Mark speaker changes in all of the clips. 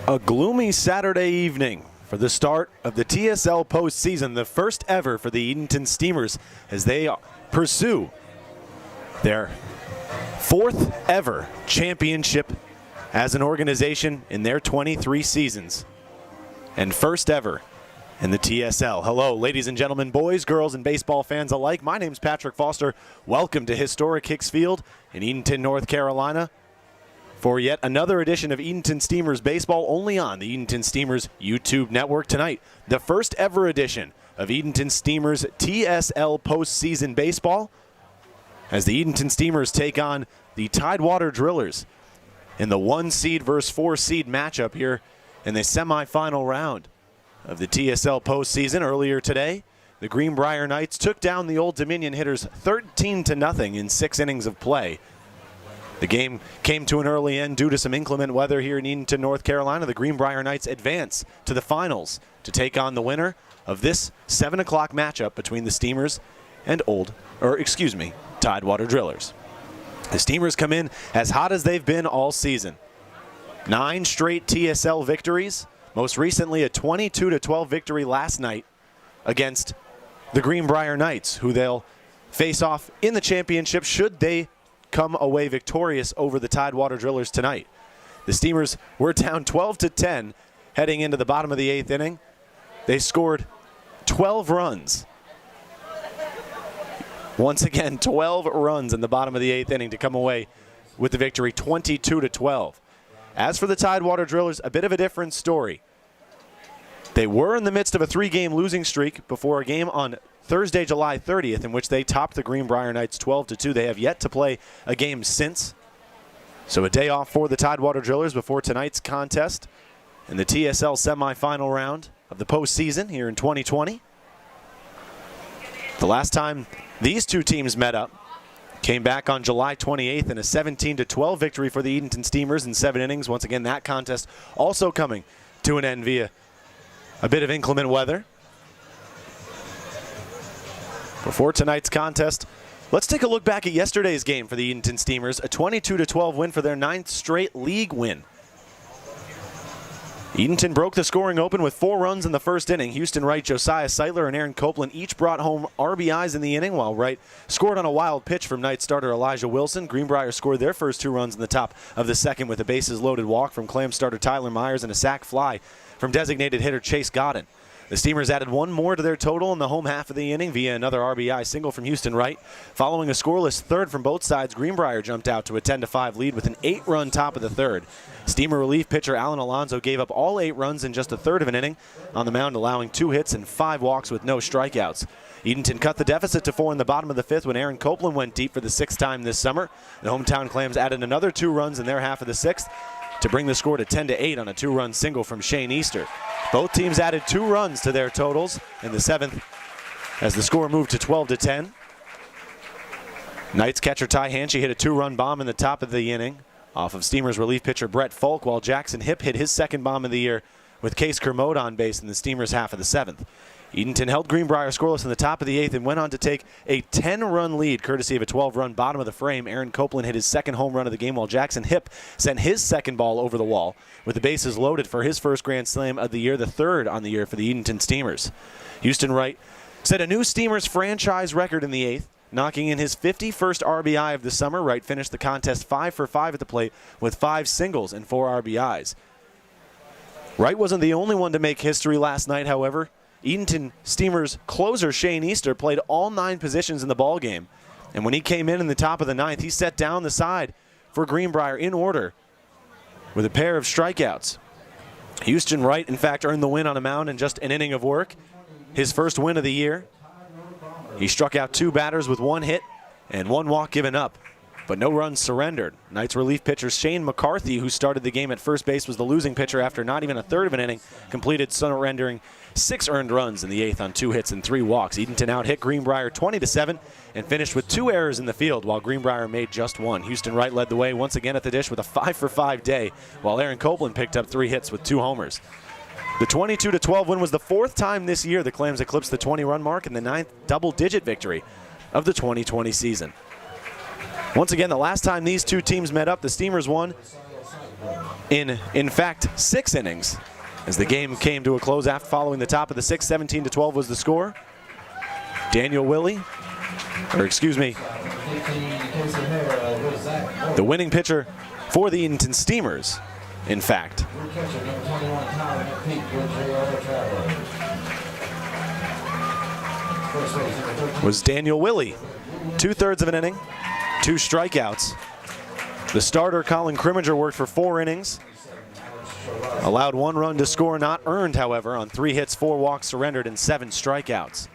Speaker 1: A gloomy Saturday evening for the start of the TSL postseason, the first ever for the Edenton Steamers as they pursue their fourth ever championship as an organization in their 23 seasons, and first ever in the TSL. Hello, ladies and gentlemen, boys, girls, and baseball fans alike. My name's Patrick Foster. Welcome to Historic Hicks Field in Edenton, North Carolina, for yet another edition of Edenton Steamers baseball, only on the Edenton Steamers YouTube network. Tonight, the first ever edition of Edenton Steamers TSL postseason baseball, as the Edenton Steamers take on the Tidewater Drillers in the 1 seed versus 4 seed matchup here in the semifinal round of the TSL postseason. Earlier today, the Greenbrier Knights took down the Old Dominion hitters 13-0 in 6 innings of play. The game came to an early end due to some inclement weather here in Edenton, North Carolina. The Greenbrier Knights advance to the finals to take on the winner of this 7 o'clock matchup between the Steamers and Tidewater Drillers. The Steamers come in as hot as they've been all season. 9 straight TSL victories, most recently a 22-12 victory last night against the Greenbrier Knights, who they'll face off in the championship should they come away victorious over the Tidewater Drillers tonight. The Steamers were down 12-10 heading into the bottom of the 8th inning. They scored 12 runs. Once again, 12 runs in the bottom of the 8th inning to come away with the victory, 22-12. As for the Tidewater Drillers, a bit of a different story. They were in the midst of a 3-game losing streak before a game on Thursday, July 30th, in which they topped the Greenbrier Knights 12-2. They have yet to play a game since. So a day off for the Tidewater Drillers before tonight's contest in the TSL semifinal round of the postseason here in 2020. The last time these two teams met up came back on July 28th in a 17-12 victory for the Edenton Steamers in 7 innings. Once again, that contest also coming to an end via a bit of inclement weather. Before tonight's contest, let's take a look back at yesterday's game for the Edenton Steamers, a 22-12 win for their 9th straight league win. Edenton broke the scoring open with 4 runs in the first inning. Houston Wright, Josiah Seidler, and Aaron Copeland each brought home RBIs in the inning, while Wright scored on a wild pitch from Knights starter Elijah Wilson. Greenbrier scored their first 2 runs in the top of the second with a bases-loaded walk from Clam starter Tyler Myers and a sac fly from designated hitter Chase Godin. The Steamers added 1 more to their total in the home half of the inning via another RBI single from Houston Wright. Following a scoreless third from both sides, Greenbrier jumped out to a 10-5 lead with an 8-run top of the third. Steamer relief pitcher Alan Alonso gave up all 8 runs in just a third of an inning on the mound, allowing 2 hits and 5 walks with no strikeouts. Edenton cut the deficit to 4 in the bottom of the 5th when Aaron Copeland went deep for the 6th time this summer. The hometown Clams added another 2 runs in their half of the 6th to bring the score to 10-8 on a 2-run single from Shane Easter. Both teams added 2 runs to their totals in the 7th as the score moved to 12-10. Knights catcher Ty Hanshy hit a 2-run bomb in the top of the inning off of Steamers relief pitcher Brett Folk, while Jackson Hipp hit his 2nd bomb of the year with Case Kermode on base in the Steamers' half of the 7th. Edenton held Greenbrier scoreless in the top of the 8th and went on to take a 10-run lead courtesy of a 12-run bottom of the frame. Aaron Copeland hit his 2nd home run of the game, while Jackson Hipp sent his 2nd ball over the wall with the bases loaded for his first grand slam of the year, the 3rd on the year for the Edenton Steamers. Houston Wright set a new Steamers franchise record in the 8th, knocking in his 51st RBI of the summer. Wright finished the contest 5 for 5 at the plate with 5 singles and 4 RBIs. Wright wasn't the only one to make history last night, however. Edenton Steamers closer Shane Easter played all 9 positions in the ballgame, and when he came in the top of the 9th, he set down the side for Greenbrier in order with a pair of strikeouts. Houston Wright, in fact, earned the win on a mound in just an inning of work, his first win of the year. He struck out 2 batters with 1 hit and 1 walk given up, but no runs surrendered. Knights relief pitcher Shane McCarthy, who started the game at first base, was the losing pitcher after not even a third of an inning, completed surrendering 6 earned runs in the 8th on 2 hits and 3 walks. Edenton out-hit Greenbrier 20-7 and finished with 2 errors in the field, while Greenbrier made just 1. Houston Wright led the way once again at the dish with a 5 for 5 day, while Aaron Copeland picked up 3 hits with 2 homers. The 22-12 win was the 4th time this year the Clams eclipsed the 20-run mark and the 9th double-digit victory of the 2020 season. Once again, the last time these two teams met up, the Steamers won in fact, 6 innings. As the game came to a close after following the top of the 6th, 17-12 was the score. The winning pitcher for the Edenton Steamers, in fact, was Daniel Willie. 2/3 of an inning, 2 strikeouts. The starter, Colin Crimminger, worked for 4 innings. Allowed 1 run to score, not earned, however, on 3 hits, 4 walks surrendered, and 7 strikeouts.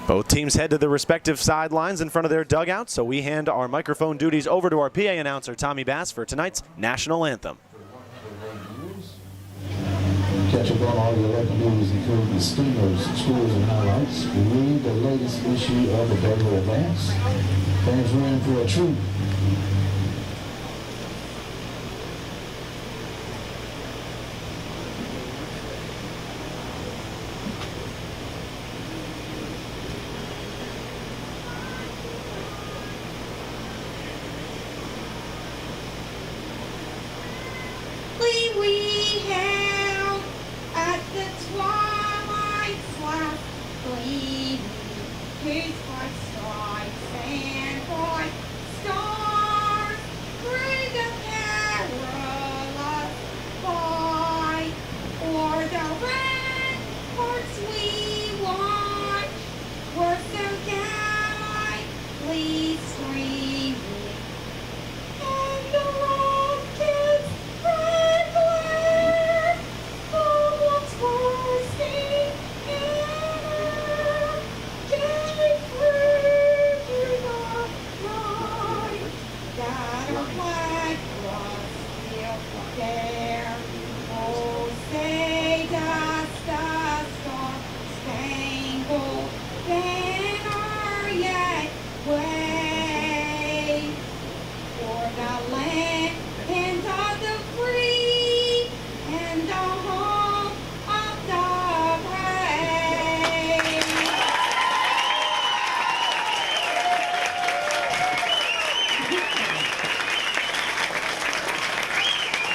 Speaker 1: Both teams head to the respective sidelines in front of their dugouts, so we hand our microphone duties over to our PA announcer, Tommy Bass, for tonight's national anthem.
Speaker 2: Catch up on all your local news, including the Steamers, scores, and highlights. Read the latest issue of the Daily Advance. Fans are in for a treat.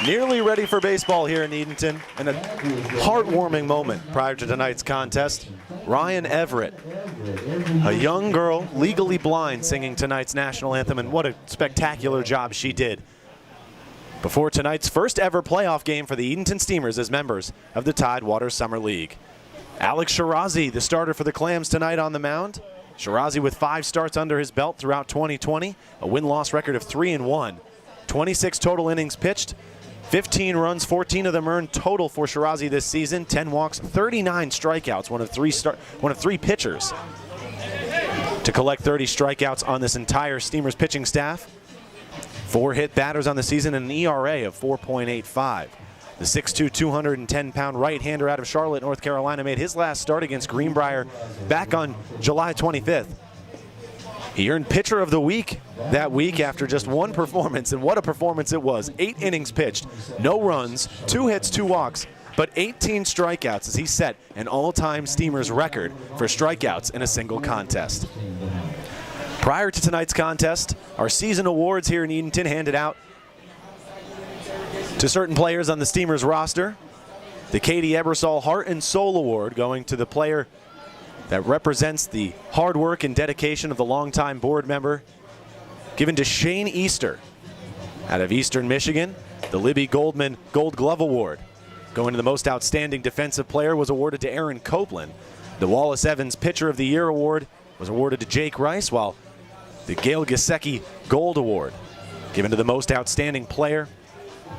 Speaker 1: Nearly ready for baseball here in Edenton, and a heartwarming moment prior to tonight's contest. Ryan Everett, a young girl, legally blind, singing tonight's national anthem, and what a spectacular job she did before tonight's first ever playoff game for the Edenton Steamers as members of the Tidewater Summer League. Alex Shirazi, the starter for the Clams tonight on the mound. Shirazi with 5 starts under his belt throughout 2020, a win-loss record of 3-1, 26 total innings pitched, 15 runs, 14 of them earned total for Shirazi this season, 10 walks, 39 strikeouts, one of three pitchers to collect 30 strikeouts on this entire Steamers pitching staff. 4 hit batters on the season and an ERA of 4.85. The 6'2", 210-pound right-hander out of Charlotte, North Carolina, made his last start against Greenbrier back on July 25th. He earned Pitcher of the Week that week after just 1 performance, and what a performance it was. 8 innings pitched, no runs, 2 hits, 2 walks, but 18 strikeouts as he set an all-time Steamers record for strikeouts in a single contest. Prior to tonight's contest, our season awards here in Edenton handed out to certain players on the Steamers roster. The Katie Ebersol Heart and Soul Award going to the player that represents the hard work and dedication of the longtime board member, given to Shane Easter out of Eastern Michigan. The Libby Goldman Gold Glove Award going to the most outstanding defensive player was awarded to Aaron Copeland. The Wallace Evans Pitcher of the Year Award was awarded to Jake Rice, while the Gail Gisecki Gold Award, given to the most outstanding player,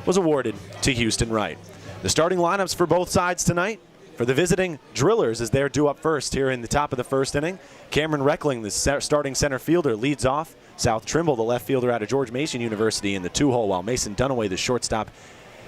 Speaker 1: was awarded to Houston Wright. The starting lineups for both sides tonight. For the visiting Drillers, as they're due up first here in the top of the first inning, Cameron Reckling, the starting center fielder, leads off. South Trimble, the left fielder out of George Mason University, in the 2-hole, while Mason Dunaway, the shortstop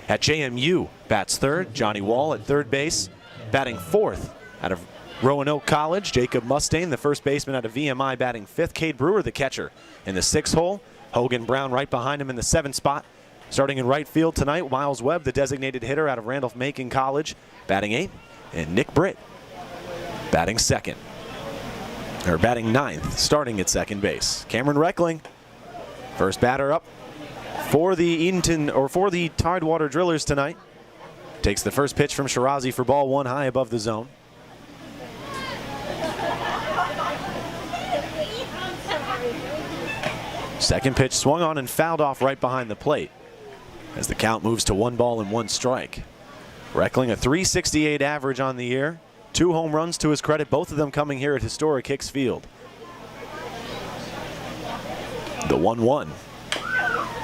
Speaker 1: at JMU, bats third. Johnny Wall at third base, batting fourth out of Roanoke College. Jacob Mustaine, the first baseman out of VMI, batting fifth. Cade Brewer, the catcher, in the 6-hole. Hogan Brown right behind him in the 7th spot. Starting in right field tonight, Miles Webb, the designated hitter out of Randolph-Macon College, batting 8th. And Nick Britt batting ninth, starting at second base. Cameron Reckling First batter up for the Tidewater Drillers tonight. Takes the first pitch from Shirazi for ball one, high above the zone. Second pitch swung on and fouled off right behind the plate as the count moves to 1 ball and 1 strike. Reckling a .368 average on the year. 2 home runs to his credit, both of them coming here at Historic Hicks Field. The 1-1.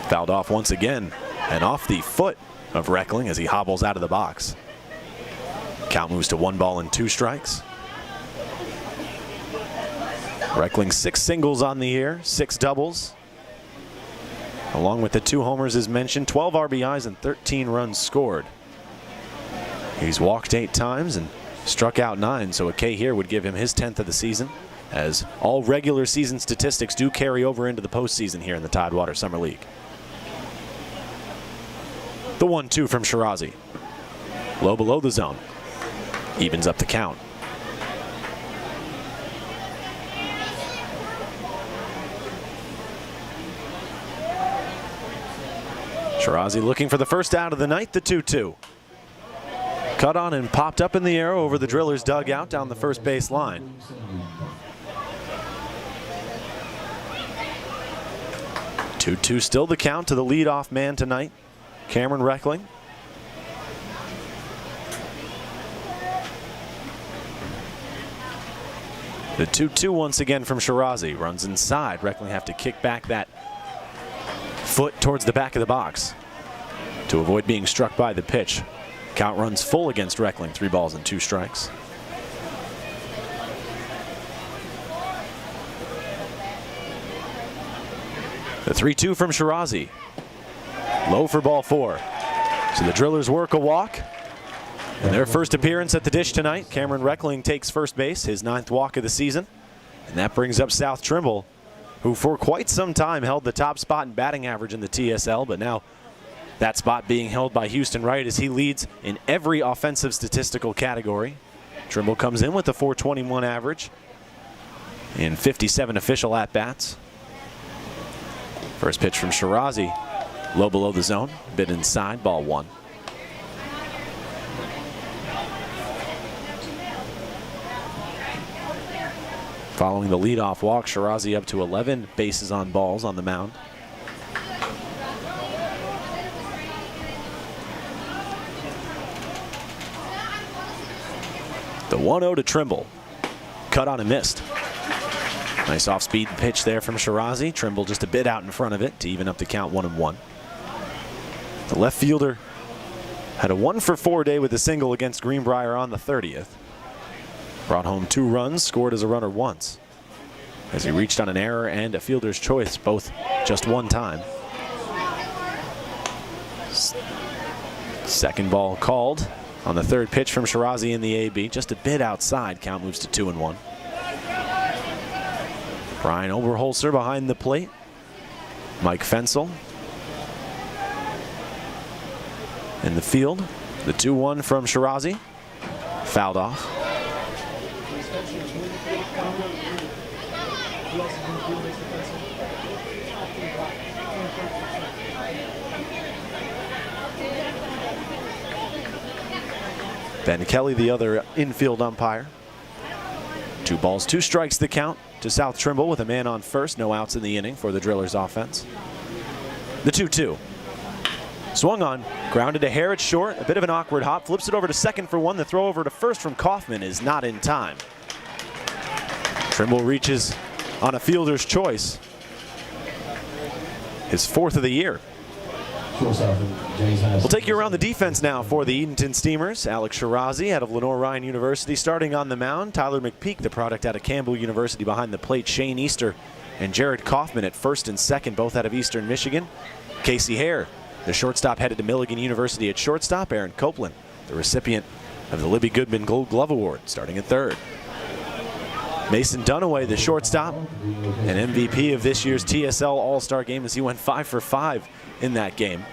Speaker 1: Fouled off once again and off the foot of Reckling as he hobbles out of the box. Count moves to 1 ball and 2 strikes. Reckling 6 singles on the year, 6 doubles. Along with the 2 homers as mentioned, 12 RBIs and 13 runs scored. He's walked 8 times and struck out 9, so a K here would give him his 10th of the season, as all regular season statistics do carry over into the postseason here in the Tidewater Summer League. The 1-2 from Shirazi. Low below the zone. Evens up the count. Shirazi looking for the first out of the night, the 2-2. Cut on and popped up in the air over the Drillers' dugout down the first base line. Two still the count to the leadoff man tonight, Cameron Reckling. The 2-2 once again from Shirazi. Runs inside. Reckling have to kick back that foot towards the back of the box to avoid being struck by the pitch. Count runs full against Reckling, 3 balls and 2 strikes. The 3-2 from Shirazi. Low for ball 4. So the Drillers work a walk. In their first appearance at the dish tonight, Cameron Reckling takes first base, his 9th walk of the season. And that brings up South Trimble, who for quite some time held the top spot in batting average in the TSL, but now that spot being held by Houston Wright as he leads in every offensive statistical category. Trimble comes in with a .421 average in 57 official at-bats. First pitch from Shirazi, low below the zone, bit inside, ball 1. Following the leadoff walk, Shirazi up to 11 bases on balls on the mound. The 1-0 to Trimble. Cut on and missed. Nice off-speed pitch there from Shirazi. Trimble just a bit out in front of it to even up the count 1-1. The left fielder had a 1-for-4 day with a single against Greenbrier on the 30th. Brought home 2 runs, scored as a runner once, as he reached on an error and a fielder's choice, both just 1 time. Second ball called on the 3rd pitch from Shirazi in the AB, just a bit outside. Count moves to 2-1. Brian Oberholzer behind the plate. Mike Fensel in the field. The 2-1 from Shirazi, fouled off. Ben Kelly, the other infield umpire. 2 balls, 2 strikes the count to South Trimble with a man on first. No outs in the inning for the Drillers offense. The 2-2. Swung on, grounded a hair at short, a bit of an awkward hop, flips it over to second for 1. The throw over to first from Kaufman is not in time. Trimble reaches on a fielder's choice. His 4th of the year. We'll take you around the defense now for the Edenton Steamers. Alex Shirazi out of Lenore-Ryan University starting on the mound. Tyler McPeak, the product out of Campbell University, behind the plate. Shane Easter and Jared Kaufman at first and second, both out of Eastern Michigan. Casey Hare, the shortstop, headed to Milligan University at shortstop. Aaron Copeland, the recipient of the Libby Goodman Gold Glove Award, starting at third. Mason Dunaway, the shortstop, an MVP of this year's TSL All-Star game as he went 5 for 5 in that game.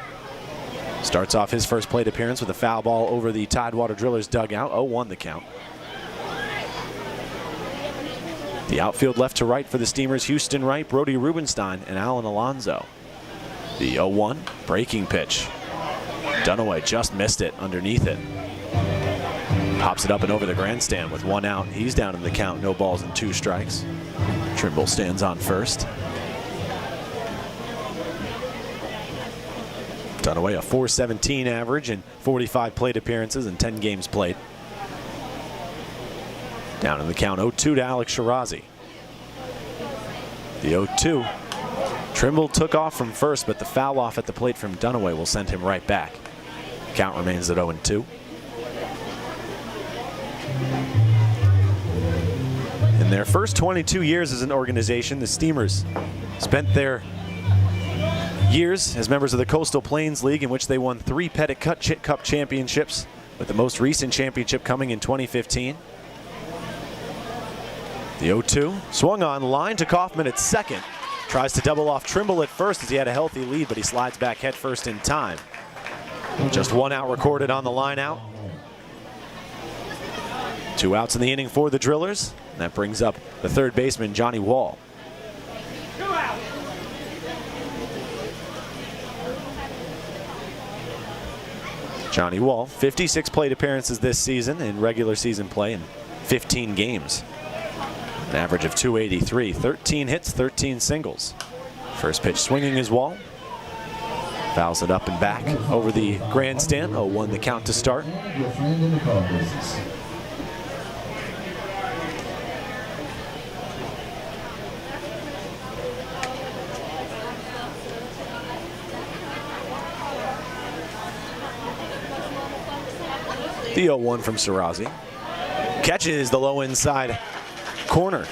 Speaker 1: Starts off his first plate appearance with a foul ball over the Tidewater Drillers dugout. 0-1 the count. The outfield left to right for the Steamers, Houston Wright, Brody Rubenstein, and Alan Alonso. The 0-1 breaking pitch. Dunaway just missed it underneath it. Pops it up and over the grandstand with 1 out. He's down in the count, no balls and 2 strikes. Trimble stands on first. Dunaway a .417 average in 45 plate appearances and 10 games played. Down in the count, 0-2 to Alex Shirazi. The 0-2. Trimble took off from first, but the foul off at the plate from Dunaway will send him right back. Count remains at 0-2. In their first 22 years as an organization, the Steamers spent their years as members of the Coastal Plains League, in which they won 3 Pettit Cup championships, with the most recent championship coming in 2015. The 0-2 swung on, line to Kaufman at second. Tries to double off Trimble at first as he had a healthy lead, but he slides back head first in time. Just 1 out recorded on the line out. 2 outs in the inning for the Drillers. And that brings up the third baseman, Johnny Wall. Johnny Wall, 56 plate appearances this season in regular season play in 15 games. An average of .283, 13 hits, 13 singles. First pitch swinging is Wall. Fouls it up and back over the grandstand. 0-1 the count to start.
Speaker 2: Your friend in the car business.
Speaker 1: The 0-1 from Shirazi. Catches the low inside corner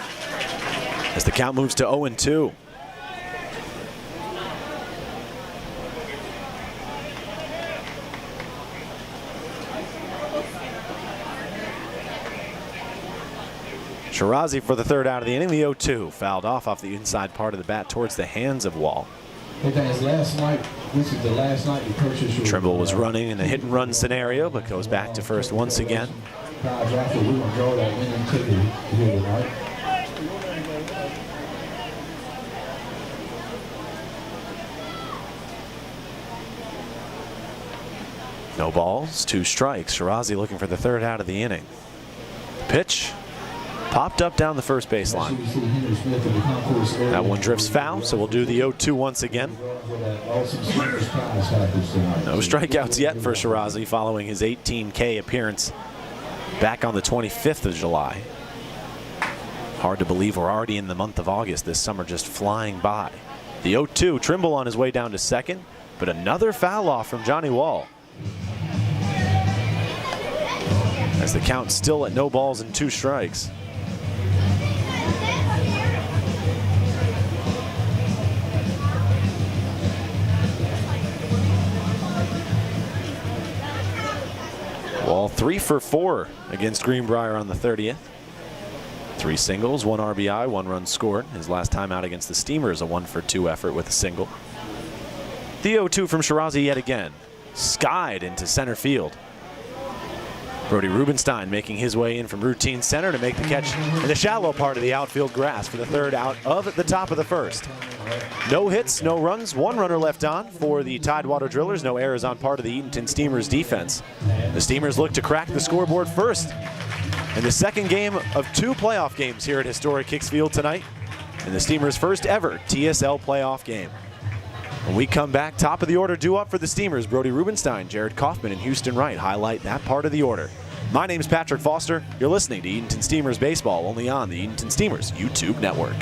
Speaker 1: as the count moves to 0-2. Shirazi for the third out of the inning. The 0-2 fouled off the inside part of the bat towards the hands of Wall.
Speaker 2: Hey guys, last night, this is the last night you purchased your...
Speaker 1: Trimble was running in a hit and run scenario, but goes back to first once again.
Speaker 2: After we enjoy that winning ticket here tonight.
Speaker 1: No balls, 2 strikes. Shirazi looking for the third out of the inning. Pitch popped up down the first baseline. That one drifts foul, so we'll do the 0-2 once again. No strikeouts yet for Shirazi following his 18K appearance back on the 25th of July. Hard to believe we're already in the month of August, this summer just flying by. The 0-2, Trimble on his way down to second, but another foul off from Johnny Wall. As the count still at no balls and 2 strikes. Wall 3 for 4 against Greenbrier on the 30th. 3 singles, 1 RBI, 1 run scored. His last time out against the Steamers, a 1-for-2 effort with a single. The 0-2 from Shirazi yet again. Skied into center field. Brody Rubenstein making his way in from routine center to make the catch in the shallow part of the outfield grass for the third out of the top of the first. No hits, no runs, 1 runner left on for the Tidewater Drillers. No errors on part of the Edenton Steamers defense. The Steamers look to crack the scoreboard first in the second game of 2 playoff games here at Historic Hicks Field tonight, and the Steamers' first ever TSL playoff game. When we come back, top of the order due up for the Steamers. Brody Rubenstein, Jared Kaufman, and Houston Wright highlight that part of the order. My name's Patrick Foster. You're listening to Edenton Steamers Baseball, only on the Edenton Steamers YouTube network.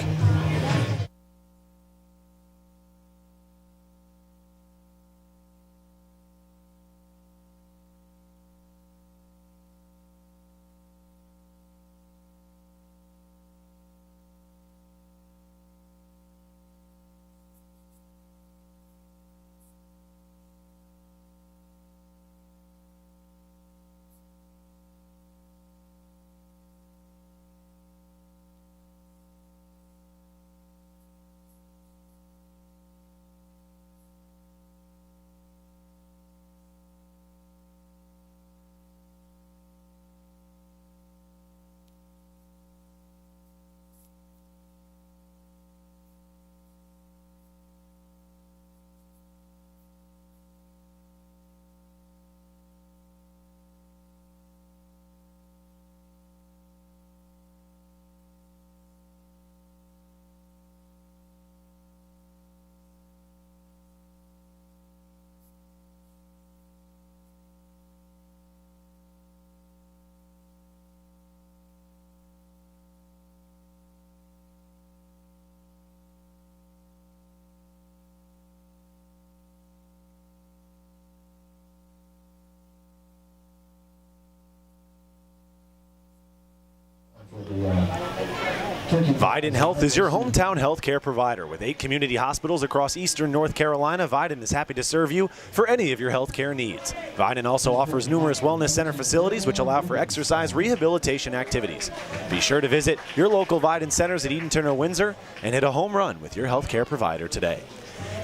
Speaker 1: Vidant Health is your hometown healthcare provider. With 8 community hospitals across eastern North Carolina, Vidant is happy to serve you for any of your healthcare needs. Vidant also offers numerous wellness center facilities which allow for exercise rehabilitation activities. Be sure to visit your local Vidant centers at Edenton or Windsor and hit a home run with your healthcare provider today.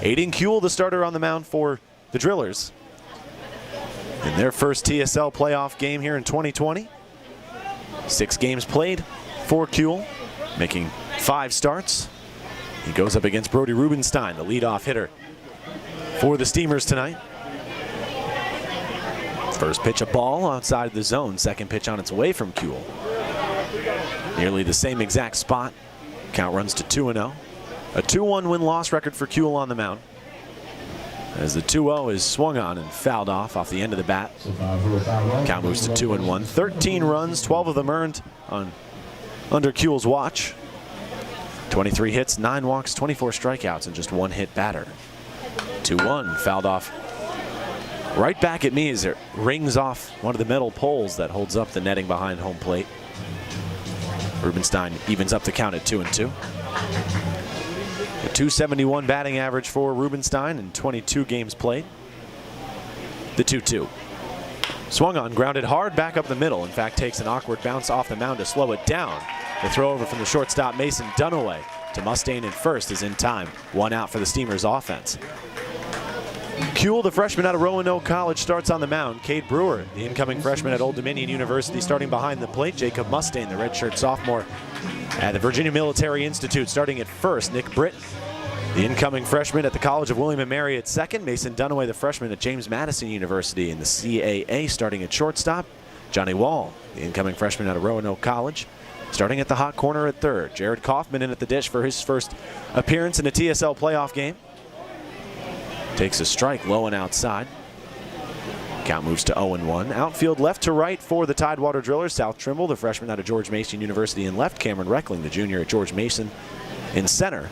Speaker 1: Aiden Kuehl, the starter on the mound for the Drillers, in their first TSL playoff game here in 2020. 6 games played for Kuehl, making 5 starts. He goes up against Brody Rubenstein, the leadoff hitter for the Steamers tonight. First pitch, a ball outside the zone. Second pitch on its way from Kuehl. Nearly the same exact spot. Count runs to 2-0. A 2-1 win-loss record for Kuehl on the mound, as the 2-0 is swung on and fouled off the end of the bat. Count moves to 2-1. 13 runs, 12 of them earned under Kuehl's watch. 23 hits, 9 walks, 24 strikeouts, and just 1 hit batter. 2-1, fouled off right back at me as it rings off one of the metal poles that holds up the netting behind home plate. Rubenstein evens up the count at 2-2. A .271 batting average for Rubenstein in 22 games played. The 2-2. Swung on, grounded hard back up the middle. In fact, takes an awkward bounce off the mound to slow it down. The throw over from the shortstop Mason Dunaway to Mustaine in first is in time. 1 out for the Steamers offense. Kuehl, the freshman out of Roanoke College, starts on the mound. Cade Brewer, the incoming freshman at Old Dominion University, starting behind the plate. Jacob Mustaine, the redshirt sophomore at the Virginia Military Institute, starting at first. Nick Britt, the incoming freshman at the College of William & Mary, at second. Mason Dunaway, the freshman at James Madison University in the CAA, starting at shortstop. Johnny Wall, the incoming freshman out of Roanoke College, starting at the hot corner at third. Jared Kaufman in at the dish for his first appearance in a TSL playoff game. Takes a strike low and outside. Count moves to 0-1. Outfield left to right for the Tidewater Drillers. South Trimble, the freshman out of George Mason University, in left. Cameron Reckling, the junior at George Mason, in center.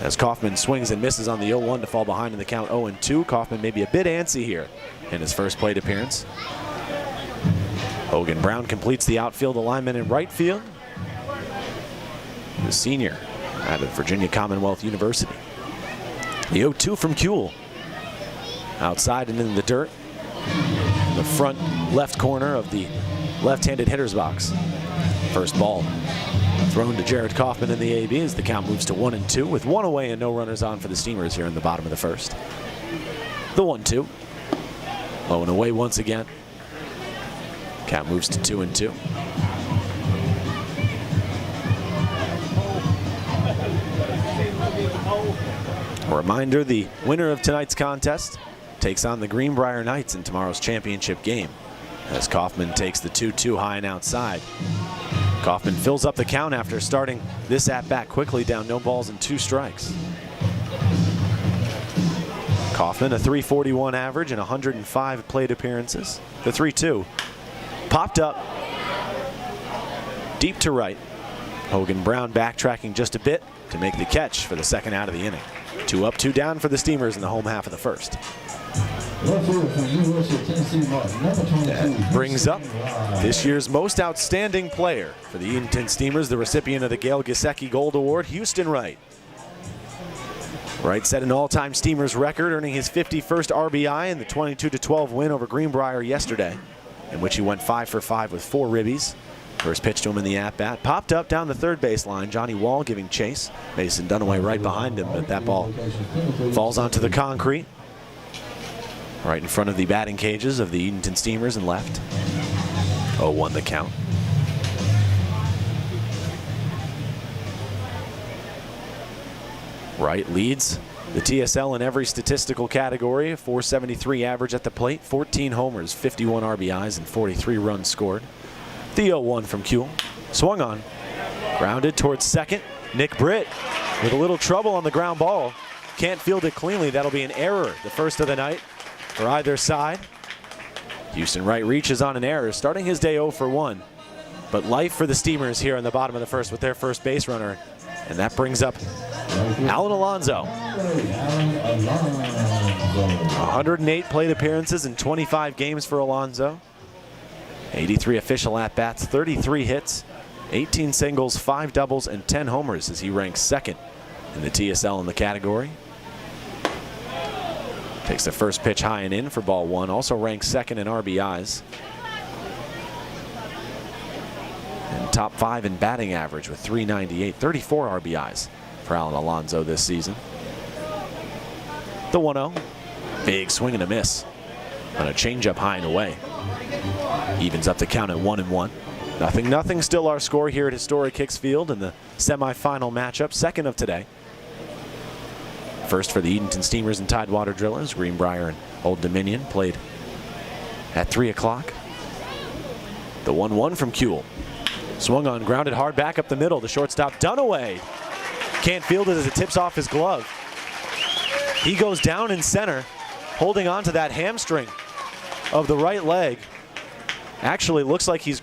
Speaker 1: As Kaufman swings and misses on the 0-1 to fall behind in the count 0-2. Kaufman may be a bit antsy here in his first plate appearance. Hogan Brown completes the outfield alignment in right field. The senior out of Virginia Commonwealth University. The 0-2 from Kuehl. Outside and in the dirt. In the front left corner of the left-handed hitter's box. First ball thrown to Jared Kaufman in the AB as the count moves to 1-2 with 1 away and no runners on for the Steamers here in the bottom of the first. The 1-2. Low and away once again. Count moves to 2-2. A reminder, the winner of tonight's contest takes on the Greenbrier Knights in tomorrow's championship game, as Kaufman takes the 2-2 high and outside. Kaufman fills up the count after starting this at-bat quickly, down no balls and 2 strikes. Kaufman, a .341 average and 105 plate appearances. The 3-2 popped up deep to right. Hogan Brown backtracking just a bit to make the catch for the second out of the inning. 2 up, 2 down for the Steamers in the home half of the first. That brings up this year's most outstanding player for the Edenton Steamers, the recipient of the Gail Gisecki Gold Award, Houston Wright. Wright set an all-time Steamers record, earning his 51st RBI in the 22-12 win over Greenbrier yesterday, in which he went 5 for 5 with 4 ribbies. First pitch to him in the at-bat. Popped up down the third baseline. Johnny Wall giving chase. Mason Dunaway right behind him, but that ball falls onto the concrete right in front of the batting cages of the Edenton Steamers and left. 0-1 the count. Wright leads the TSL in every statistical category. A .473 average at the plate, 14 homers, 51 RBIs, and 43 runs scored. The 0-1 from Kuehl. Swung on. Grounded towards second. Nick Britt with a little trouble on the ground ball. Can't field it cleanly. That'll be an error, the first of the night for either side. Houston Wright reaches on an error, starting his day 0 for 1. But life for the Steamers here in the bottom of the first with their first base runner. And that brings up Alan Alonso. 108 plate appearances in 25 games for Alonso. 83 official at-bats, 33 hits, 18 singles, 5 doubles, and 10 homers as he ranks second in the TSL in the category. Takes the first pitch high and in for ball 1. Also ranks second in RBIs. And top 5 in batting average with 398, 34 RBIs for Alan Alonso this season. The 1-0. Big swing and a miss on a changeup high and away. Evens up the count at 1-1. 0-0 still our score here at Historic Hicks Field in the semifinal matchup, second of today. First for the Edenton Steamers and Tidewater Drillers. Greenbrier and Old Dominion played at 3 o'clock. The 1-1 from Kuehl. Swung on, grounded hard back up the middle. The shortstop Dunaway can't field it as it tips off his glove. He goes down in center, holding on to that hamstring of the right leg. Actually looks like he's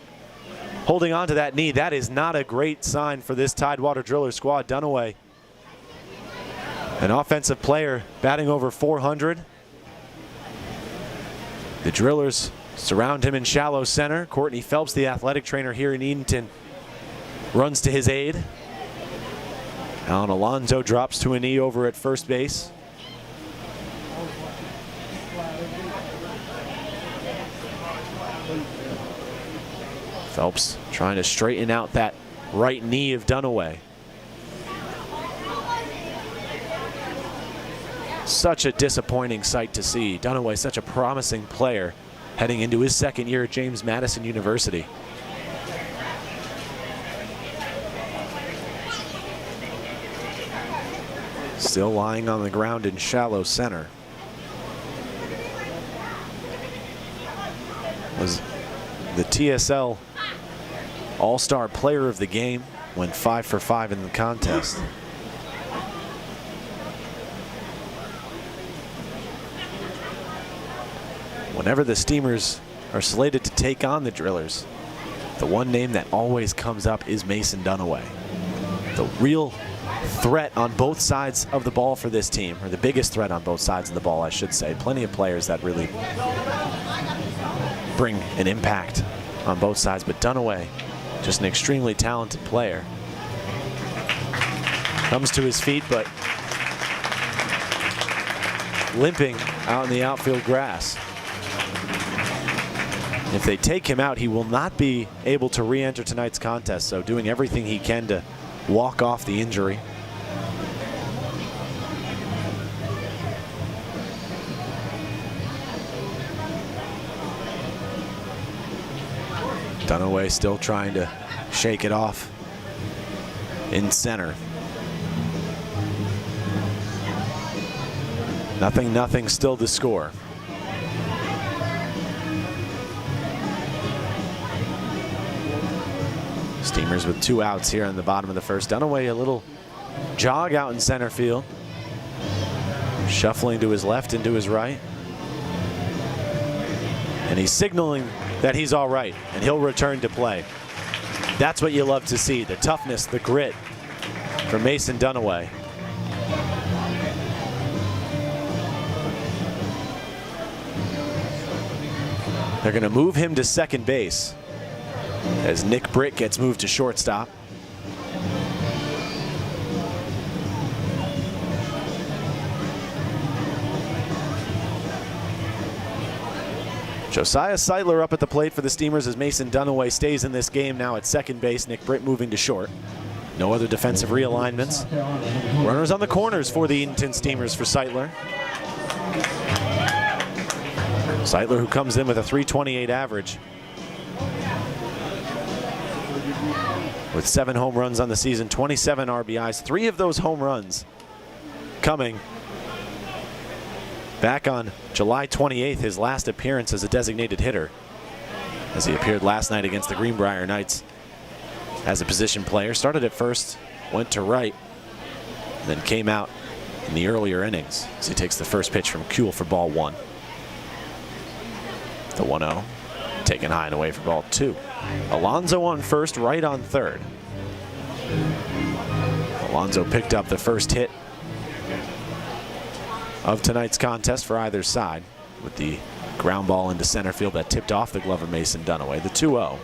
Speaker 1: holding on to that knee. That is not a great sign for this Tidewater Driller squad. Dunaway, an offensive player, batting over 400. The Drillers surround him in shallow center. Courtney Phelps, the athletic trainer here in Edenton, runs to his aid. Alan Alonso drops to a knee over at first base. Phelps trying to straighten out that right knee of Dunaway. Such a disappointing sight to see. Dunaway, such a promising player, heading into his second year at James Madison University. Still lying on the ground in shallow center. Was the TSL All-Star Player of the Game, went 5 for 5 in the contest. Whenever the Steamers are slated to take on the Drillers, the one name that always comes up is Mason Dunaway. The real threat on both sides of the ball for this team, or the biggest threat on both sides of the ball, I should say. Plenty of players that really bring an impact on both sides, but Dunaway, just an extremely talented player. Comes to his feet, but limping out in the outfield grass. If they take him out, he will not be able to re-enter tonight's contest, so doing everything he can to walk off the injury. Dunaway still trying to shake it off in center. 0-0 still the score. Steamers with 2 outs here in the bottom of the first. Dunaway a little jog out in center field. Shuffling to his left and to his right. And he's signaling that he's all right and he'll return to play. That's what you love to see, the toughness, the grit from Mason Dunaway. They're going to move him to second base as Nick Britt gets moved to shortstop. Josiah Seidler up at the plate for the Steamers as Mason Dunaway stays in this game now at second base. Nick Britt moving to short. No other defensive realignments. Runners on the corners for the Edenton Steamers for Seidler. Seidler, who comes in with a .328 average, with 7 home runs on the season, 27 RBIs. 3 of those home runs coming back on July 28th, his last appearance as a designated hitter, as he appeared last night against the Greenbrier Knights as a position player. Started at first, went to right, then came out in the earlier innings as he takes the first pitch from Kuehl for ball 1. The 1-0, taken high and away for ball 2. Alonso on first, right on third. Alonso picked up the first hit of tonight's contest for either side with the ground ball into center field that tipped off the glove of Mason Dunaway. The 2-0.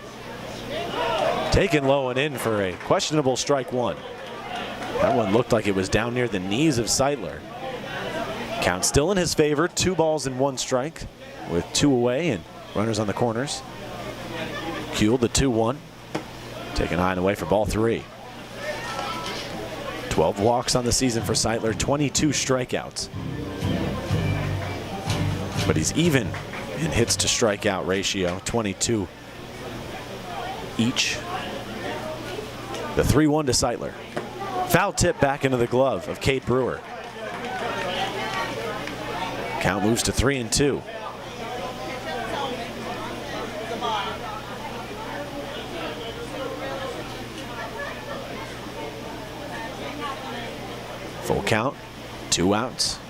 Speaker 1: Taken low and in for a questionable strike one. That one looked like it was down near the knees of Seidler. Count still in his favor, 2 balls and 1 strike with 2 away and runners on the corners. Kuehl the 2-1, taken high and away for ball 3. 12 walks on the season for Seidler, 22 strikeouts. But he's even in hits to strikeout ratio, 22 each. The 3-1 to Seidler. Foul tip back into the glove of Cade Brewer. Count moves to 3-2. Full count, 2 outs.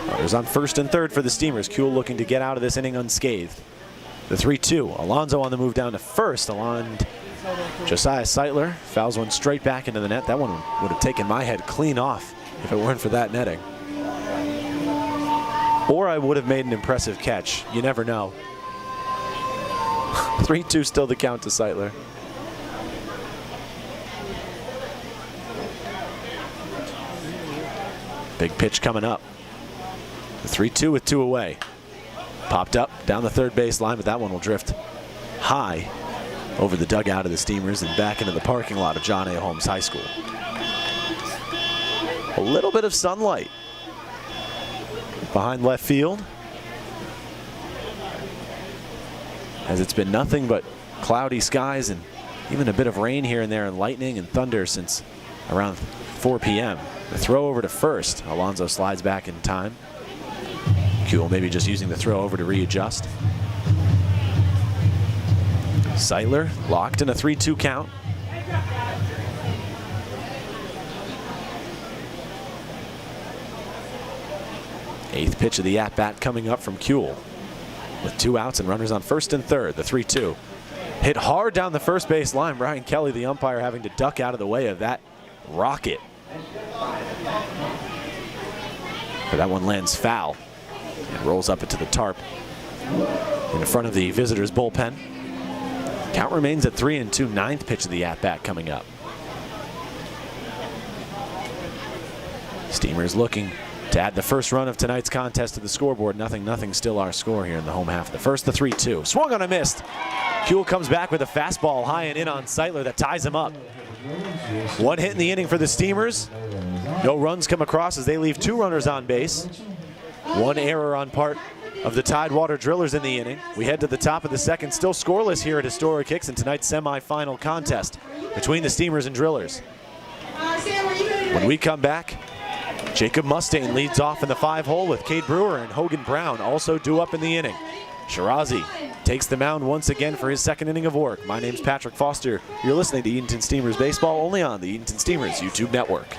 Speaker 1: Runners on first and third for the Steamers. Kuehl looking to get out of this inning unscathed. The 3-2. Alonso on the move down to first. Josiah Seidler fouls one straight back into the net. That one would have taken my head clean off if it weren't for that netting. Or I would have made an impressive catch. You never know. 3-2 still the count to Seidler. Big pitch coming up. The 3-2 with 2 away. Popped up down the third base line, but that one will drift high over the dugout of the Steamers and back into the parking lot of John A. Holmes High School. A little bit of sunlight behind left field, as it's been nothing but cloudy skies and even a bit of rain here and there and lightning and thunder since around 4 p.m. The throw over to first. Alonso slides back in time. Kuehl maybe just using the throw over to readjust. Seidler locked in a 3-2 count. Eighth pitch of the at-bat coming up from Kuehl. With 2 outs and runners on first and third, the 3-2. Hit hard down the first base line. Brian Kelly, the umpire, having to duck out of the way of that rocket. But that one lands foul and rolls up into the tarp in front of the visitors' bullpen. Count remains at 3-2. Ninth pitch of the at-bat coming up. Steamers looking to add the first run of tonight's contest to the scoreboard. 0-0 still our score here in the home half. The first, the 3-2. Swung on a missed. Kuehl comes back with a fastball high and in on Seidler that ties him up. 1 hit in the inning for the Steamers. No runs come across as they leave 2 runners on base. 1 error on part of the Tidewater Drillers in the inning. We head to the top of the second, still scoreless here at Historic Hicks in tonight's semifinal contest between the Steamers and Drillers. When we come back, Jacob Mustaine leads off in the 5-hole with Cade Brewer and Hogan Brown also due up in the inning. Shirazi takes the mound once again for his second inning of work. My name's Patrick Foster. You're listening to Edenton Steamers Baseball only on the Edenton Steamers YouTube network.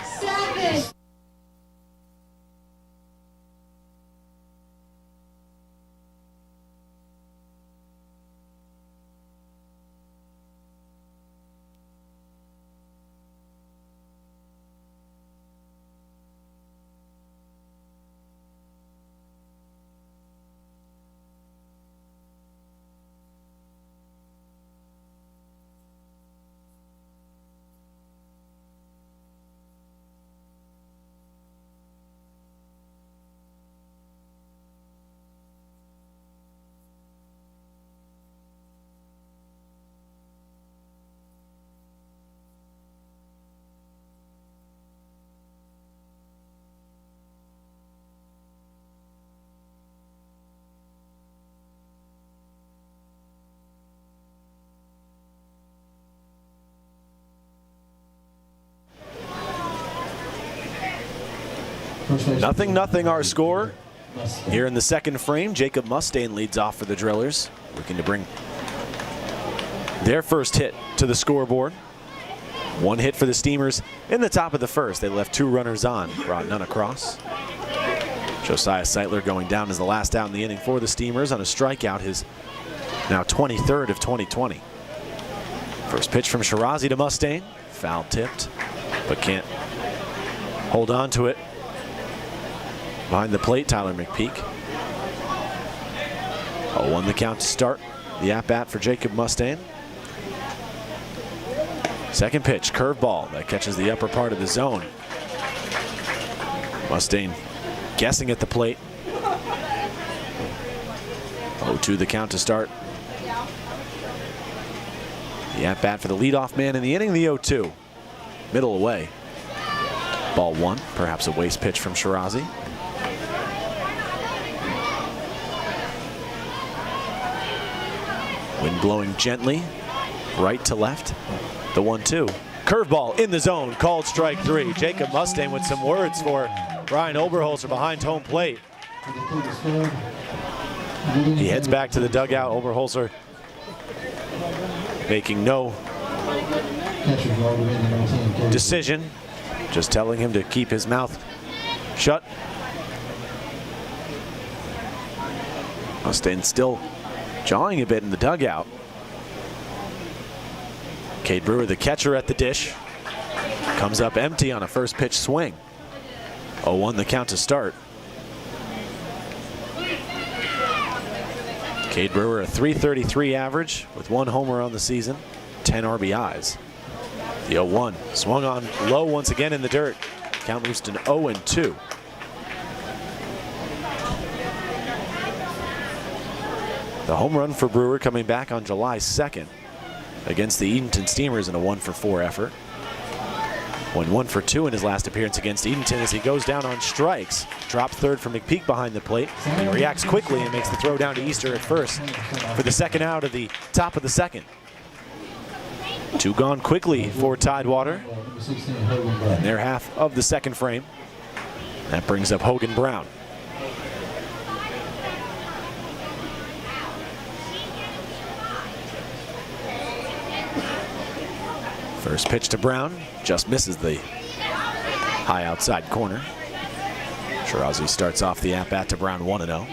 Speaker 1: Nothing our score. Here in the second frame, Jacob Mustaine leads off for the Drillers, looking to bring their first hit to the scoreboard. 1 hit for the Steamers in the top of the first. They left 2 runners on, brought none across. Josiah Seidler going down as the last out in the inning for the Steamers on a strikeout, his now 23rd of 2020. First pitch from Shirazi to Mustaine, foul tipped, but can't hold on to it. Behind the plate, Tyler McPeak. 0-1 the count to start the at-bat for Jacob Mustaine. Second pitch, curveball that catches the upper part of the zone. Mustaine guessing at the plate. 0-2 the count to start. The at-bat for the leadoff man in the inning, the 0-2. Middle away. Ball one, perhaps a waste pitch from Shirazi. Wind blowing gently, right to left. The 1-2. Curveball in the zone, called strike three. Jacob Mustaine with some words for Brian Oberholzer behind home plate. He heads back to the dugout. Oberholzer making no decision, just telling him to keep his mouth shut. Mustaine still jawing a bit in the dugout. Cade Brewer, the catcher at the dish, comes up empty on a first pitch swing. 0-1 the count to start. Cade Brewer, a .333 average with 1 homer on the season, 10 RBIs. The 0-1 swung on low once again in the dirt. Count moves to 0-2. The home run for Brewer coming back on July 2nd against the Edenton Steamers in a 1-for-4 effort. Went 1-for-2 in his last appearance against Edenton as he goes down on strikes. Drop third for McPeak behind the plate. He reacts quickly and makes the throw down to Easter at first for the second out of the top of the second. 2 gone quickly for Tidewater in their half of the second frame. That brings up Hogan Brown. First pitch to Brown, just misses the high outside corner. Shirazi starts off the at-bat to Brown 1-0.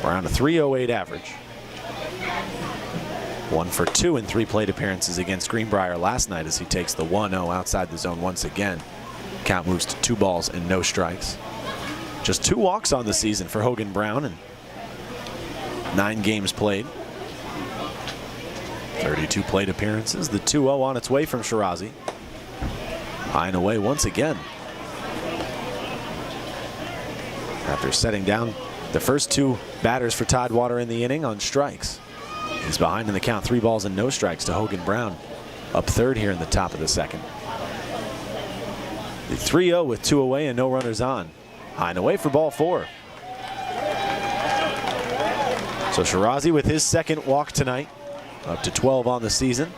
Speaker 1: Brown a .308 average. 1-for-2 in 3 plate appearances against Greenbrier last night as he takes the 1-0 outside the zone once again. Count moves to 2 balls and no strikes. Just 2 walks on the season for Hogan Brown and 9 games played. 32 plate appearances, the 2-0 on its way from Shirazi. High and away once again. After setting down the first 2 batters for Tidewater in the inning on strikes. He's behind in the count, 3 balls and no strikes to Hogan Brown. Up third here in the top of the second. The 3-0 with 2 away and no runners on. High and away for ball 4. So Shirazi with his second walk tonight. Up to 12 on the season.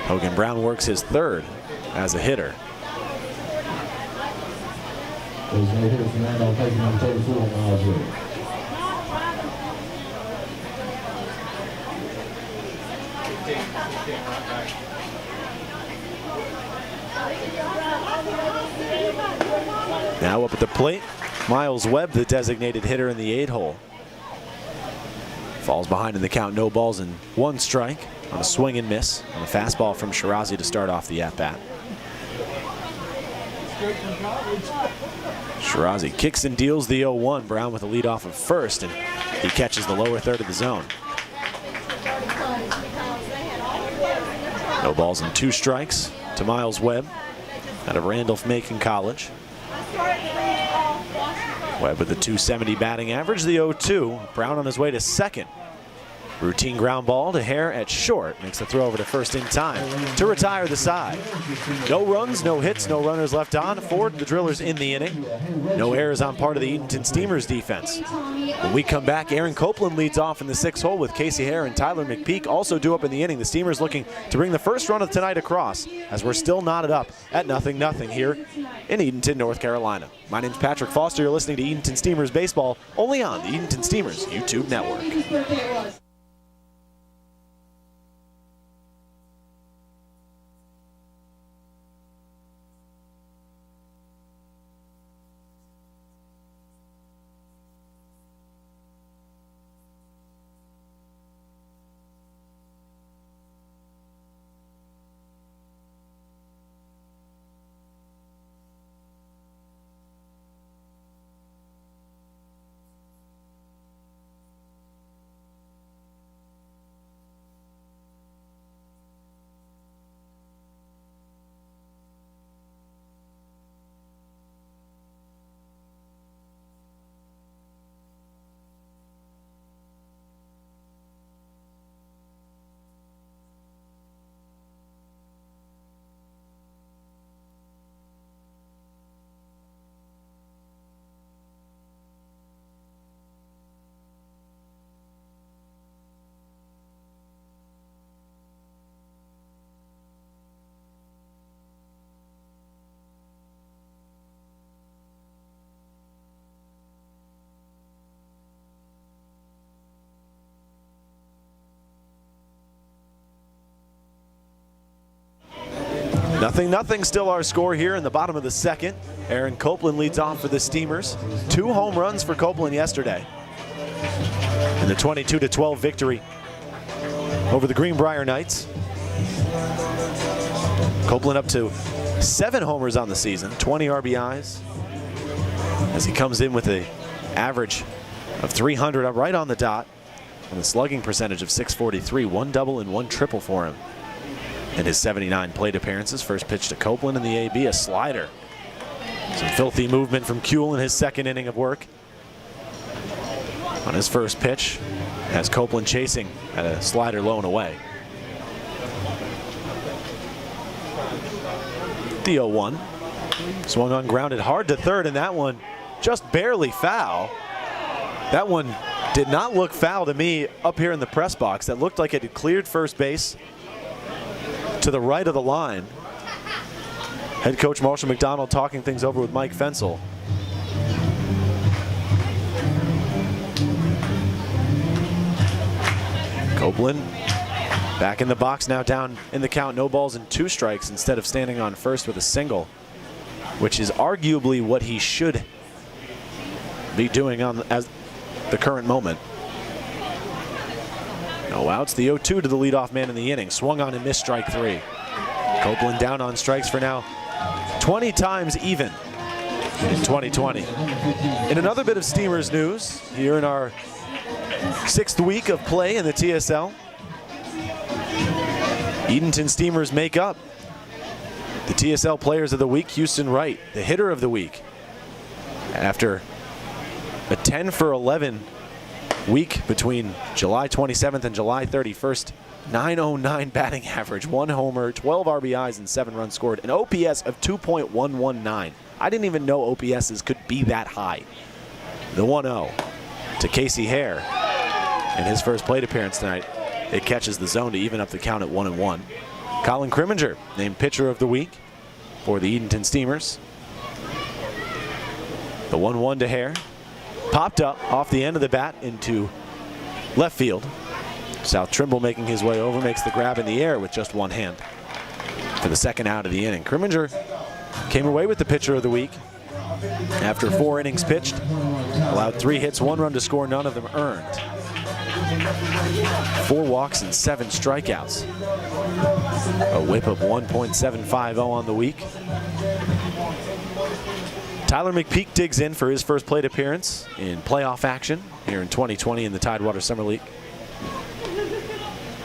Speaker 1: Hogan Brown works his 3rd as a hitter. Now up at the plate, Miles Webb, the designated hitter in the 8-hole. Falls behind in the count, no balls and 1 strike on a swing and miss on a fastball from Shirazi to start off the at-bat. Shirazi kicks and deals the 0-1. Brown with a lead off of first, and he catches the lower third of the zone. No balls and 2 strikes to Miles Webb out of Randolph-Macon College. Webb with a .270 batting average, the 0-2. Brown on his way to second. Routine ground ball to Hare at short. Makes the throw over to first in time to retire the side. No runs, no hits, no runners left on for the Drillers in the inning. No errors on part of the Edenton Steamers defense. When we come back, Aaron Copeland leads off in the 6th hole with Casey Hare and Tyler McPeak also due up in the inning. The Steamers looking to bring the first run of tonight across as we're still knotted up at 0-0 here in Edenton, North Carolina. My name's Patrick Foster. You're listening to Edenton Steamers Baseball only on the Edenton Steamers YouTube network. 0-0 still our score here in the bottom of the second. Aaron Copeland leads off for the Steamers. 2 home runs for Copeland yesterday in the 22-12 victory over the Greenbrier Knights. Copeland up to 7 homers on the season, 20 RBIs, as he comes in with an average of 300 right on the dot and a slugging percentage of .643, 1 double and 1 triple for him in his 79 plate appearances. First pitch to Copeland in the AB, a slider. Some filthy movement from Kuehl in his second inning of work. On his first pitch, has Copeland chasing at a slider low and away. The 0-1. Swung on, grounded hard to third, and that one just barely foul. That one did not look foul to me up here in the press box. That looked like it had cleared first base to the right of the line. Head coach Marshall McDonald talking things over with Mike Fensel. Copeland back in the box now, down in the count, no balls and 2 strikes instead of standing on first with a single, which is arguably what he should be doing on as the current moment. No outs. The 0-2 to the leadoff man in the inning. Swung on and missed strike 3. Copeland down on strikes for now 20 times even in 2020. In another bit of Steamers news, here in our 6th week of play in the TSL, Edenton Steamers make up the TSL Players of the Week. Houston Wright, the hitter of the week, after a 10-for-11 week between July 27th and July 31st. 909 batting average, 1 homer, 12 RBIs, and 7 runs scored. An OPS of 2.119. I didn't even know OPSs could be that high. The 1-0 to Casey Hare in his first plate appearance tonight. It catches the zone to even up the count at 1-1. Colin Crimminger named pitcher of the week for the Edenton Steamers. The 1-1 to Hare. Popped up off the end of the bat into left field. South Trimble making his way over, makes the grab in the air with just one hand for the second out of the inning. Crimminger came away with the pitcher of the week after 4 innings pitched. Allowed 3 hits, 1 run to score, none of them earned. 4 walks and 7 strikeouts. A whip of 1.750 on the week. Tyler McPeak digs in for his first plate appearance in playoff action here in 2020 in the Tidewater Summer League.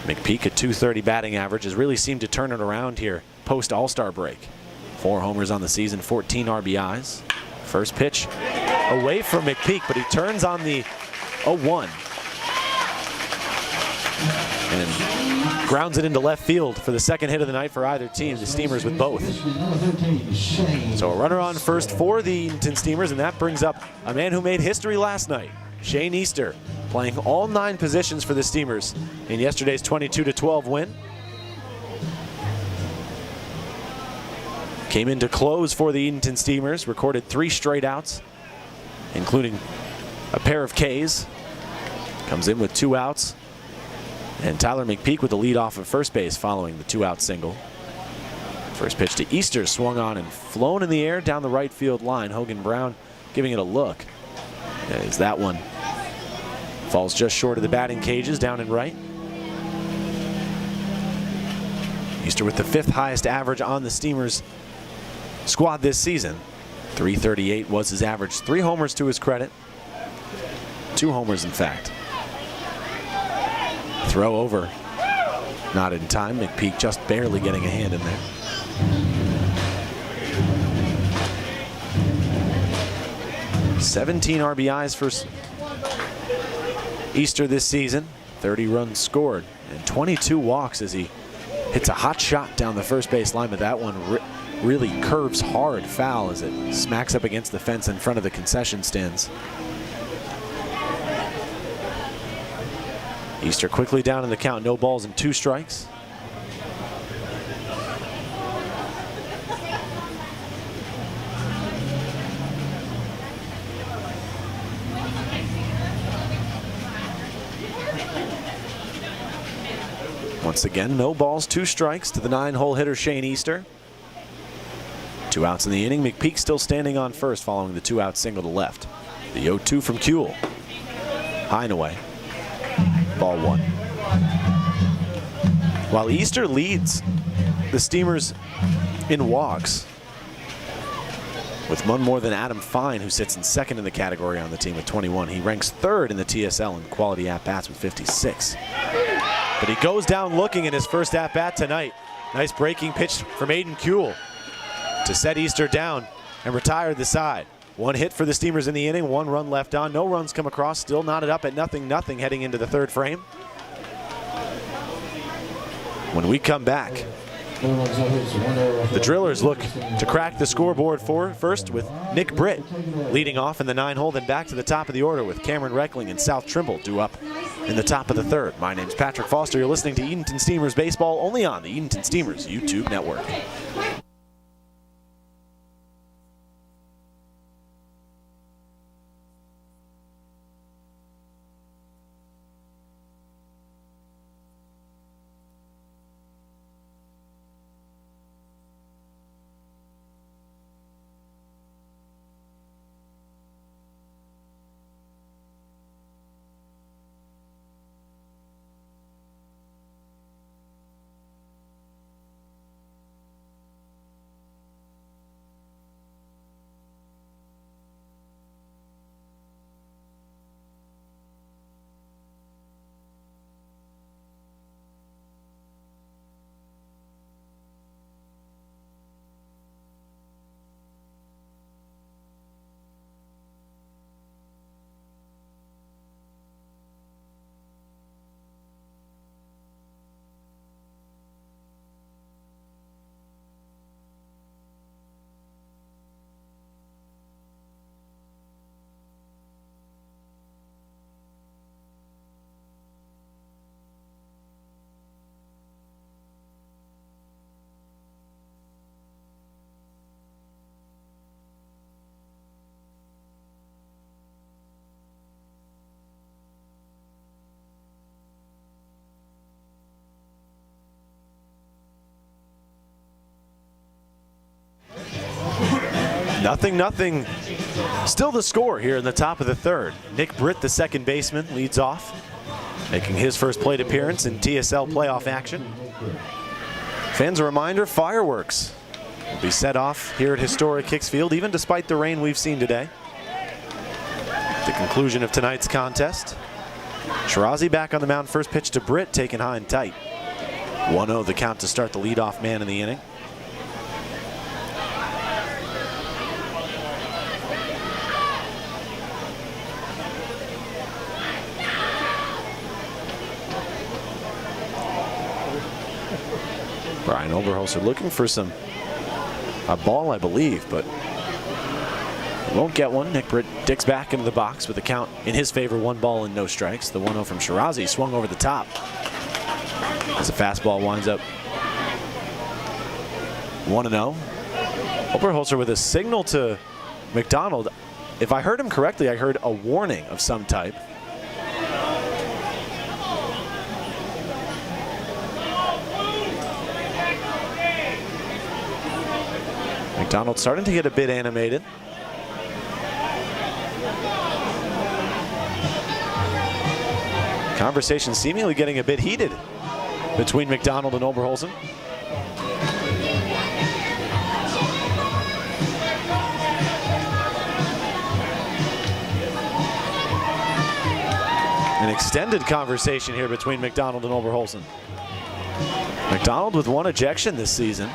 Speaker 1: McPeak, a .230 batting average, has really seemed to turn it around here post All-Star break. 4 homers on the season, 14 RBIs. First pitch away from McPeak, but he turns on the 0-1 and grounds it into left field for the second hit of the night for either team. The Steamers with both. So a runner on first for the Edenton Steamers, and that brings up a man who made history last night, Shane Easter, playing all 9 positions for the Steamers in yesterday's 22-12 win. Came in to close for the Edenton Steamers, recorded 3 straight outs, including a pair of Ks. Comes in with 2 outs. And Tyler McPeak with the lead off of first base following the 2-out single. First pitch to Easter, swung on and flown in the air down the right field line. Hogan Brown giving it a look, as that one falls just short of the batting cages down and right. Easter with the 5th highest average on the Steamers squad this season. .338 was his average. 3 homers to his credit. 2 homers, in fact. Throw over, not in time. McPeak just barely getting a hand in there. $17 RBIs for Easter this season. 30 runs scored and 22 walks as he hits a hot shot down the first base line, but that one really curves hard foul as it smacks up against the fence in front of the concession stands. Easter quickly down in the count, no balls and 2 strikes. Once again, no balls, 2 strikes to the 9-hole hitter Shane Easter. 2 outs in the inning. McPeak still standing on first following the 2-out single to left. The 0-2 from Kuehl. High and away. Ball 1. While Easter leads the Steamers in walks, with one more than Adam Fine, who sits in second in the category on the team with 21. He ranks third in the TSL in quality at-bats with 56. But he goes down looking in his first at-bat tonight. Nice breaking pitch from Aiden Kuehl to set Easter down and retire the side. 1 hit for the Steamers in the inning, 1 run left on. No runs come across, still knotted up at 0-0 heading into the 3rd frame. When we come back, the Drillers look to crack the scoreboard first with Nick Britt leading off in the 9-hole, then back to the top of the order with Cameron Reckling and South Trimble due up in the top of the 3rd. My name's Patrick Foster. You're listening to Edenton Steamers Baseball only on the Edenton Steamers YouTube network. Nothing. Still the score here in the top of the 3rd. Nick Britt, the second baseman, leads off, making his first plate appearance in TSL playoff action. Fans, a reminder, fireworks will be set off here at Historic Hicks Field, even despite the rain we've seen today. At the conclusion of tonight's contest, Shirazi back on the mound, first pitch to Britt, taken high and tight. 1-0 the count to start the leadoff man in the inning. Brian Oberholzer looking for a ball, I believe, but won't get one. Nick Britt digs back into the box with a count in his favor, 1 ball and no strikes. The 1-0 from Shirazi swung over the top as the fastball winds up 1-0. Oberholzer with a signal to McDonald. If I heard him correctly, I heard a warning of some type. McDonald starting to get a bit animated. Conversation seemingly getting a bit heated between McDonald and Oberholzer. An extended conversation here between McDonald and Oberholzer. McDonald with 1 ejection this season.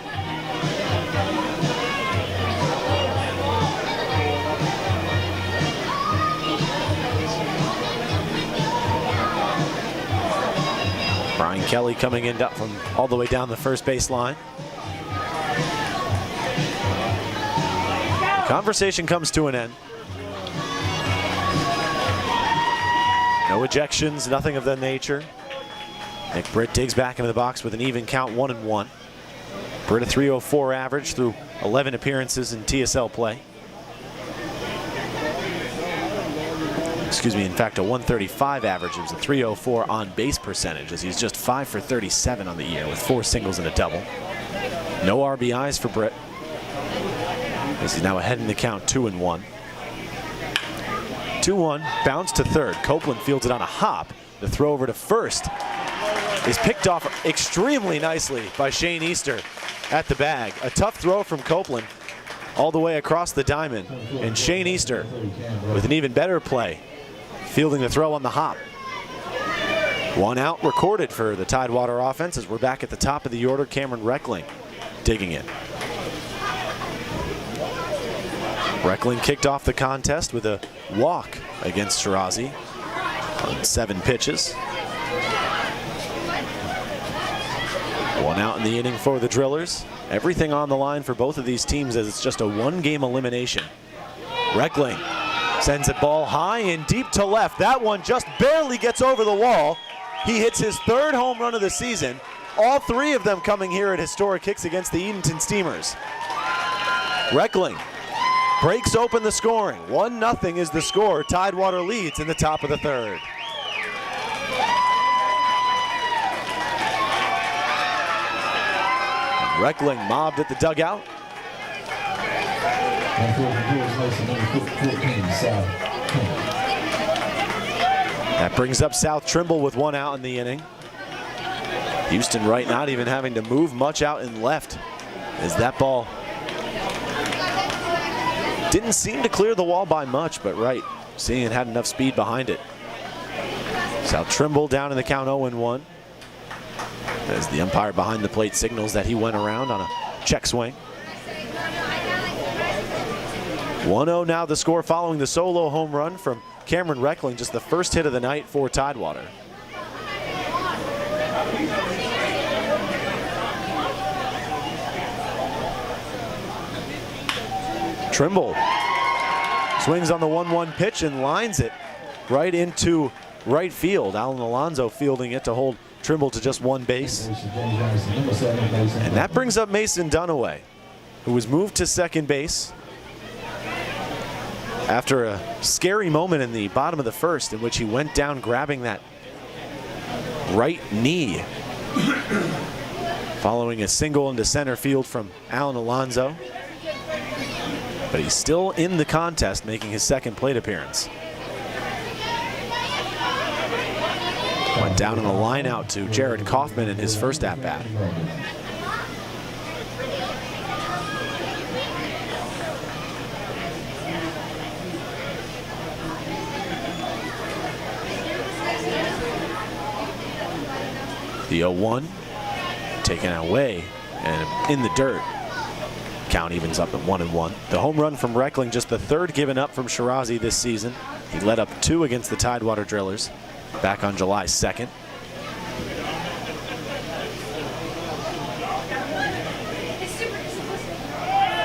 Speaker 1: Brian Kelly coming in from all the way down the first base line. The conversation comes to an end. No ejections, nothing of that nature. Nick Britt digs back into the box with an even count, 1-1. Britt a .304 average through 11 appearances in TSL play. Excuse me, in fact, a .135 average. It was a .304 on base percentage, as he's just 5 for 37 on the year with 4 singles and a double. No RBIs for Britt. As he's now ahead in the count, 2-1. 2-1, bounce to third. Copeland fields it on a hop. The throw over to first is picked off extremely nicely by Shane Easter at the bag. A tough throw from Copeland all the way across the diamond. And Shane Easter with an even better play, fielding the throw on the hop. 1 out recorded for the Tidewater offense as we're back at the top of the order. Cameron Reckling digging in. Reckling kicked off the contest with a walk against Shirazi on 7 pitches. 1 out in the inning for the Drillers. Everything on the line for both of these teams as it's just a 1-game elimination. Reckling sends a ball high and deep to left. That one just barely gets over the wall. He hits his 3rd home run of the season. All 3 of them coming here at Historic Hicks against the Edenton Steamers. Reckling breaks open the scoring. 1-0 is the score. Tidewater leads in the top of the 3rd. Reckling mobbed at the dugout. That brings up South Trimble with 1 out in the inning. Houston Wright not even having to move much out in left as that ball didn't seem to clear the wall by much, but Wright seeing it had enough speed behind it. South Trimble down in the count 0-1 as the umpire behind the plate signals that he went around on a check swing. 1-0 now the score following the solo home run from Cameron Reckling, just the first hit of the night for Tidewater. Trimble swings on the 1-1 pitch and lines it right into right field. Alan Alonso fielding it to hold Trimble to just 1 base. And that brings up Mason Dunaway, who was moved to second base after a scary moment in the bottom of the 1st in which he went down grabbing that right knee following a single into center field from Alan Alonso. But he's still in the contest, making his 2nd plate appearance. Went down in a line out to Jared Kaufman in his first at-bat. The 0-1 taken away and in the dirt. Count evens up at 1-1. The home run from Reckling, just the 3rd given up from Shirazi this season. He led up 2 against the Tidewater Drillers back on July 2nd.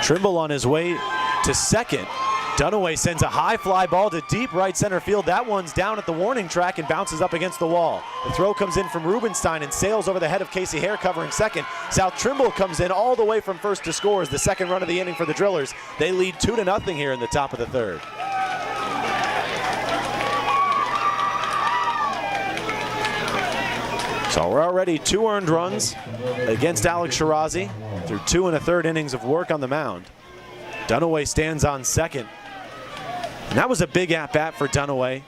Speaker 1: Trimble on his way to second. Dunaway sends a high fly ball to deep right center field. That one's down at the warning track and bounces up against the wall. The throw comes in from Rubenstein and sails over the head of Casey Hare covering second. South Trimble comes in all the way from first to score as the 2nd run of the inning for the Drillers. They lead 2-0 here in the top of the 3rd. So we're already 2 earned runs against Alex Shirazi through 2 1/3 innings of work on the mound. Dunaway stands on second. And that was a big at-bat for Dunaway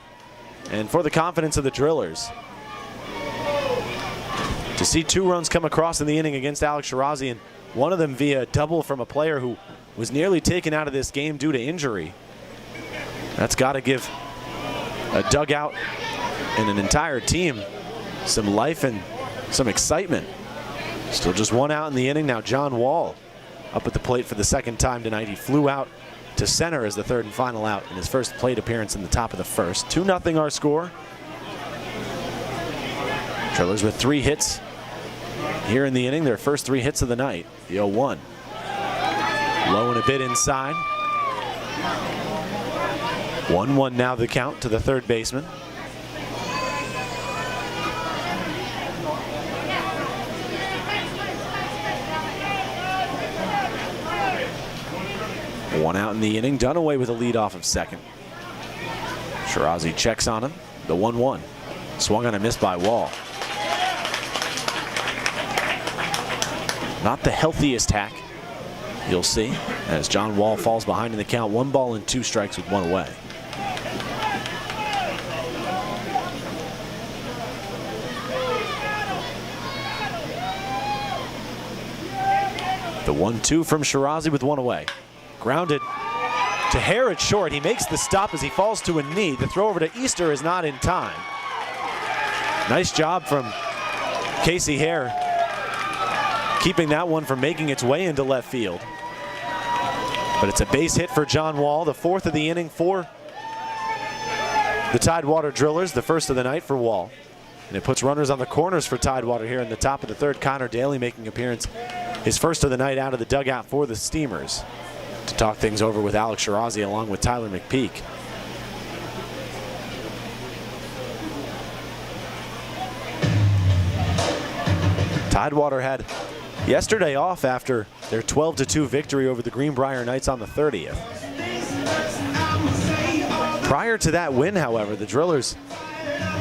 Speaker 1: and for the confidence of the Drillers. To see 2 runs come across in the inning against Alex Shirazi, and one of them via a double from a player who was nearly taken out of this game due to injury, that's got to give a dugout and an entire team some life and some excitement. Still just 1 out in the inning. Now John Wall up at the plate for the 2nd time tonight. He flew out to center as the 3rd and final out in his first plate appearance in the top of the 1st. 2-0 our score. Drillers with 3 hits here in the inning, their first 3 hits of the night. The 0-1. Low and a bit inside. 1-1 now the count to the 3rd baseman. One out in the inning. Dunaway with a lead off of second. Shirazi checks on him. The 1-1. Swung on a miss by Wall. Not the healthiest hack You'll see as John Wall falls behind in the count, 1 ball and 2 strikes with 1 away. The 1-2 from Shirazi with 1 away. Grounded to Hare at short. He makes the stop as he falls to a knee. The throw over to Easter is not in time. Nice job from Casey Hare, keeping that one from making its way into left field. But it's a base hit for John Wall, the 4th of the inning for the Tidewater Drillers, the 1st of the night for Wall. And it puts runners on the corners for Tidewater here in the top of the 3rd. Connor Daly making appearance, his 1st of the night out of the dugout for the Steamers, to talk things over with Alex Shirazi along with Tyler McPeak. Tidewater had yesterday off after their 12-2 victory over the Greenbrier Knights on the 30th. Prior to that win, however, the Drillers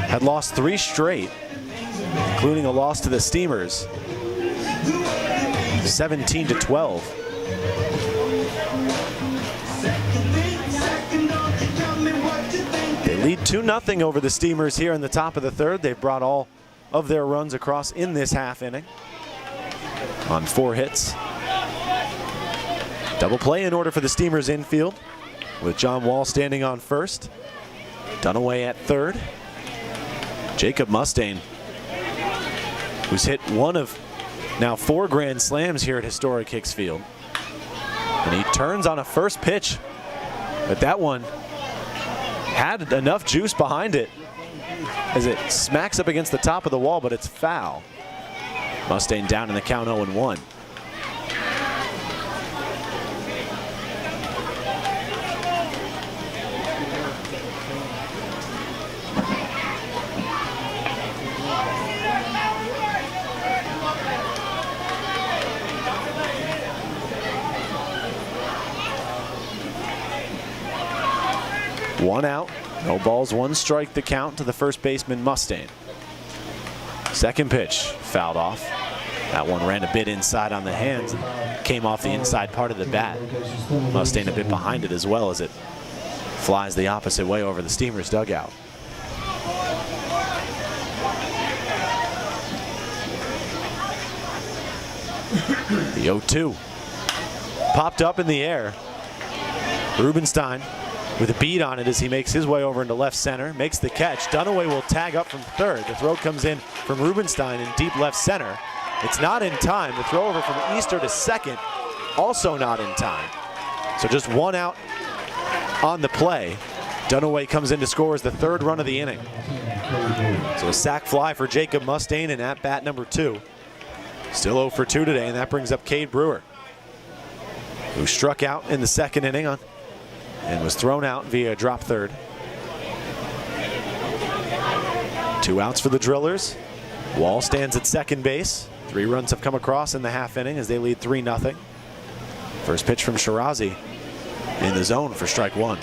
Speaker 1: had lost 3 straight, including a loss to the Steamers, 17-12. They lead 2-0 over the Steamers here in the top of the 3rd. They've brought all of their runs across in this half inning on 4 hits. Double play in order for the Steamers infield, with John Wall standing on first, Dunaway at third. Jacob Mustaine, who's hit 1 of now 4 grand slams here at Historic Hicks Field. And he turns on a first pitch, but that one had enough juice behind it as it smacks up against the top of the wall, but it's foul. Mustaine down in the count 0-1. One out, no balls, 1 strike the count to the first baseman Mustaine. Second pitch fouled off. That one ran a bit inside on the hands and came off the inside part of the bat. Mustaine a bit behind it as well as it flies the opposite way over the Steamers dugout. The 0-2 popped up in the air. Rubenstein with a beat on it as he makes his way over into left center, makes the catch. Dunaway will tag up from third. The throw comes in from Rubenstein in deep left center. It's not in time. The throw over from Easter to second, also not in time. So just 1 out on the play. Dunaway comes in to score as the 3rd run of the inning. So a sac fly for Jacob Mustaine and at bat number 2. Still 0 for 2 today, and that brings up Cade Brewer, who struck out in the 2nd inning and was thrown out via a drop third. 2 outs for the Drillers. Wall stands at second base. 3 runs have come across in the half inning as they lead 3-0. First pitch from Shirazi in the zone for strike 1.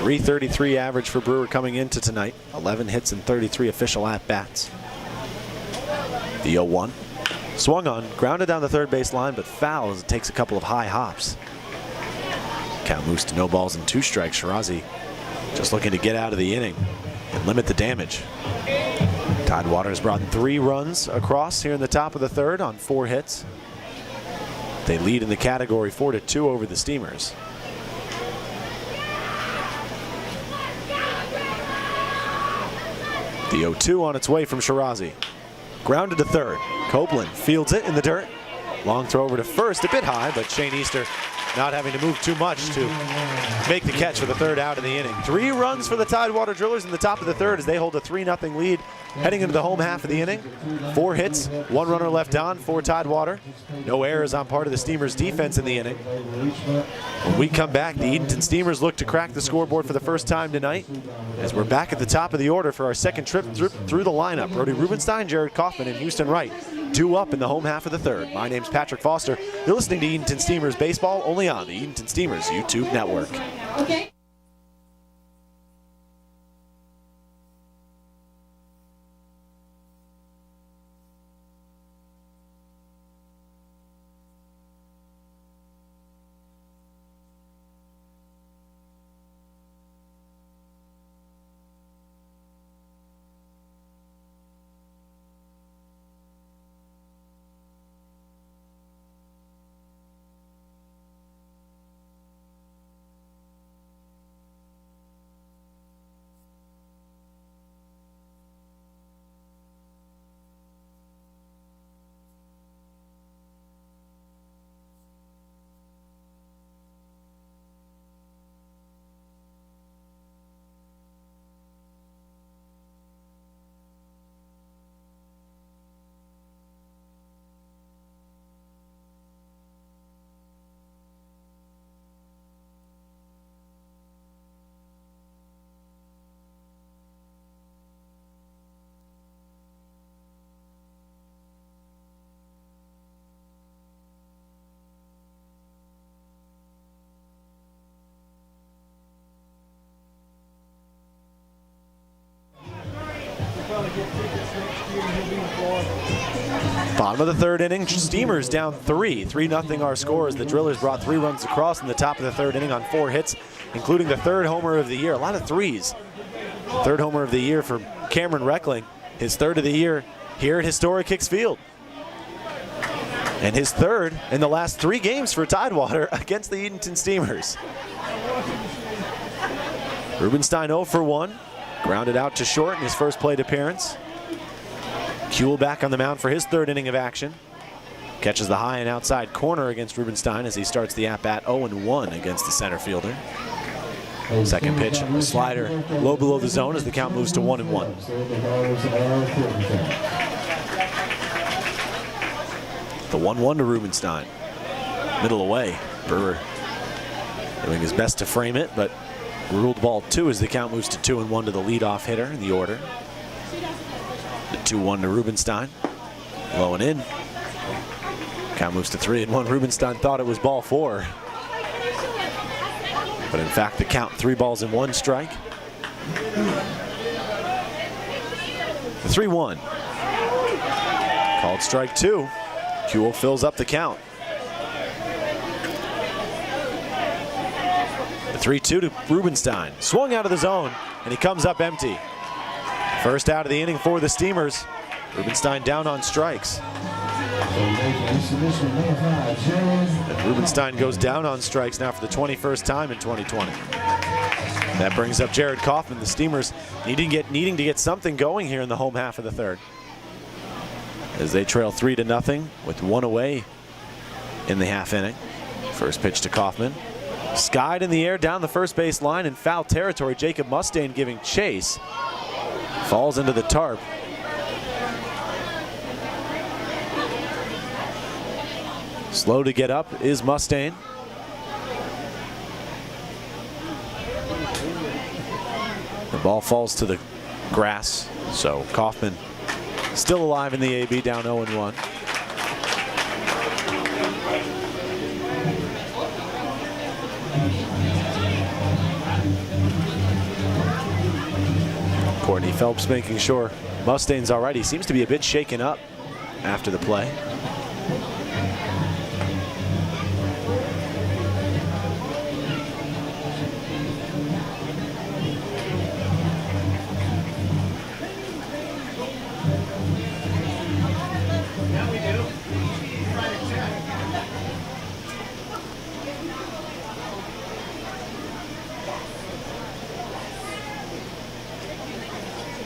Speaker 1: .333 average for Brewer coming into tonight. 11 hits and 33 official at-bats. The 0-1. Swung on, grounded down the third base line, but foul as it takes a couple of high hops. Count moves to no balls and 2 strikes. Shirazi just looking to get out of the inning and limit the damage. Tidewater has brought 3 runs across here in the top of the 3rd on 4 hits. They lead in the category 4-2 over the Steamers. The 0-2 on its way from Shirazi. Grounded to third. Copeland fields it in the dirt. Long throw over to first, a bit high, but Shane Easter not having to move too much to make the catch for the 3rd out of the inning. 3 runs for the Tidewater Drillers in the top of the 3rd as they hold a 3-0 lead heading into the home half of the inning. 4 hits, 1 runner left on for Tidewater. No errors on part of the Steamers defense in the inning. When we come back, the Edenton Steamers look to crack the scoreboard for the first time tonight as we're back at the top of the order for our second trip through the lineup. Brody Rubenstein, Jared Kaufman, and Houston Wright 2 up in the home half of the third. My name's Patrick Foster. You're listening to Edenton Steamers Baseball, only on the Edenton Steamers YouTube network.
Speaker 3: Okay.
Speaker 1: Bottom of the third inning, Steamers down 3-0 our score as the Drillers brought 3 runs across in the top of the third inning on 4 hits, including the 3rd homer of the year. A lot of 3s. 3rd homer of the year for Cameron Reckling, his 3rd of the year here at Historic Hicks Field. And his 3rd in the last 3 games for Tidewater against the Edenton Steamers. Rubenstein 0 for 1, grounded out to short in his first plate appearance. Kuehl back on the mound for his 3rd inning of action. Catches the high and outside corner against Rubenstein as he starts the at-bat 0-1 against the center fielder. Second pitch, a slider low below the zone as the count moves to 1-1. The 1-1 to Rubenstein. Middle away. Brewer doing his best to frame it, but ruled ball 2 as the count moves to 2-1 to the leadoff hitter in the order. The 2-1 to Rubenstein. Low and in. Count moves to 3-1. Rubenstein thought it was ball 4. But in fact, the count 3 balls and 1 strike. The 3-1. Called strike 2. Kuehl fills up the count. The 3-2 to Rubenstein. Swung out of the zone, and he comes up empty. First out of the inning for the Steamers. Rubenstein down on strikes. And Rubenstein goes down on strikes now for the 21st time in 2020. That brings up Jared Kaufman. The Steamers needing to get something going here in the home half of the third, as they trail 3-0 with 1 away in the half inning. First pitch to Kaufman. Skied in the air down the first base line in foul territory. Jacob Mustaine giving chase. Falls into the tarp. Slow to get up is Mustaine. The ball falls to the grass, so Kaufman still alive in the AB, down 0-1. Courtney Phelps making sure Mustaine's all right. He seems to be a bit shaken up after the play.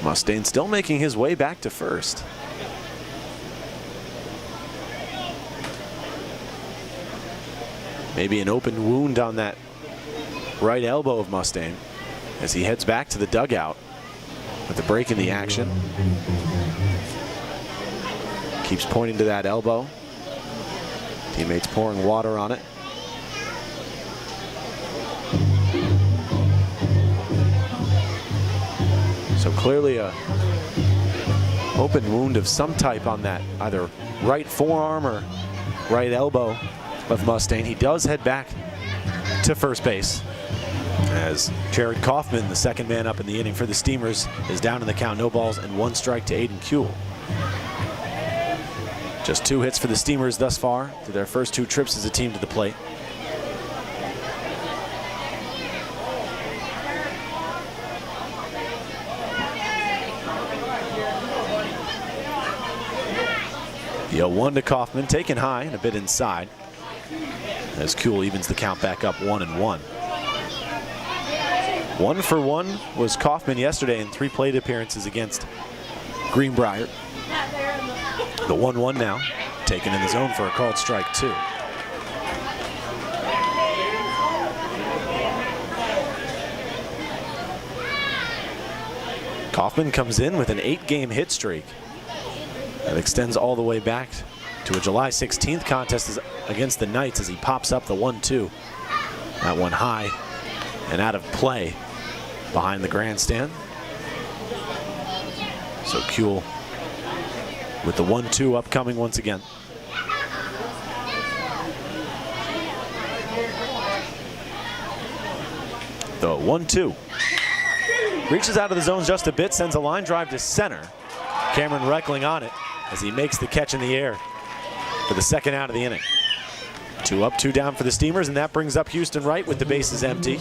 Speaker 1: Mustaine still making his way back to first. Maybe an open wound on that right elbow of Mustaine as he heads back to the dugout with a break in the action. Keeps pointing to that elbow. Teammates pouring water on it. So clearly a open wound of some type on that either right forearm or right elbow of Mustaine. He does head back to first base as Jared Kaufman, the second man up in the inning for the Steamers, is down in the count. No balls and 1 strike to Aiden Kuehl. Just 2 hits for the Steamers thus far through their first 2 trips as a team to the plate. The 0-1 to Kaufman, taken high and a bit inside, as Kuehl evens the count back up 1-1. 1 for 1 was Kaufman yesterday in 3 plate appearances against Greenbrier. The 1-1 now, taken in the zone for a called strike 2. Kaufman comes in with an 8-game hit streak that extends all the way back to a July 16th contest against the Knights as he pops up the 1-2. That one high and out of play behind the grandstand. So Kuehl with the 1-2 upcoming once again. The 1-2. Reaches out of the zone just a bit, sends a line drive to center. Cameron Reckling on it as he makes the catch in the air for the second out of the inning. 2 up, 2 down for the Steamers, and that brings up Houston Wright with the bases empty.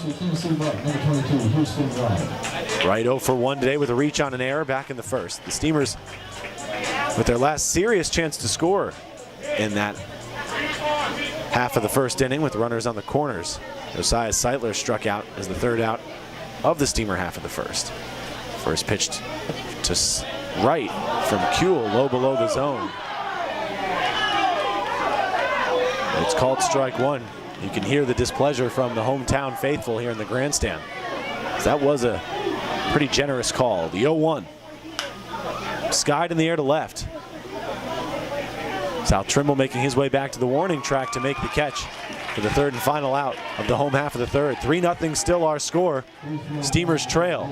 Speaker 1: Wright 0 for 1 today with a reach on an error back in the first. The Steamers with their last serious chance to score in that half of the first inning with runners on the corners. Josiah Seitler struck out as the 3rd out of the Steamer half of the first. First pitched to Wright from Kuehl, low below the zone. It's called strike 1. You can hear the displeasure from the hometown faithful here in the grandstand. That was a pretty generous call. The 0-1. Skied in the air to left. Sal Trimble making his way back to the warning track to make the catch for the 3rd and final out of the home half of the 3rd. 3-0 still our score. Steamers trail.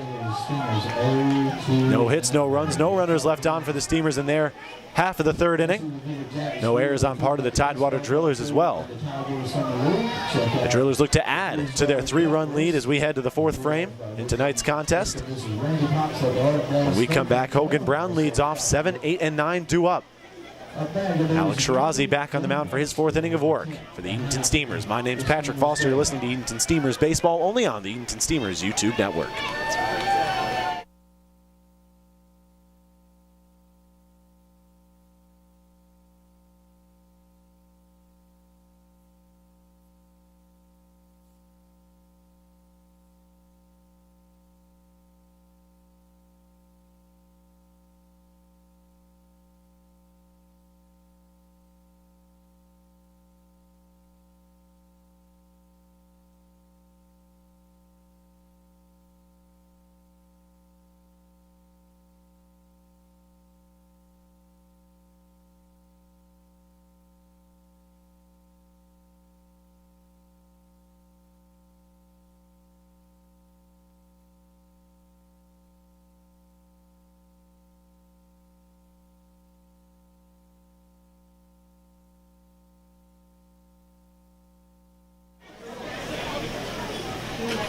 Speaker 1: No hits, no runs, no runners left on for the Steamers in their half of the 3rd inning. No errors on part of the Tidewater Drillers as well. The Drillers look to add to their 3-run lead as we head to the 4th frame in tonight's contest. When we come back, Hogan Brown leads off 7, 8, and 9 due up. Alex Shirazi back on the mound for his 4th inning of work for the Edenton Steamers. My name's Patrick Foster. You're listening to Edenton Steamers Baseball only on the Edenton Steamers YouTube network.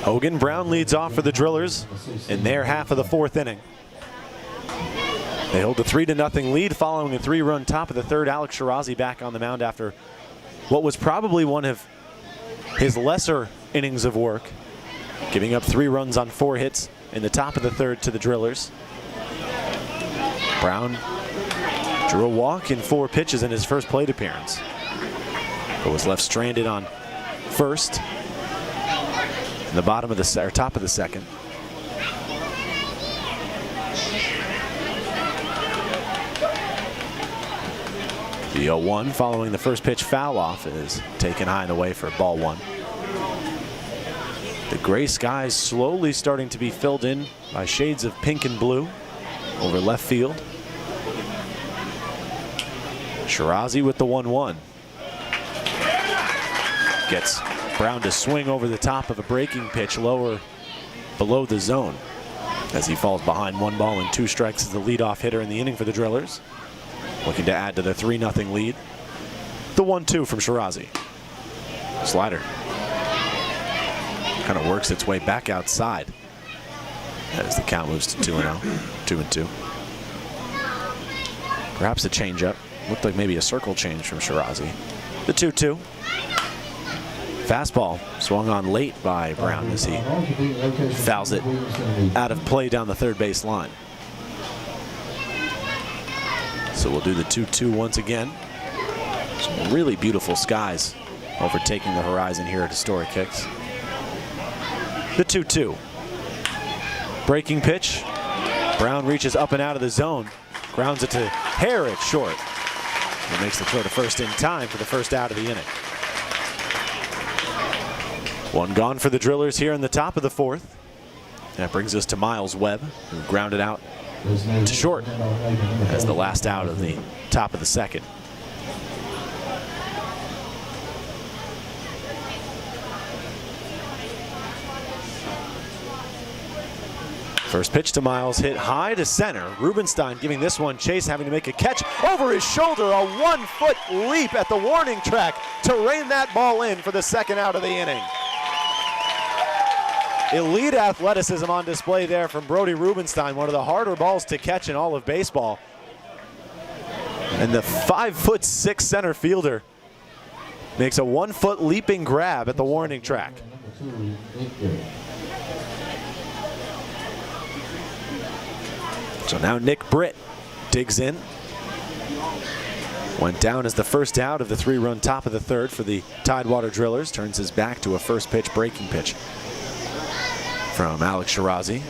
Speaker 1: Hogan Brown leads off for the Drillers in their half of the 4th inning. They hold a 3-0 lead following a 3-run top of the 3rd. Alex Shirazi back on the mound after what was probably one of his lesser innings of work, giving up 3 runs on 4 hits in the top of the 3rd to the Drillers. Brown drew a walk in 4 pitches in his first plate appearance, but was left stranded on first in the bottom of the or top of the 2nd. The 0-1 following the first pitch foul off is taken high and away for ball 1. The gray skies slowly starting to be filled in by shades of pink and blue over left field. Shirazi with the 1-1. Gets Brown to swing over the top of a breaking pitch lower below the zone as he falls behind 1 ball and 2 strikes as the leadoff hitter in the inning for the Drillers. looking to add to the 3-0 lead. The 1-2 from Shirazi. Slider kind of works its way back outside as the count moves to 2-0, 2-2. Perhaps a changeup. Looked like maybe a circle change from Shirazi. The 2-2. Fastball swung on late by Brown as he fouls it out of play down the third base line. So we'll do the 2-2 once again. Some really beautiful skies overtaking the horizon here at Historic Hicks. The 2-2. Breaking pitch. Brown reaches up and out of the zone. Grounds it to Harris short. He makes the throw to first in time for the first out of the inning. One gone for the Drillers here in the top of the fourth. That brings us to Miles Webb, who grounded out to short as the last out of the top of the second. First pitch to Miles, hit high to center. Rubenstein giving this one chase, having to make a catch over his shoulder. A 1-foot leap at the warning track to rein that ball in for the second out of the inning. Elite athleticism on display there from Brody Rubenstein, one of the harder balls to catch in all of baseball. And the 5'6" center fielder makes a 1-foot leaping grab at the warning track. So now Nick Britt digs in. Went down as the first out of the 3-run top of the third for the Tidewater Drillers. Turns his back to a first pitch breaking pitch from Alex Shirazi.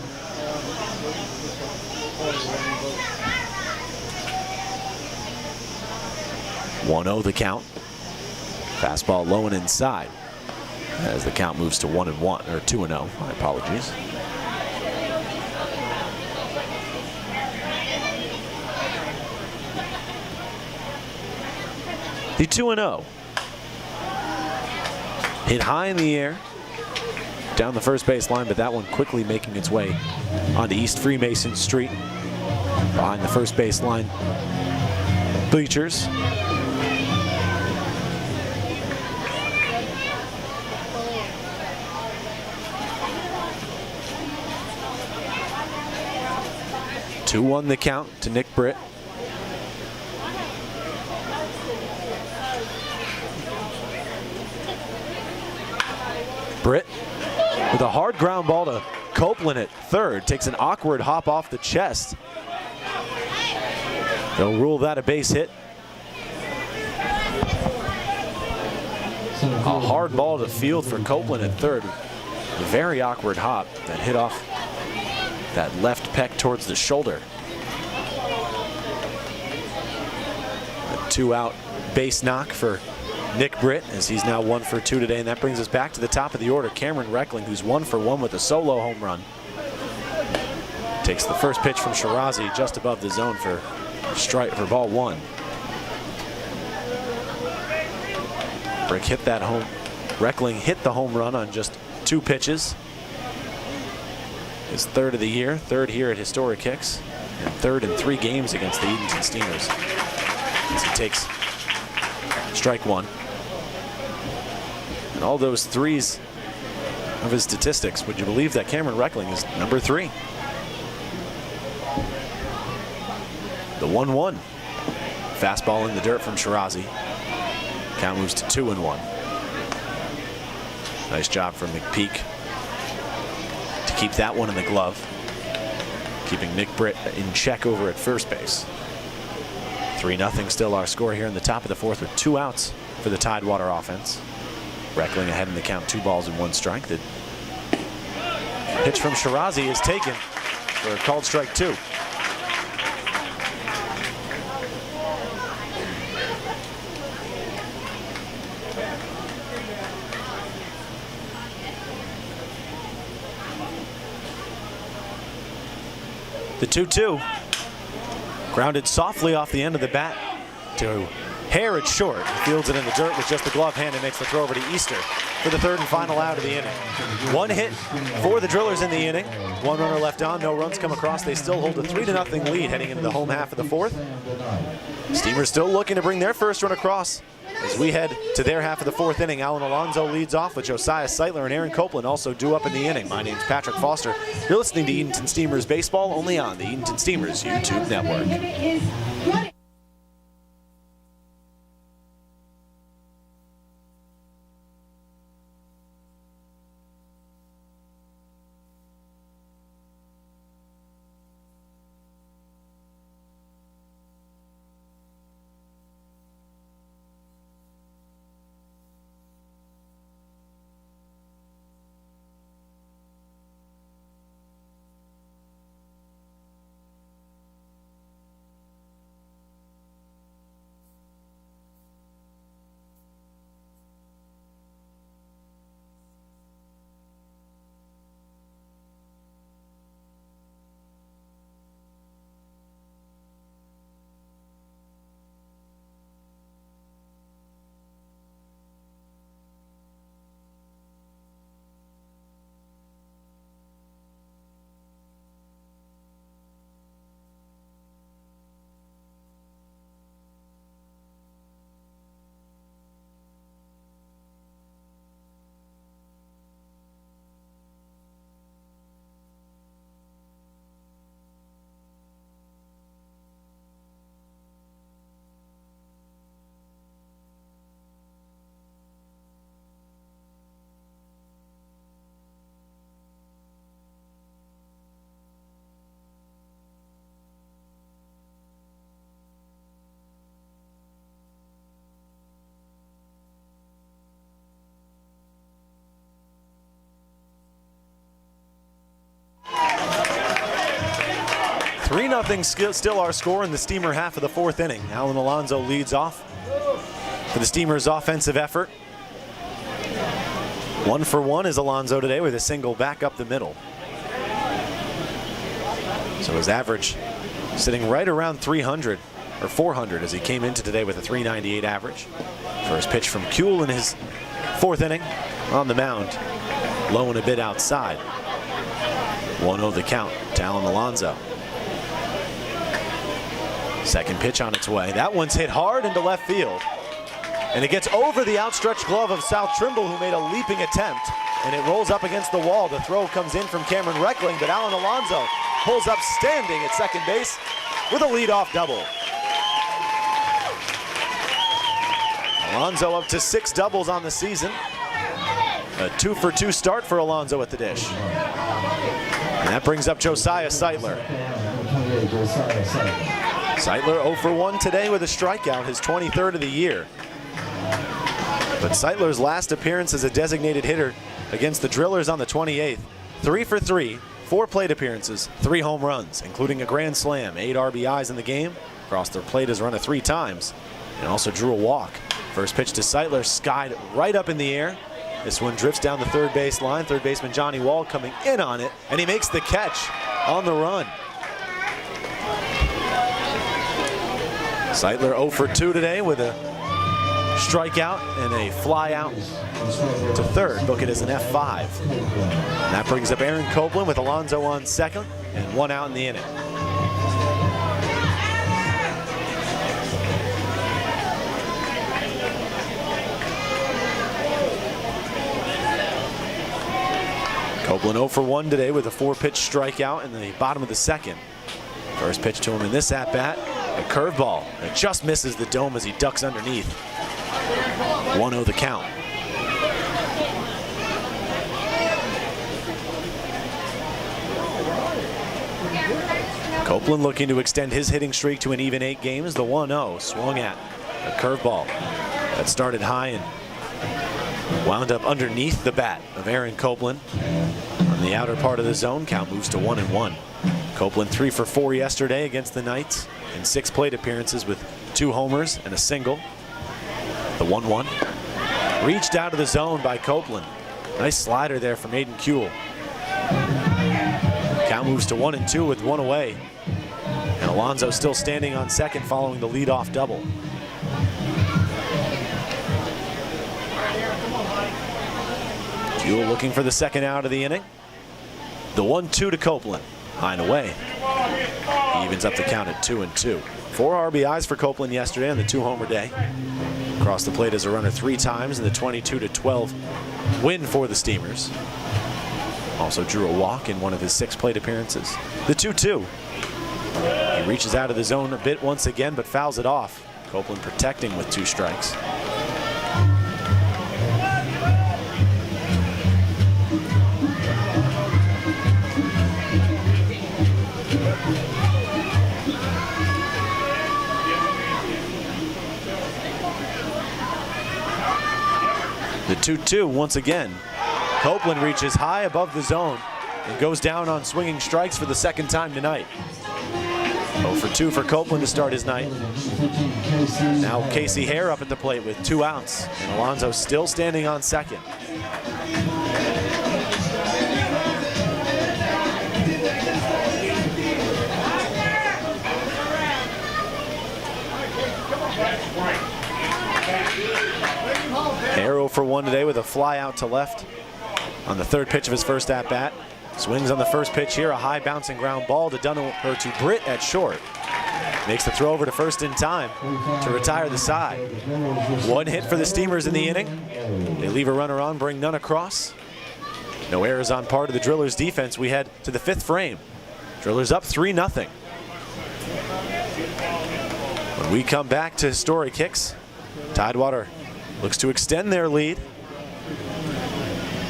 Speaker 1: (1-0) the count. Fastball low and inside as the count moves to 1-1, or 2-0. My apologies. The 2-0. Hit high in the air down the first base line, but that one quickly making its way onto East Freemason Street behind the first base line bleachers. Two 2-1 the count to Nick Britt. Britt with a hard ground ball to Copeland at third. Takes an awkward hop off the chest. They'll rule that a base hit. A hard ball to field for Copeland at third. A very awkward hop that hit off that left pec towards the shoulder. A 2-out base knock for Nick Britt, as he's now 1 for 2 today, and that brings us back to the top of the order. Cameron Reckling, who's 1 for 1 with a solo home run, takes the first pitch from Shirazi just above the zone for strike for ball 1. Brick hit that home. Reckling hit the home run on just 2 pitches. His third of the year, third here at Historic Hicks, and third in 3 games against the Edenton Steamers. As he takes strike 1. And all those 3s of his statistics, would you believe that Cameron Reckling is number 3? The 1-1. Fastball in the dirt from Shirazi. Count moves to 2-1. Nice job from McPeak to keep that one in the glove, keeping Nick Britt in check over at first base. 3-0 still our score here in the top of the 4th with 2 outs for the Tidewater offense. Reckling ahead in the count, 2 balls and 1 strike. The pitch from Shirazi is taken for a called strike 2. The 2-2. Grounded softly off the end of the bat to hair it short. He fields it in the dirt with just the glove hand and makes the throw over to Easter for the third and final out of the inning. One hit for the Drillers in the inning. One runner left on, no runs come across. They still hold a 3-0 lead heading into the home half of the fourth. Steamers still looking to bring their first run across. As we head to their half of the fourth inning, Alan Alonso leads off with Josiah Seitler and Aaron Copeland also due up in the inning. My name's Patrick Foster. You're listening to Edenton Steamers Baseball only on the Edenton Steamers YouTube network. 3-0 still our score in the Steamer half of the fourth inning. Alan Alonso leads off for the Steamers' offensive effort. 1 for 1 is Alonso today with a single back up the middle. So his average sitting right around 300 or 400 as he came into today with a 398 average. First pitch from Kuehl in his fourth inning on the mound, low and a bit outside. 1-0 the count to Alan Alonso. Second pitch on its way. That one's hit hard into left field. And it gets over the outstretched glove of South Trimble, who made a leaping attempt. And it rolls up against the wall. The throw comes in from Cameron Reckling, but Alan Alonso pulls up standing at second base with a leadoff double. Alonso up to 6 doubles on the season. A 2-for-2 start for Alonso at the dish. And that brings up Josiah Seitler. Seitler 0 for 1 today with a strikeout, his 23rd of the year. But Seitler's last appearance as a designated hitter against the Drillers on the 28th, 3 for 3, 4 plate appearances, 3 home runs, including a grand slam, 8 RBIs in the game, crossed their plate his runner 3 times, and also drew a walk. First pitch to Seitler, skied right up in the air. This one drifts down the third base line. Third baseman Johnny Wall coming in on it, and he makes the catch on the run. Seitler 0 for 2 today with a strikeout and a fly out to third. Book it as an F5. And that brings up Aaron Copeland with Alonso on second and 1 out in the inning. Copeland 0 for 1 today with a 4-pitch strikeout in the bottom of the second. First pitch to him in this at-bat, a curveball. It just misses the dome as he ducks underneath. 1-0 the count. Copeland looking to extend his hitting streak to an even 8 games. The 1-0 swung at a curveball that started high and wound up underneath the bat of Aaron Copeland. On the outer part of the zone, count moves to 1-1. Copeland 3 for 4 yesterday against the Knights in 6 plate appearances with 2 homers and a single. The 1-1. Reached out of the zone by Copeland. Nice slider there from Aiden Kuehl. Count moves to 1-2 with 1 away. And Alonso still standing on second following the leadoff double. Jewell looking for the second out of the inning. The 1-2 to Copeland. High and away. He evens up the count at 2-2. 4 RBIs for Copeland yesterday on the 2-homer day. Crossed the plate as a runner 3 times in the 22-12 win for the Steamers. Also drew a walk in one of his 6 plate appearances. The 2-2. He reaches out of the zone a bit once again, but fouls it off. Copeland protecting with 2 strikes. The 2-2 once again. Copeland reaches high above the zone and goes down on swinging strikes for the second time tonight. 0 for 2 for Copeland to start his night. Now Casey Hare up at the plate with 2 outs, and Alonso still standing on second. Hare 0 for 1 today with a fly out to left on the 3rd pitch of his first at-bat. Swings on the first pitch here, a high bouncing ground ball to Britt at short. Makes the throw over to first in time to retire the side. 1 hit for the Steamers in the inning. They leave a runner on, bring none across. No errors on part of the Drillers defense. We head to the 5th frame. Drillers up 3-0. When we come back to Historic Hicks, Tidewater looks to extend their lead.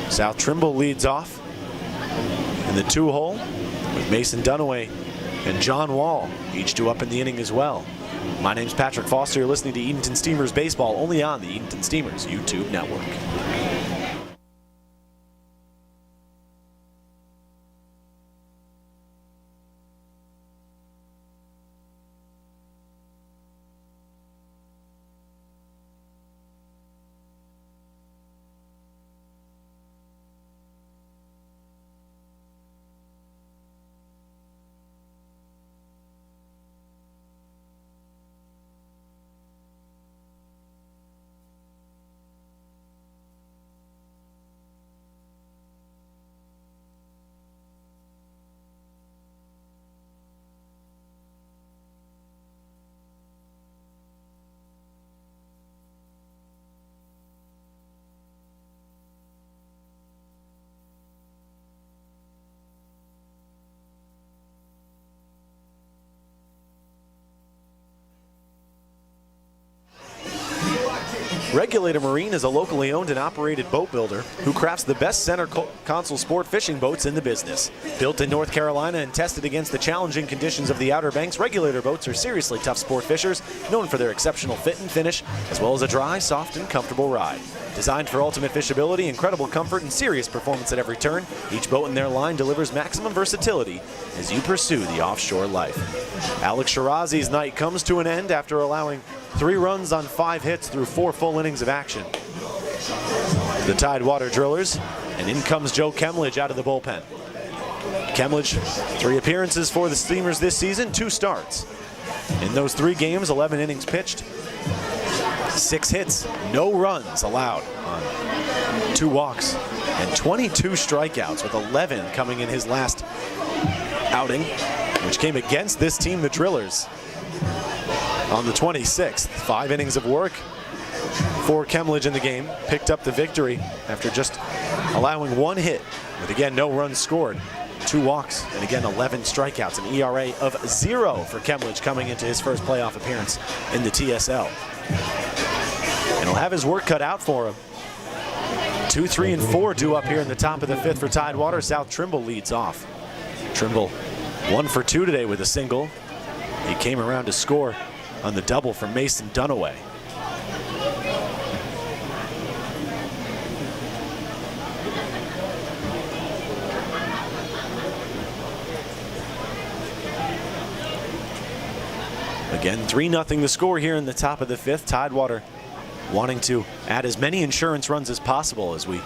Speaker 1: South Trimble leads off in the 2-hole with Mason Dunaway and John Wall, each 2 up in the inning as well. My name's Patrick Foster. You're listening to Edenton Steamers Baseball, only on the Edenton Steamers YouTube network. Regulator Marine is a locally owned and operated boat builder who crafts the best center console sport fishing boats in the business. Built in North Carolina and tested against the challenging conditions of the Outer Banks, Regulator boats are seriously tough sport fishers, known for their exceptional fit and finish, as well as a dry, soft, and comfortable ride. Designed for ultimate fishability, incredible comfort, and serious performance at every turn, each boat in their line delivers maximum versatility as you pursue the offshore life. Alex Shirazi's night comes to an end after allowing 3 runs on 5 hits through 4 full innings of action. The Tidewater Drillers, and in comes Joe Kemledge out of the bullpen. Kemledge, 3 appearances for the Steamers this season, 2 starts. In those 3 games, 11 innings pitched, 6 hits, no runs allowed on 2 walks, and 22 strikeouts, with 11 coming in his last outing, which came against this team, the Drillers, on the 26th. 5 innings of work for Kemledge in the game. Picked up the victory after just allowing 1 hit, with again no runs scored, 2 walks, and again 11 strikeouts. An ERA of 0 for Kemledge coming into his first playoff appearance in the TSL. And he'll have his work cut out for him. 2, 3, and 4 due up here in the top of the 5th for Tidewater. South Trimble leads off. Trimble 1 for 2 today with a single. He came around to score on the double from Mason Dunaway. Again, 3-0 the score here in the top of the 5th. Tidewater wanting to add as many insurance runs as possible as we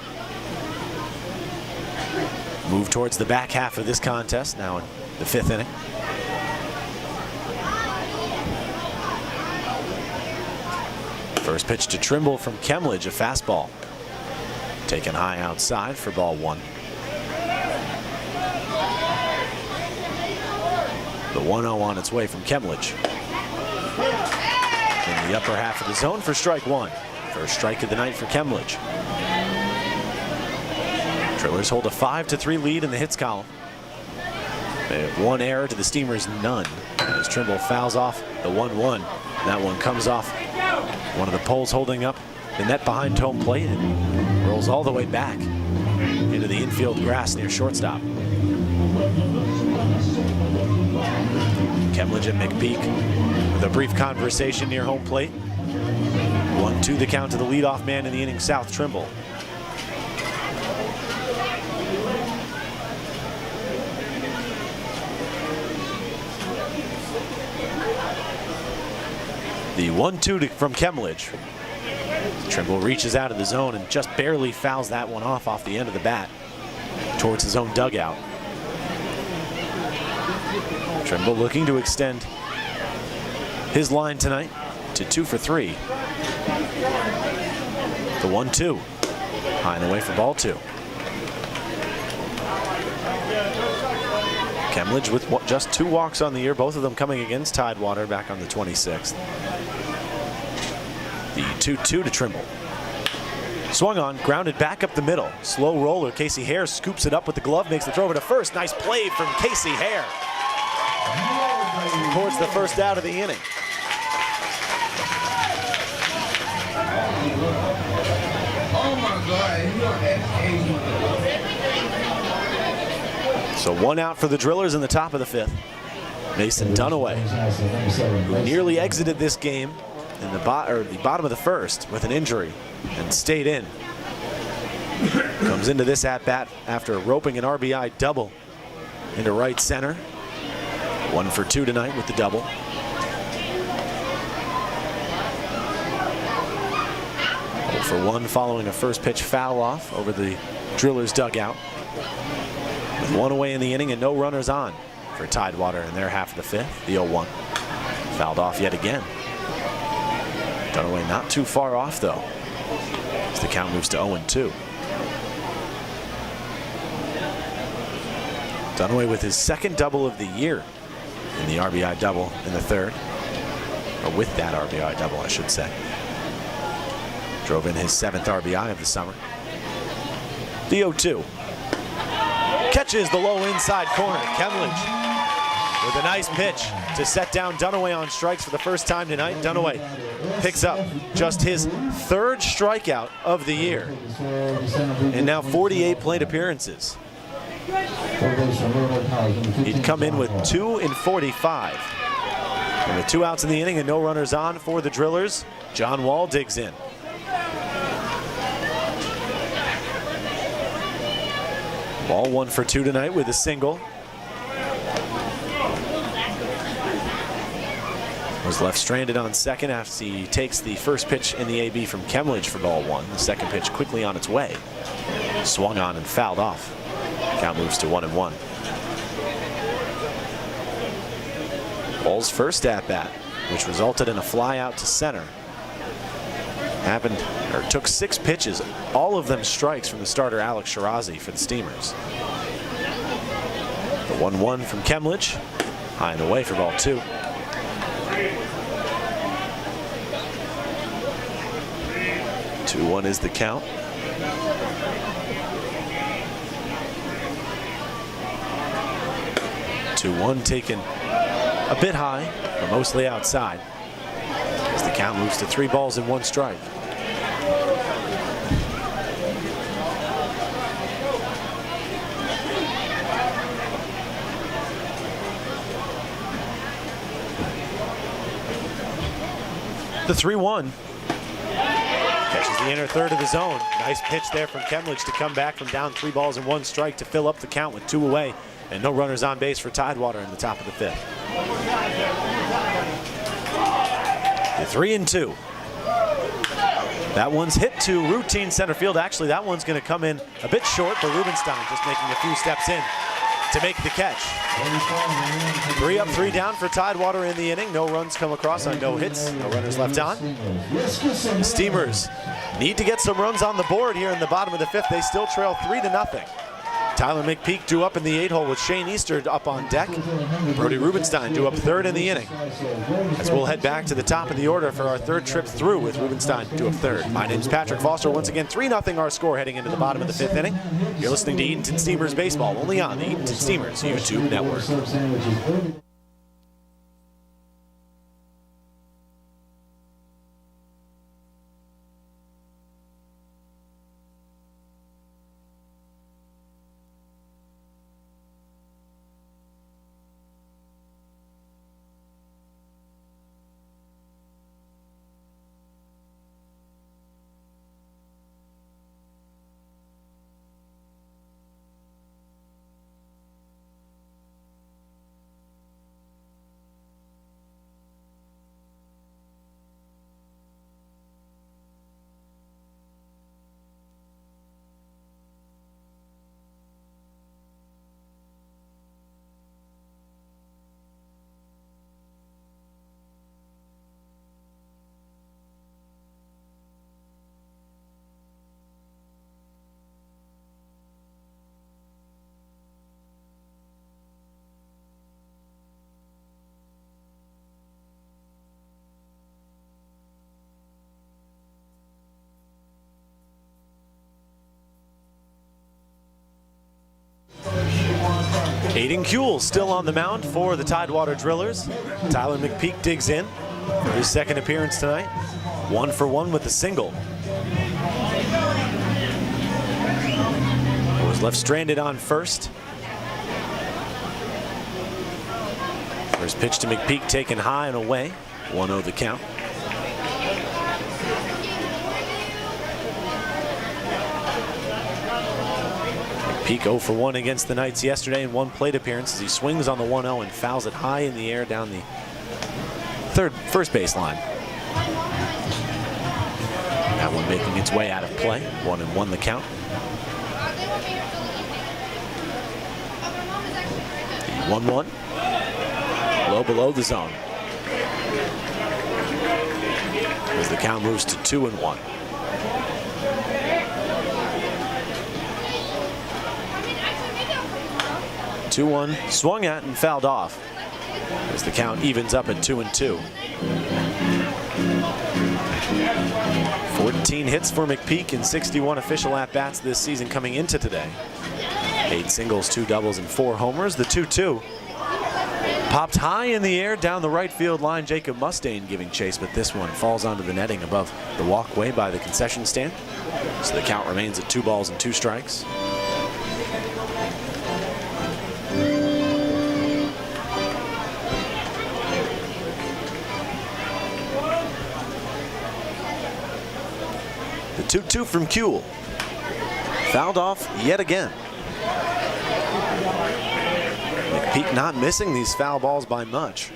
Speaker 1: move towards the back half of this contest, now in the 5th inning. First pitch to Trimble from Kemledge, a fastball. Taken high outside for ball 1. The 1-0 on its way from Kemledge. In the upper half of the zone for strike 1. First strike of the night for Kemledge. Drillers hold a 5-3 lead in the hits column. They have 1 error to the Steamers' none. As Trimble fouls off the 1-1. That one comes off one of the poles holding up the net behind home plate and rolls all the way back into the infield grass near shortstop. Kemledge and McPeak with a brief conversation near home plate. 1-2 the count to the leadoff man in the inning, South Trimble. The 1-2 from Kemledge. Trimble reaches out of the zone and just barely fouls that one off the end of the bat towards his own dugout. Trimble looking to extend his line tonight to 2 for 3. The 1-2 high and away for ball 2. Kemledge with just 2 walks on the year, both of them coming against Tidewater back on the 26th. The 2-2 to Trimble. Swung on, grounded back up the middle. Slow roller, Casey Hare scoops it up with the glove, makes the throw over to first. Nice play from Casey Hare. Records the first out of the inning. So 1 out for the Drillers in the top of the 5th. Mason Dunaway, who nearly exited this game in the bottom of the 1st with an injury and stayed in, comes into this at-bat after roping an RBI double into right center. 1 for 2 tonight with the double. 0 for 1 following a first pitch foul off over the Drillers dugout. With 1 away in the inning and no runners on for Tidewater in their half of the 5th. The 0-1 fouled off yet again. Dunaway not too far off though, as the count moves to 0-2. Dunaway with his 2nd double of the year in the RBI double in the 3rd, or with that RBI double I should say. Drove in his 7th RBI of the summer. The 0-2 catches the low inside corner. Kemledge with a nice pitch to set down Dunaway on strikes for the first time tonight. Dunaway picks up just his 3rd strikeout of the year and now 48 plate appearances. He'd come in with 2 in 45. And with 2 outs in the inning and no runners on for the Drillers, John Wall digs in. Ball 1 for 2 tonight with a single. Was left stranded on second after he takes the first pitch in the AB from Kemledge for ball 1. The second pitch quickly on its way. Swung on and fouled off. Count moves to 1-1. Wall's first at-bat, which resulted in a fly out to center, took 6 pitches, all of them strikes from the starter Alex Shirazi for the Steamers. The 1-1 from Kemledge, high and away for ball 2. The 2-1 is the count. The 2-1 taken a bit high, but mostly outside, as the count moves to 3 balls and 1 strike. The 3-1 catches the inner third of the zone. Nice pitch there from Kemledge to come back from down 3 balls and 1 strike to fill up the count with 2 away and no runners on base for Tidewater in the top of the 5th. The 3-2. That one's hit to routine center field. Actually, that one's going to come in a bit short, but Rubenstein just making a few steps in to make the catch. 3 up, 3 down for Tidewater in the inning. No runs come across on no hits, no runners left on. The Steamers need to get some runs on the board here in the bottom of the 5th. They still trail 3-0. Tyler McPeak due up in the 8-hole with Shane Easter up on deck. Brody Rubenstein due up 3rd in the inning. As we'll head back to the top of the order for our 3rd trip through with Rubenstein due up 3rd. My name's Patrick Foster. Once again, 3-0 our score heading into the bottom of the 5th inning. You're listening to Edenton Steamers Baseball, only on the Edenton Steamers YouTube network. Aiden Kuehl still on the mound for the Tidewater Drillers. Tyler McPeak digs in for his 2nd appearance tonight. 1 for 1 with a single. Was left stranded on first. First pitch to McPeak taken high and away. 1-0 the count. Peak 0 for 1 against the Knights yesterday in 1 plate appearance as he swings on the 1-0 and fouls it high in the air down the first base line. That one making its way out of play. 1-1 the count. The 1-1. Low below the zone. As the count moves to 2-1. 2-1, swung at and fouled off as the count evens up at 2-2. 14 hits for McPeak and 61 official at-bats this season coming into today. 8 singles, 2 doubles, and 4 homers. The 2-2 popped high in the air down the right field line. Jacob Mustaine giving chase, but this one falls onto the netting above the walkway by the concession stand. So the count remains at 2 balls and 2 strikes. The 2-2 from Kuehl. Fouled off yet again. McPeak not missing these foul balls by much.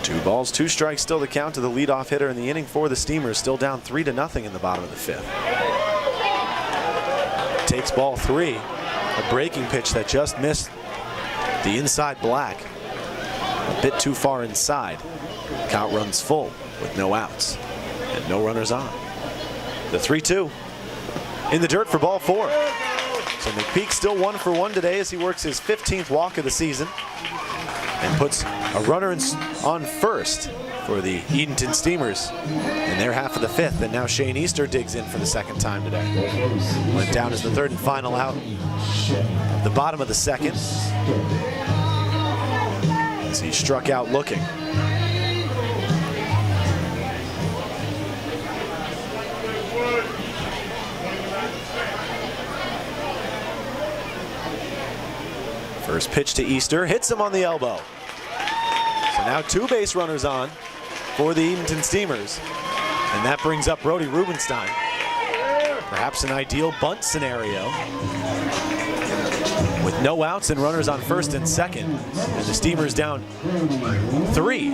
Speaker 1: Two balls, 2 strikes still the count to the leadoff hitter in the inning for the Steamers, still down 3-0 in the bottom of the 5th. Takes ball 3, a breaking pitch that just missed the inside black. A bit too far inside. Count runs full with no outs and no runners on. The 3-2 in the dirt for ball 4. So McPeak still 1 for 1 today as he works his 15th walk of the season and puts a runner on first for the Edenton Steamers in their half of the 5th. And now Shane Easter digs in for the 2nd time today. Went down as the 3rd and final out of the bottom of the 2nd. As he struck out looking. First pitch to Easter, hits him on the elbow. So now 2 base runners on for the Edenton Steamers. And that brings up Brody Rubenstein. Perhaps an ideal bunt scenario. With no outs and runners on first and second. And the Steamers down 3.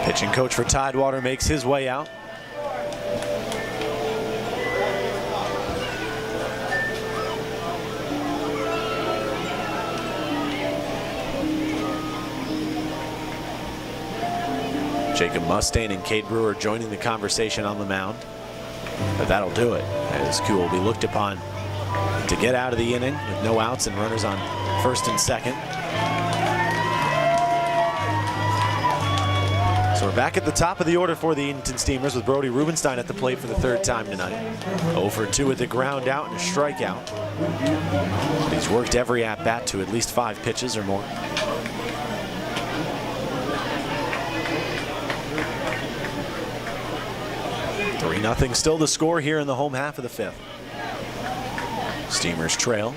Speaker 1: Pitching coach for Tidewater makes his way out. Jacob Mustaine and Cade Brewer joining the conversation on the mound. But that'll do it, as Kuhl will be looked upon to get out of the inning with no outs and runners on first and second. So we're back at the top of the order for the Edenton Steamers with Brody Rubenstein at the plate for the third time tonight. 0 for 2 with the ground out and a strikeout. But he's worked every at-bat to at least 5 pitches or more. Nothing still the score here in the home half of the 5th. Steamers trail.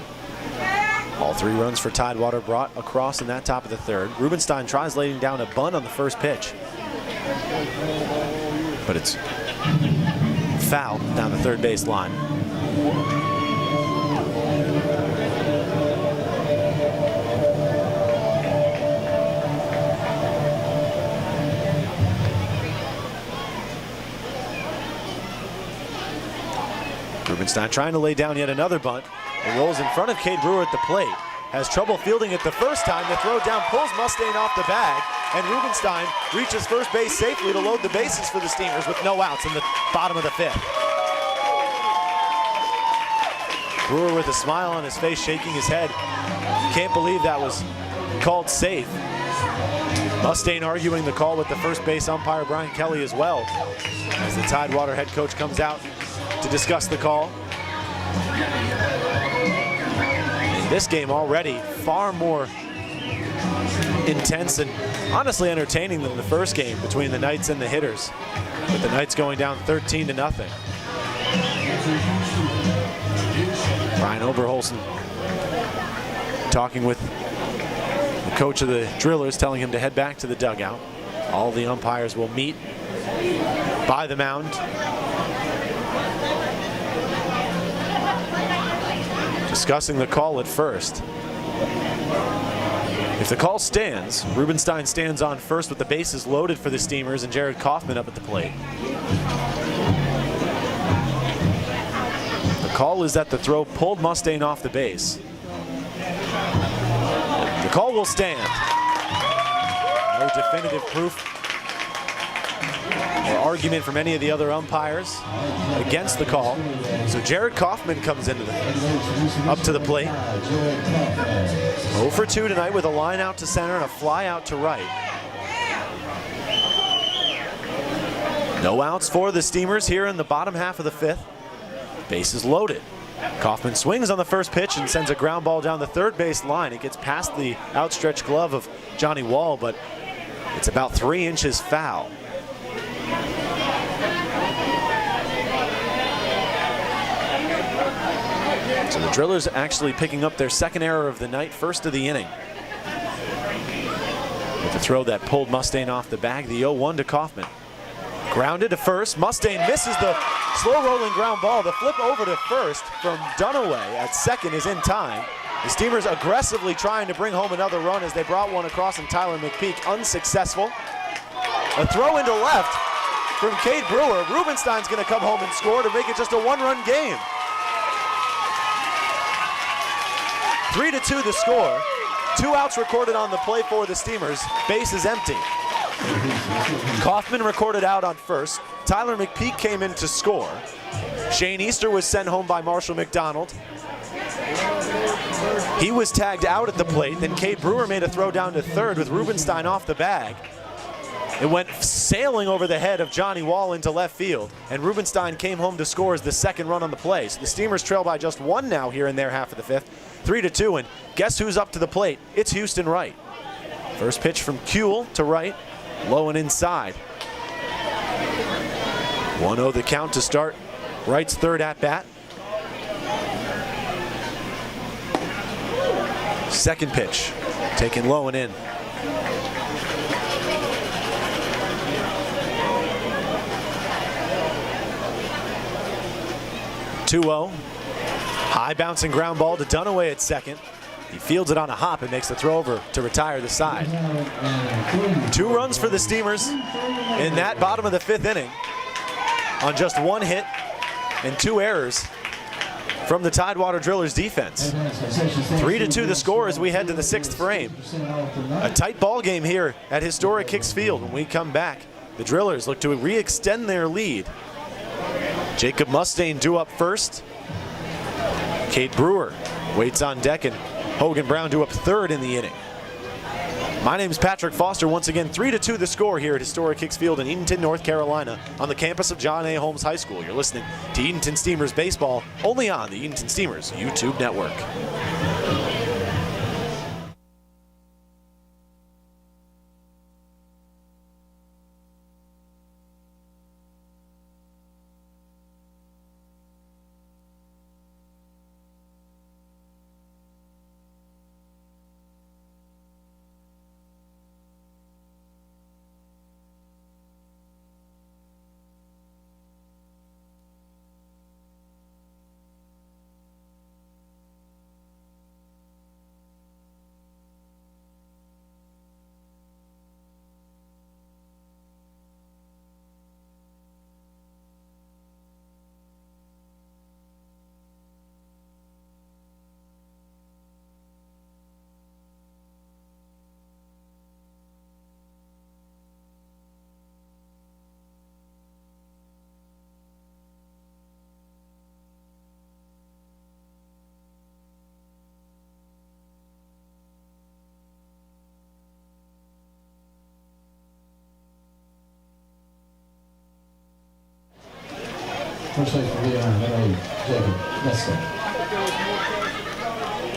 Speaker 1: All 3 runs for Tidewater brought across in that top of the 3rd. Rubenstein tries laying down a bunt on the first pitch, but it's foul down the third base line. Rubenstein trying to lay down yet another bunt. It rolls in front of Cade Brewer at the plate. Has trouble fielding it the first time. The throw down pulls Mustaine off the bag, and Rubenstein reaches first base safely to load the bases for the Steamers with no outs in the bottom of the 5th. Brewer with a smile on his face, shaking his head. Can't believe that was called safe. Mustaine arguing the call with the first base umpire Brian Kelly as well, as the Tidewater head coach comes out to discuss the call. In this game already far more intense and honestly entertaining than the first game between the Knights and the Hitters, with the Knights going down 13-0. Brian Oberholsen talking with the coach of the Drillers, telling him to head back to the dugout. All the umpires will meet by the mound. Discussing the call at first. If the call stands, Rubenstein stands on first with the bases loaded for the Steamers and Jared Kaufman up at the plate. The call is that the throw pulled Mustaine off the base. The call will stand. No definitive proof or argument from any of the other umpires against the call. So Jared Kaufman comes into up to the plate. 0 for 2 tonight with a line out to center and a fly out to right. No outs for the Steamers here in the bottom half of the 5th. Bases loaded. Kaufman swings on the first pitch and sends a ground ball down the third base line. It gets past the outstretched glove of Johnny Wall, but it's about 3 inches foul. So the Drillers actually picking up their second error of the night, first of the inning. With the throw that pulled Mustaine off the bag, the 0-1 to Kaufman. Grounded to first. Mustaine misses the slow rolling ground ball. The flip over to first from Dunaway at second is in time. The Steamers aggressively trying to bring home another run as they brought one across from Tyler McPeak. Unsuccessful. A throw into left from Cade Brewer. Rubenstein's going to come home and score to make it just a 1-run game. 3-2 the score. 2 outs recorded on the play for the Steamers. Base is empty. Kaufman recorded out on first. Tyler McPeak came in to score. Shane Easter was sent home by Marshall McDonald. He was tagged out at the plate. Then Cade Brewer made a throw down to third with Rubenstein off the bag. It went sailing over the head of Johnny Wall into left field, and Rubenstein came home to score as the second run on the play. So the Steamers trail by just 1 now here in their half of the 5th, 3-2, and guess who's up to the plate? It's Houston Wright. First pitch from Kuhl to Wright, low and inside. 1-0 the count to start Wright's third at-bat. Second pitch, taken low and in. High bouncing ground ball to Dunaway at second. He fields it on a hop and makes the throw over to retire the side. 2 runs for the Steamers in that bottom of the 5th inning on just 1 hit and 2 errors from the Tidewater Drillers defense. 3-2 the score as we head to the 6th frame. A tight ball game here at Historic Hicks Field. When we come back, the Drillers look to re-extend their lead. Jacob Mustaine due up first. Kate Brewer waits on deck, and Hogan Brown due up 3rd in the inning. My name's Patrick Foster. Once again, 3-2 the score here at Historic Hicks Field in Edenton, North Carolina, on the campus of John A. Holmes High School. You're listening to Edenton Steamers baseball, only on the Edenton Steamers YouTube network.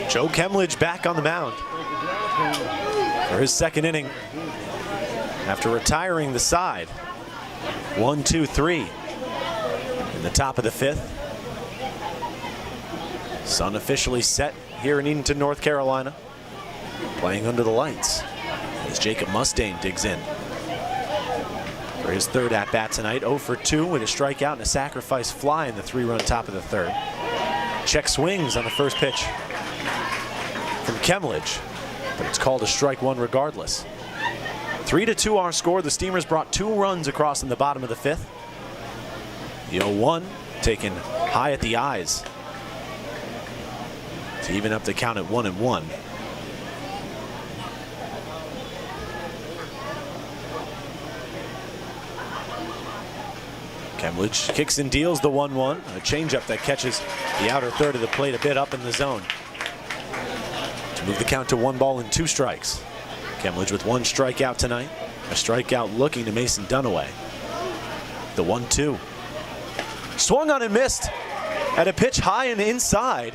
Speaker 1: Joe Kemledge back on the mound for his 2nd inning after retiring the side. 1-2-3 in the top of the 5th. Sun officially set here in Edenton, North Carolina, playing under the lights as Jacob Mustaine digs in for his 3rd at-bat tonight. 0 for 2 with a strikeout and a sacrifice fly in the 3-run top of the 3rd. Check swings on the first pitch from Kemledge, but it's called a strike 1 regardless. 3-2 our score. The Steamers brought 2 runs across in the bottom of the 5th. The 0-1 taken high at the eyes to even up the count at 1-1. Kemledge kicks and deals the 1-1. A changeup that catches the outer 3rd of the plate a bit up in the zone to move the count to 1 ball and 2 strikes. Kemledge with 1 strikeout tonight. A strikeout looking to Mason Dunaway. The 1-2. Swung on and missed at a pitch high and inside.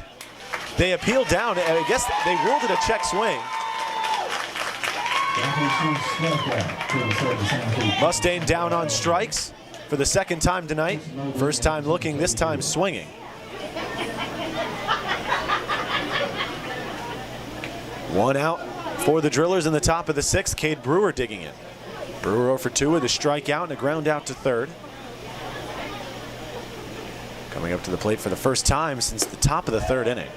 Speaker 1: They appealed down, and I guess they ruled it a check swing. Mustaine down on strikes for the 2nd time tonight. First time looking, this time swinging. One out for the Drillers in the top of the 6th. Kate Brewer digging in. Brewer 0 for 2 with a strikeout and a ground out to 3rd. Coming up to the plate for the first time since the top of the 3rd inning.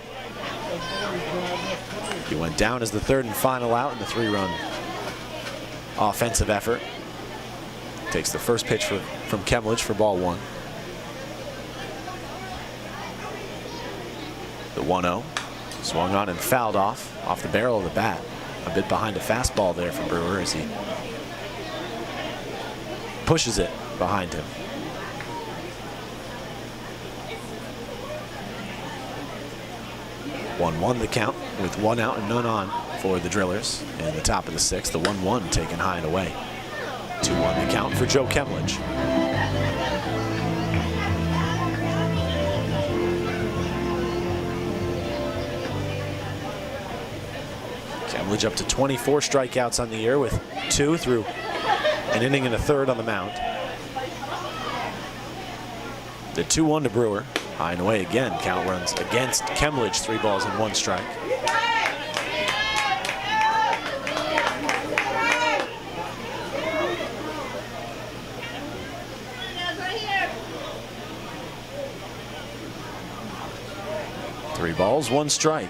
Speaker 1: He went down as the 3rd and final out in the 3-run offensive effort. Takes the first pitch from Kemledge for ball 1. The 1-0. Swung on and fouled off the barrel of the bat. A bit behind a fastball there from Brewer as he pushes it behind him. One the count with 1 out and none on for the Drillers in the top of the 6th. The 1-1 taken high and away. 2-1 the count for Joe Kemledge. Kemledge up to 24 strikeouts on the year with 2 through an inning and a 3rd on the mound. The 2-1 to Brewer. High and away again. Count runs against Kemledge. 3 balls and 1 strike. Three balls, 1 strike.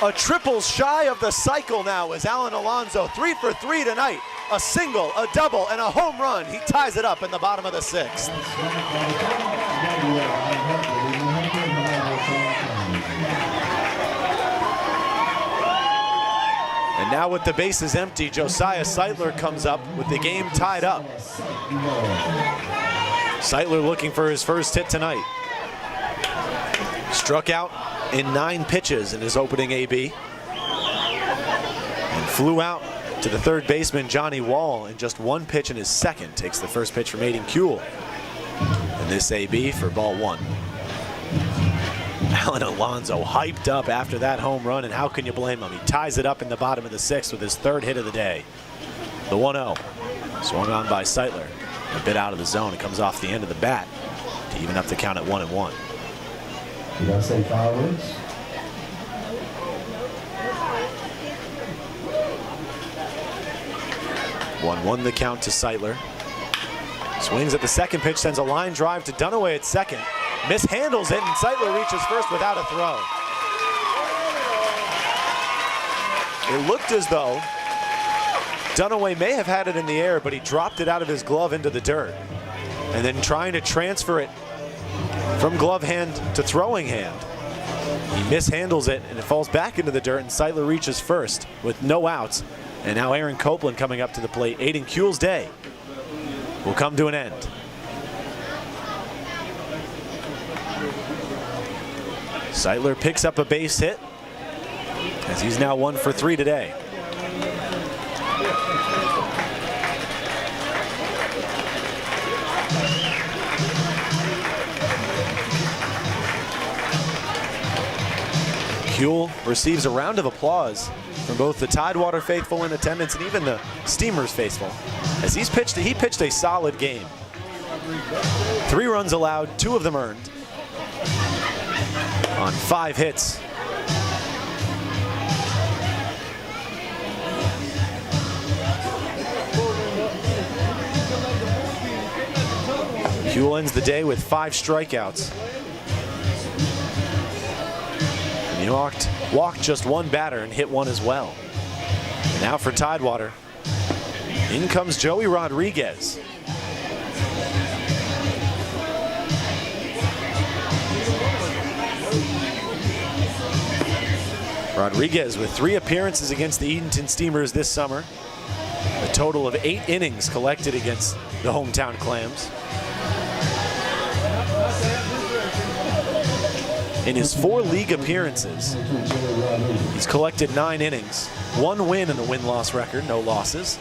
Speaker 1: A triple shy of the cycle now as Alan Alonso, 3 for 3 tonight. A single, a double, and a home run. He ties it up in the bottom of the 6th. And now with the bases empty, Josiah Seitler comes up with the game tied up. Seitler looking for his first hit tonight. Struck out in 9 pitches in his opening AB. And flew out to the third baseman, Johnny Wall, in just 1 pitch in his second. Takes the first pitch from Aiden Kuehl. And this AB for ball 1. Alan Alonso hyped up after that home run, and how can you blame him? He ties it up in the bottom of the 6th with his 3rd hit of the day. The 1-0. Swung on by Seitler. A bit out of the zone. It comes off the end of the bat to even up the count at 1-1.
Speaker 2: You gotta say fireworks.
Speaker 1: One the count to Seitler. Swings at the second pitch, sends a line drive to Dunaway at second. Mishandles it, and Seitler reaches first without a throw. It looked as though Dunaway may have had it in the air, but he dropped it out of his glove into the dirt. And then trying to transfer it from glove hand to throwing hand, he mishandles it, and it falls back into the dirt, and Seitler reaches first with no outs. And now Aaron Copeland coming up to the plate. Aiden Kuehl's day will come to an end. Seitler picks up a base hit as he's now 1 for 3 today. Kuehl receives a round of applause from both the Tidewater faithful in attendance and even the Steamers faithful, as he pitched a solid game. 3 runs allowed, 2 of them earned on 5 hits. Kuehl ends the day with 5 strikeouts. He walked just 1 batter and hit 1 as well. And now for Tidewater, in comes Joey Rodriguez. Rodriguez with 3 appearances against the Edenton Steamers this summer. A total of 8 innings collected against the hometown Clams. In his 4 league appearances, he's collected 9 innings, 1 win in the win-loss record, no losses.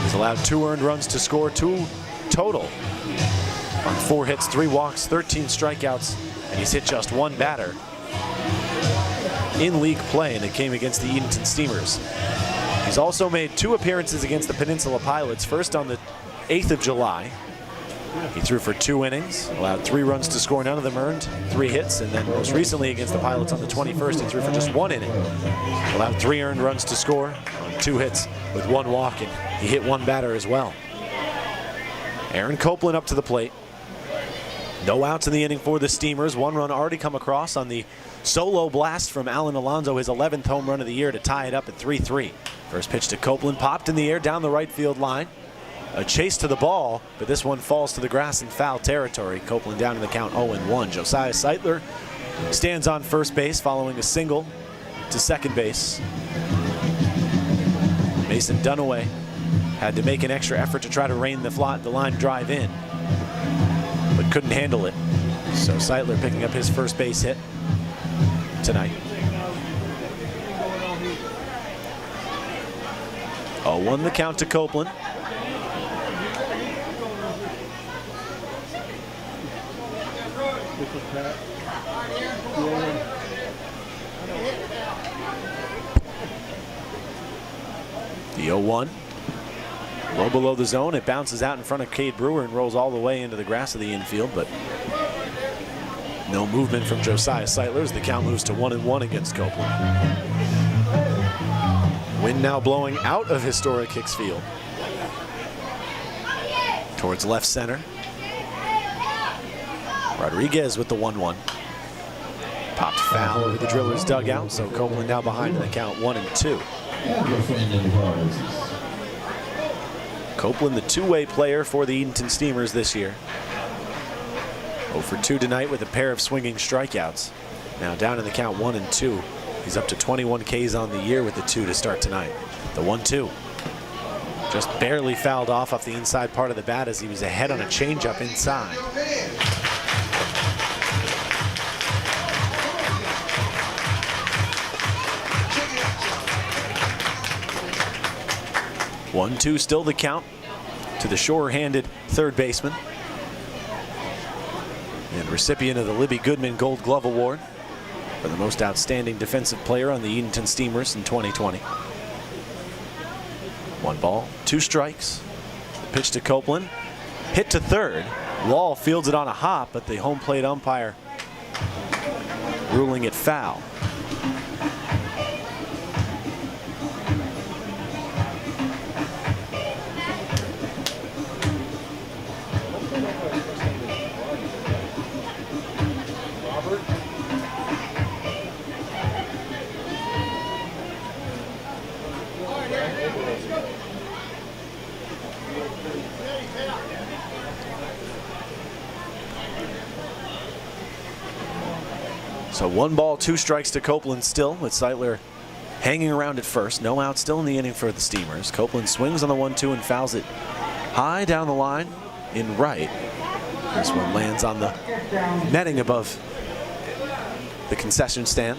Speaker 1: He's allowed 2 earned runs to score, 2 total on 4 hits, 3 walks, 13 strikeouts, and he's hit just 1 batter in league play, and it came against the Edenton Steamers. He's also made 2 appearances against the Peninsula Pilots, first on the 8th of July. He threw for 2 innings, allowed 3 runs to score, none of them earned, 3 hits, and then most recently against the Pilots on the 21st, he threw for just 1 inning, allowed 3 earned runs to score on 2 hits with 1 walk, and he hit 1 batter as well. Aaron Copeland up to the plate. No outs in the inning for the Steamers. 1 run already come across on the solo blast from Alan Alonso, his 11th home run of the year, to tie it up at 3-3. First pitch to Copeland, popped in the air down the right field line. A chase to the ball, but this one falls to the grass in foul territory. Copeland down in the count 0-1. Josiah Seitler stands on first base following a single to second base. Mason Dunaway had to make an extra effort to try to rein the line drive in, but couldn't handle it. So Seitler picking up his first base hit tonight. 0-1 the count to Copeland. The 0-1, low below the zone. It bounces out in front of Cade Brewer and rolls all the way into the grass of the infield, but no movement from Josiah Seitler as the count moves to 1-1 against Copeland. Wind now blowing out of Historic Hicks Field towards left center. Rodriguez with the 1-1. Popped foul over the Drillers dugout, so Copeland now behind in the count 1-2. Copeland, the two-way player for the Edenton Steamers this year. 0 for 2 tonight with a pair of swinging strikeouts. Now down in the count 1-2. He's up to 21 Ks on the year with the 2 to start tonight. The 1-2. Just barely fouled off the inside part of the bat as he was ahead on a changeup inside. One-two, still the count to the sure-handed third baseman and recipient of the Libby Goodman Gold Glove Award for the most outstanding defensive player on the Edenton Steamers in 2020. 1 ball, 2 strikes. The pitch to Copeland, hit to third. Wall fields it on a hop, but the home plate umpire ruling it foul. So 1 ball, 2 strikes to Copeland still, with Seitler hanging around at first. No out still in the inning for the Steamers. Copeland swings on the 1-2 and fouls it high down the line in right. This one lands on the netting above the concession stand.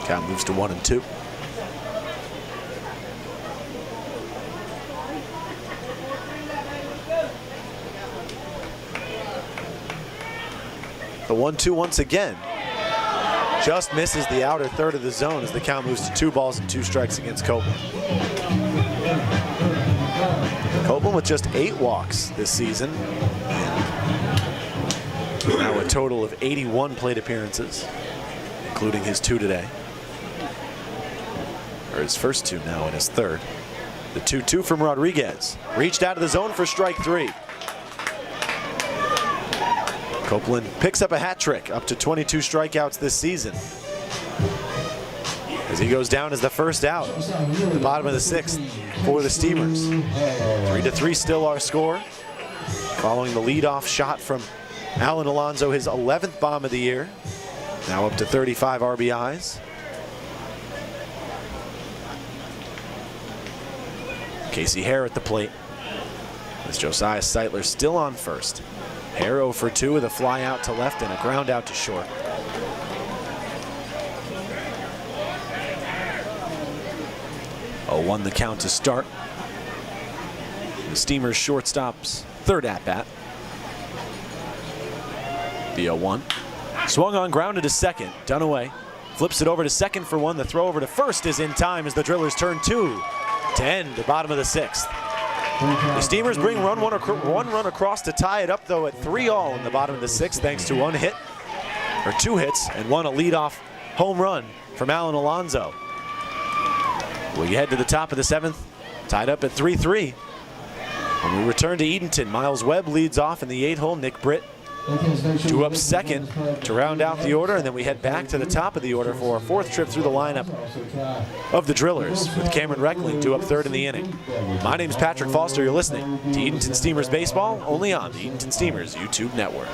Speaker 1: Count moves to 1-2. The 1-2 once again just misses the outer third of the zone as the count moves to 2 balls and 2 strikes against Copeland. Copeland with just 8 walks this season, and now a total of 81 plate appearances, including his 2 today, or his first 2 now and his third. The 2-2 from Rodriguez, reached out of the zone for strike 3. Copeland picks up a hat trick, up to 22 strikeouts this season, as he goes down as the first out, the bottom of the 6th for the Steamers. 3-3 still our score, following the leadoff shot from Alan Alonso, his 11th bomb of the year, now up to 35 RBIs. Casey Hare at the plate, as Josiah Seitler still on first. Hare 0 for 2 with a fly out to left and a ground out to short. Oh, 1 the count to start. The Steamers shortstop's third at bat. The 0-1. Swung on, grounded to second. Dunaway flips it over to second for 1. The throw over to first is in time as the Drillers turn 2 to end the bottom of the 6th. The Steamers bring one run across to tie it up, though, at 3-all in the bottom of the 6th, thanks to 1 hit, or 2 hits, and 1 a leadoff home run from Alan Alonso. We head to the top of the 7th, tied up at 3-3. When we return to Edenton, Miles Webb leads off in the 8th hole. Nick Britt 2 up second to round out the order, and then we head back to the top of the order for our 4th trip through the lineup of the Drillers, with Cameron Reckling 2 up third in the inning. My name's Patrick Foster. You're listening to Edenton Steamers Baseball, only on the Edenton Steamers YouTube network.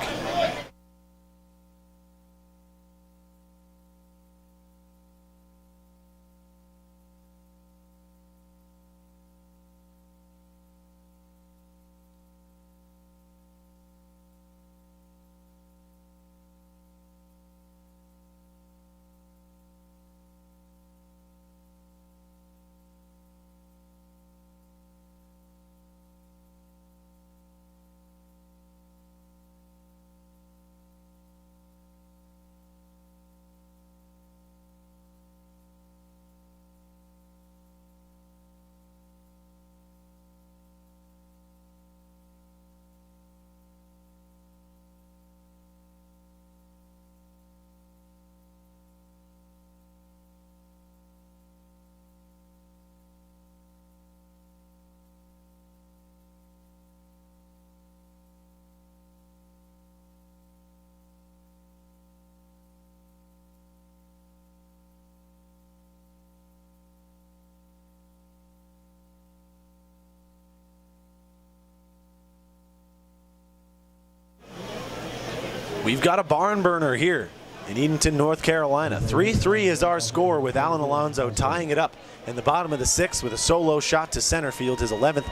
Speaker 1: We've got a barn burner here in Edenton, North Carolina. 3-3 is our score, with Alan Alonso tying it up in the bottom of the 6th with a solo shot to center field, his 11th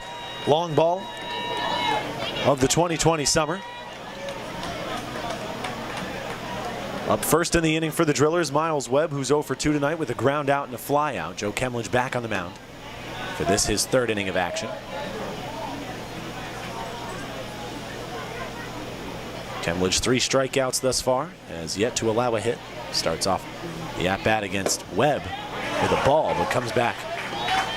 Speaker 1: long ball of the 2020 summer. Up first in the inning for the Drillers, Miles Webb, who's 0 for 2 tonight with a ground out and a fly out. Joe Kemlich back on the mound for this, his 3rd inning of action. Kemlich 3 strikeouts thus far, has yet to allow a hit. Starts off the at-bat against Webb with a ball, but comes back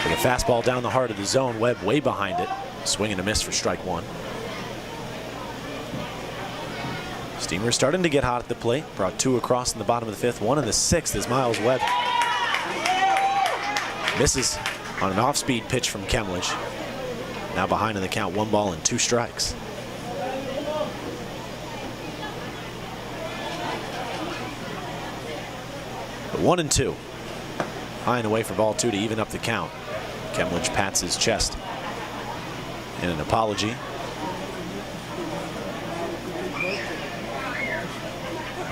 Speaker 1: with a fastball down the heart of the zone. Webb way behind it. Swing and a miss for strike 1. Steamers starting to get hot at the plate. Brought 2 across in the bottom of the 5th, 1 in the 6th as Miles Webb misses on an off-speed pitch from Kemlich. Now behind in the count, 1 ball and 2 strikes. But 1-2. High and away for ball 2 to even up the count. Kemlich pats his chest in an apology.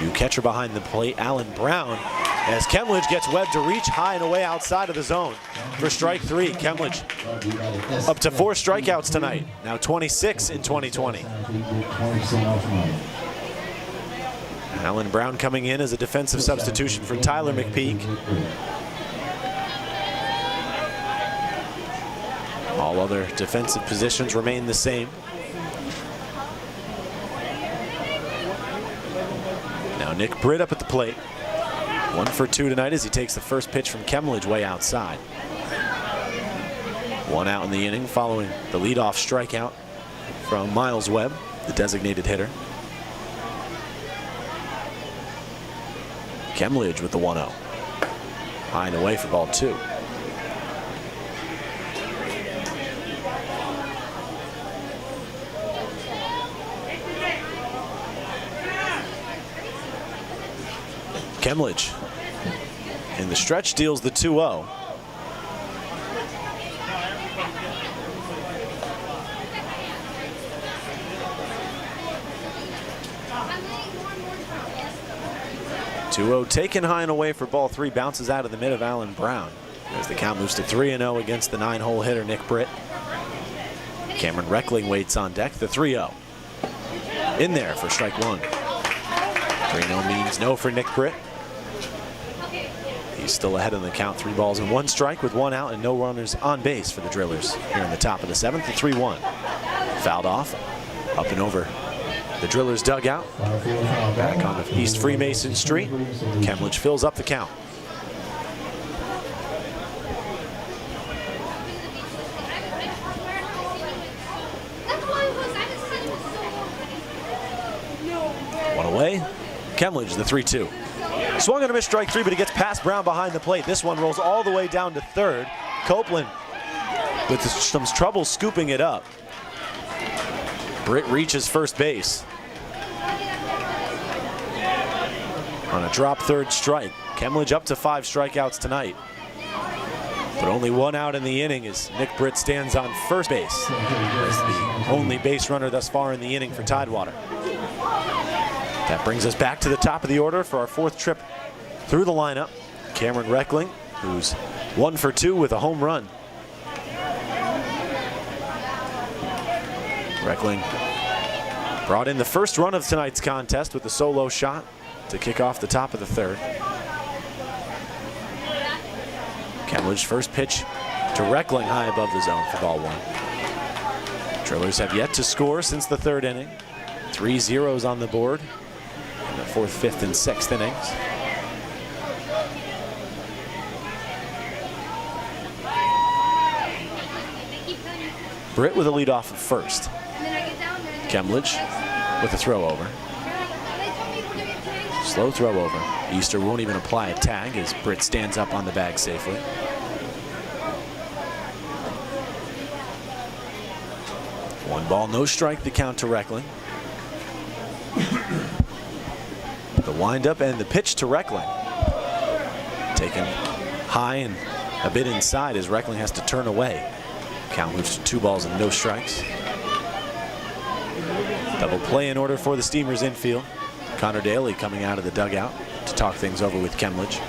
Speaker 1: New catcher behind the plate, Alan Brown, as Kemlich gets Webb to reach high and away outside of the zone for strike 3. Kemlich up to 4 strikeouts tonight, now 26 in 2020. Alan Brown coming in as a defensive substitution for Tyler McPeak. All other defensive positions remain the same. Now Nick Britt up at the plate. 1 for 2 tonight as he takes the first pitch from Kemlich way outside. 1 out in the inning following the leadoff strikeout from Miles Webb, the designated hitter. Kemlich with the 1-0. High and away for ball 2. Kemlich in the stretch deals the 2-0. Taken high and away for ball 3, bounces out of the mid of Alan Brown as the count moves to 3-0 against the 9-hole hitter Nick Britt. Cameron Reckling waits on deck. The 3-0 in there for strike 1. 3-0 means no for Nick Britt. He's still ahead in the count, 3 balls and 1 strike with 1 out and no runners on base for the Drillers here in the top of the 7th. The 3-1 fouled off, up and over the Drillers dugout. Back on the East Freemason Street. Kemlich fills up the count. One away. Kemlich, the 3-2. Swung on a miss, strike 3, but he gets past Brown behind the plate. This one rolls all the way down to 3rd. Copeland with some trouble scooping it up. Britt reaches first base on a drop 3rd strike. Kemlich up to 5 strikeouts tonight, but only 1 out in the inning as Nick Britt stands on first base as the only base runner thus far in the inning for Tidewater. That brings us back to the top of the order for our 4th trip through the lineup. Cameron Reckling, who's 1 for 2 with a home run. Reckling brought in the first run of tonight's contest with a solo shot to kick off the top of the 3rd. Kemlich first pitch to Reckling high above the zone for ball 1. Drillers have yet to score since the 3rd inning. 3 zeros on the board in the 4th, 5th, and 6th innings. Britt with a leadoff at first. Kemlich with a throw over. Slow throw over. Easter won't even apply a tag as Britt stands up on the bag safely. One ball, no strike, the count to Reckling. The windup and the pitch to Reckling. Taken high and a bit inside as Reckling has to turn away. Count moves to 2 balls and no strikes. Double play in order for the Steamers infield. Connor Daly coming out of the dugout to talk things over with Kemledge.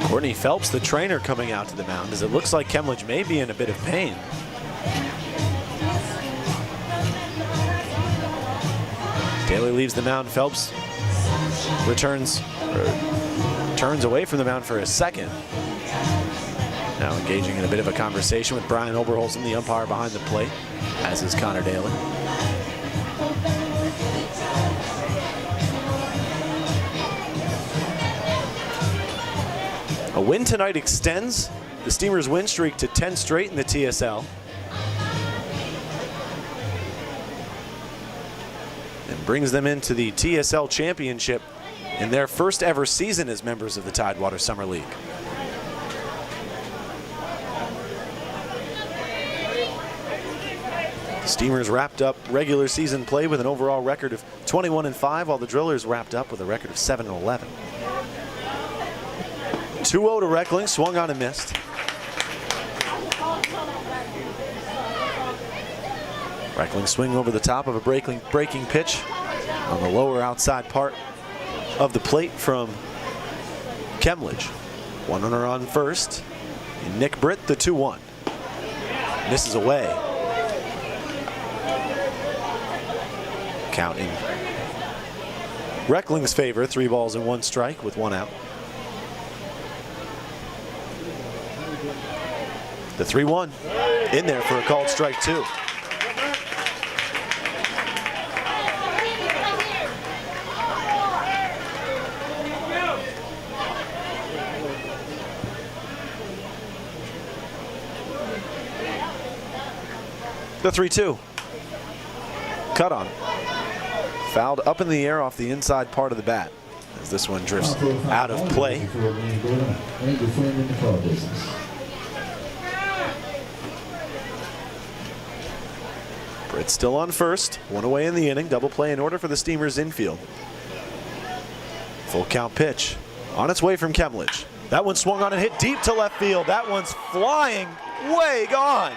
Speaker 1: Courtney Phelps, the trainer, coming out to the mound, as it looks like Kemledge may be in a bit of pain. Daly leaves the mound. Phelps turns away from the mound for a second. Now engaging in a bit of a conversation with Brian Oberholzen, the umpire behind the plate, as is Connor Daly. A win tonight extends the Steamers' win streak to 10 straight in the TSL. And brings them into the TSL championship in their first ever season as members of the Tidewater Summer League. The Steamers wrapped up regular season play with an overall record of 21-5, while the Drillers wrapped up with a record of 7-11. 2-0 to Reckling, swung on and missed. Reckling swing over the top of a breaking pitch on the lower outside part of the plate from Kemledge. One runner on first, and Nick Britt, the 2-1. Misses away. Count in Reckling's favor, 3 balls and 1 strike with 1 out. The 3-1 in there for a called strike 2. The 3-2. Cut on. Fouled up in the air off the inside part of the bat as this one drifts out of play. Britt's still on first, 1 away in the inning. Double play in order for the Steamers infield. Full count pitch on its way from Kemledge. That one swung on and hit deep to left field. That one's flying way gone.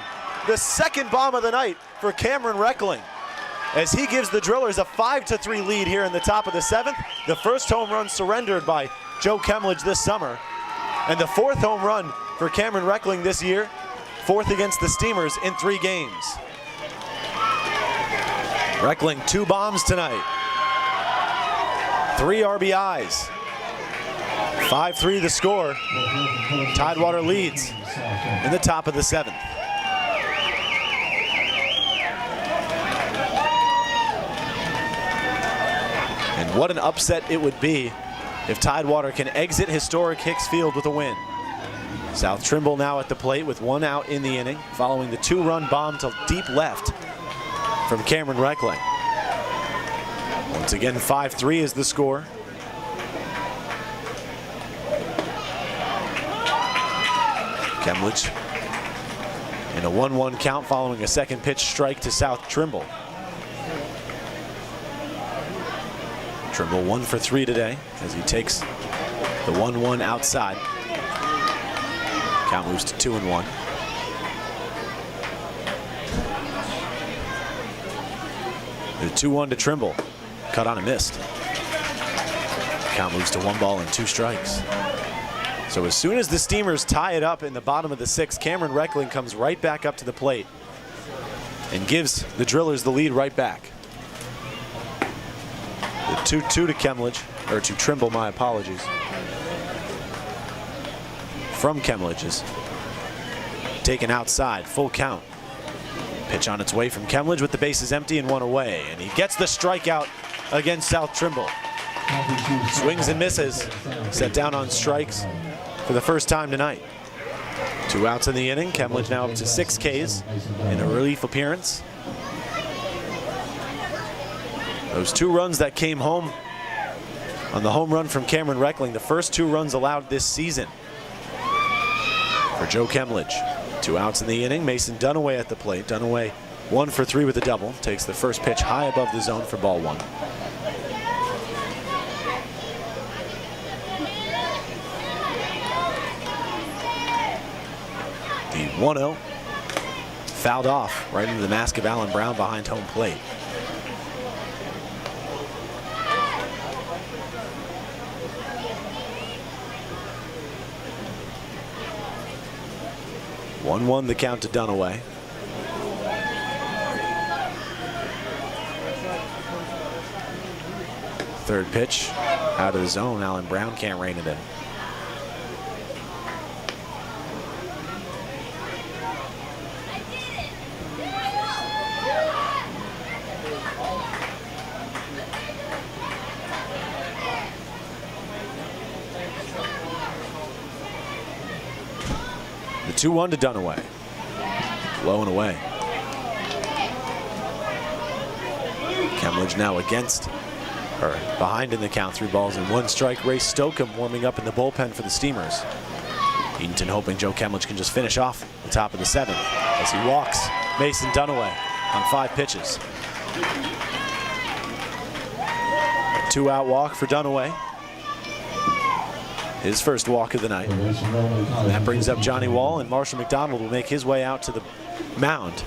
Speaker 1: The second bomb of the night for Cameron Reckling, as he gives the Drillers a 5-3 lead here in the top of the 7th. The first home run surrendered by Joe Kemledge this summer, and the 4th home run for Cameron Reckling this year, 4th against the Steamers in 3 games. Reckling 2 bombs tonight, 3 RBIs, 5-3 the score. Tidewater leads in the top of the 7th. And what an upset it would be if Tidewater can exit Historic Hicks Field with a win. South Trimble now at the plate with 1 out in the inning, following the 2-run bomb to deep left from Cameron Reckling. Once again, 5-3 is the score. Kemledge in a 1-1 count following a second pitch strike to South Trimble. Trimble 1 for 3 today as he takes the 1-1 outside. Count moves to 2-1. The 2-1 to Trimble. Cut on and missed. Count moves to 1 ball and 2 strikes. So as soon as the Steamers tie it up in the bottom of the 6th, Cameron Reckling comes right back up to the plate and gives the Drillers the lead right back. The 2-2 to Kemledge, or to Trimble, my apologies. From Kemledge is taken outside, full count. Pitch on its way from Kemledge with the bases empty and 1 away, and he gets the strikeout against South Trimble. Swings and misses, set down on strikes for the first time tonight. 2 outs in the inning. Kemledge now up to 6 Ks in a relief appearance. Those 2 runs that came home on the home run from Cameron Reckling, the first 2 runs allowed this season for Joe Kemledge. 2 outs in the inning. Mason Dunaway at the plate. Dunaway 1 for 3 with a double. Takes the first pitch high above the zone for ball 1. The 1-0 fouled off right into the mask of Alan Brown behind home plate. One the count to Dunaway. Third pitch out of the zone. Alan Brown can't rein it in. The 2-1 to Dunaway. Low and away. Kemledge now against, or behind in the count, 3 balls and 1 strike. Ray Stokeham warming up in the bullpen for the Steamers. Edenton hoping Joe Kemledge can just finish off the top of the 7th as he walks Mason Dunaway on 5 pitches. A 2-out walk for Dunaway. His first walk of the night. And that brings up Johnny Wall, and Marshall McDonald will make his way out to the mound.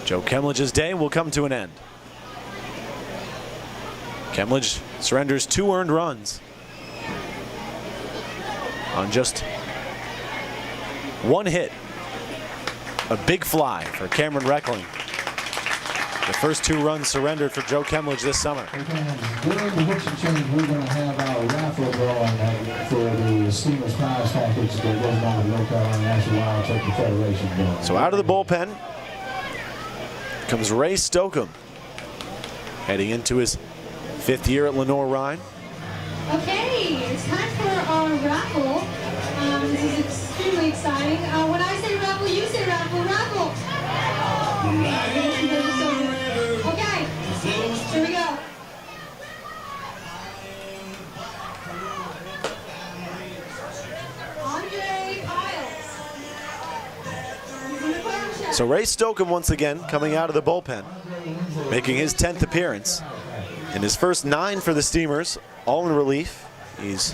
Speaker 1: Joe Kemledge's day will come to an end. Kemledge surrenders 2 earned runs on just 1 hit. A big fly for Cameron Reckling. The first 2 runs surrendered for Joe Kemledge this summer.
Speaker 2: During the Hicks and Change, we're going to have our raffle drawing for the Steamers prize package that goes on with the North Carolina National Wild Turkey Federation.
Speaker 1: So out of the bullpen comes Ray Stokeham, heading into his 5th year at Lenore-Rhine.
Speaker 3: Okay, it's time for our raffle. This is extremely exciting. When I say raffle, you say raffle, raffle. Okay, here we go. Andre Piles.
Speaker 1: So Ray Stokeham once again coming out of the bullpen, making his 10th appearance. In his first 9 for the Steamers, all in relief. He's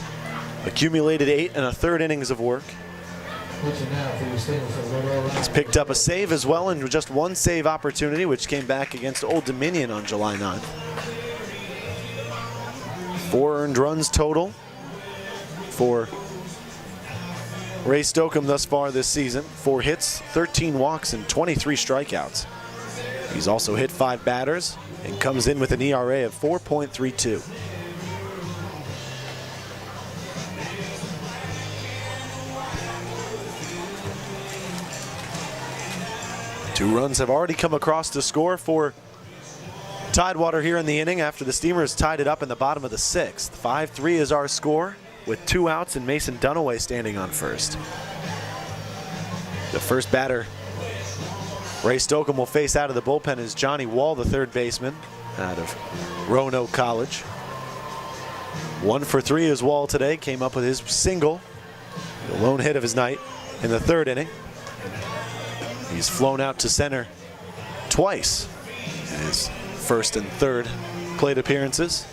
Speaker 1: accumulated 8 1/3 innings of work. He's picked up a save as well, and just 1 save opportunity, which came back against Old Dominion on July 9th. 4 earned runs total for Ray Stokeham thus far this season. 4 hits, 13 walks, and 23 strikeouts. He's also hit 5 batters and comes in with an ERA of 4.32. 2 runs have already come across to score for Tidewater here in the inning after the Steamers tied it up in the bottom of the 6th. 5-3 is our score with 2 outs and Mason Dunaway standing on first. The first batter Ray Stokeham will face out of the bullpen is Johnny Wall, the 3rd baseman out of Roanoke College. 1 for 3 is Wall today. Came up with his single, the lone hit of his night in the 3rd inning. He's flown out to center twice in his 1st and 3rd plate appearances.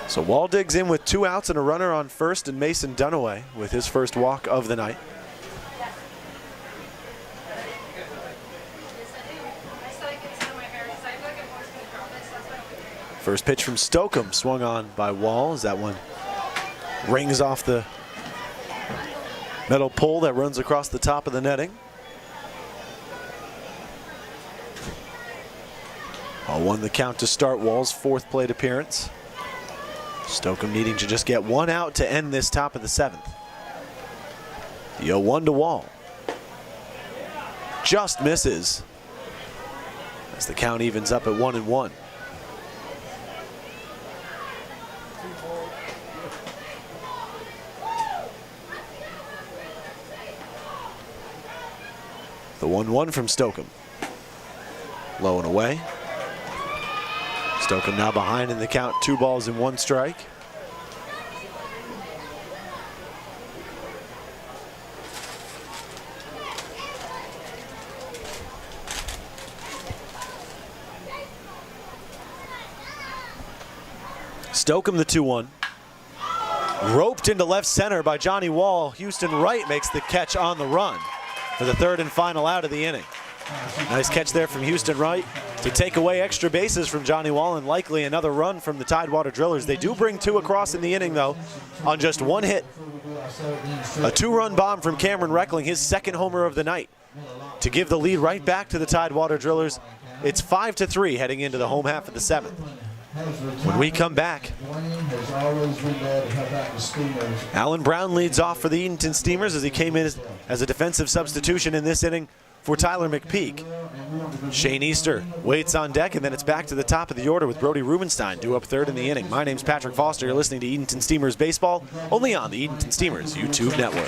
Speaker 1: So Wall digs in with 2 outs and a runner on first, and Mason Dunaway with his first walk of the night. First pitch from Stokeham, swung on by Wall as that one rings off the metal pole that runs across the top of the netting. 0-1 the count to start Wall's 4th plate appearance. Stokeham needing to just get 1 out to end this top of the 7th. The 0-1 to Wall. Just misses as the count evens up at 1-1. The 1-1 from Stokeham. Low and away. Stokeham now behind in the count, 2 balls and 1 strike. Stokeham the 2-1. Roped into left center by Johnny Wall. Houston Wright makes the catch on the run for the 3rd and final out of the inning. Nice catch there from Houston Wright to take away extra bases from Johnny Wall and likely another run from the Tidewater Drillers. They do bring 2 across in the inning though on just 1 hit. A 2-run bomb from Cameron Reckling, his 2nd homer of the night, to give the lead right back to the Tidewater Drillers. It's 5-3 heading into the home half of the 7th. When we come back, Alan Brown leads off for the Edenton Steamers as he came in as a defensive substitution in this inning for Tyler McPeak. Shane Easter waits on deck, and then it's back to the top of the order with Brody Rubenstein due up 3rd in the inning. My name's Patrick Foster. You're listening to Edenton Steamers Baseball, only on the Edenton Steamers YouTube network.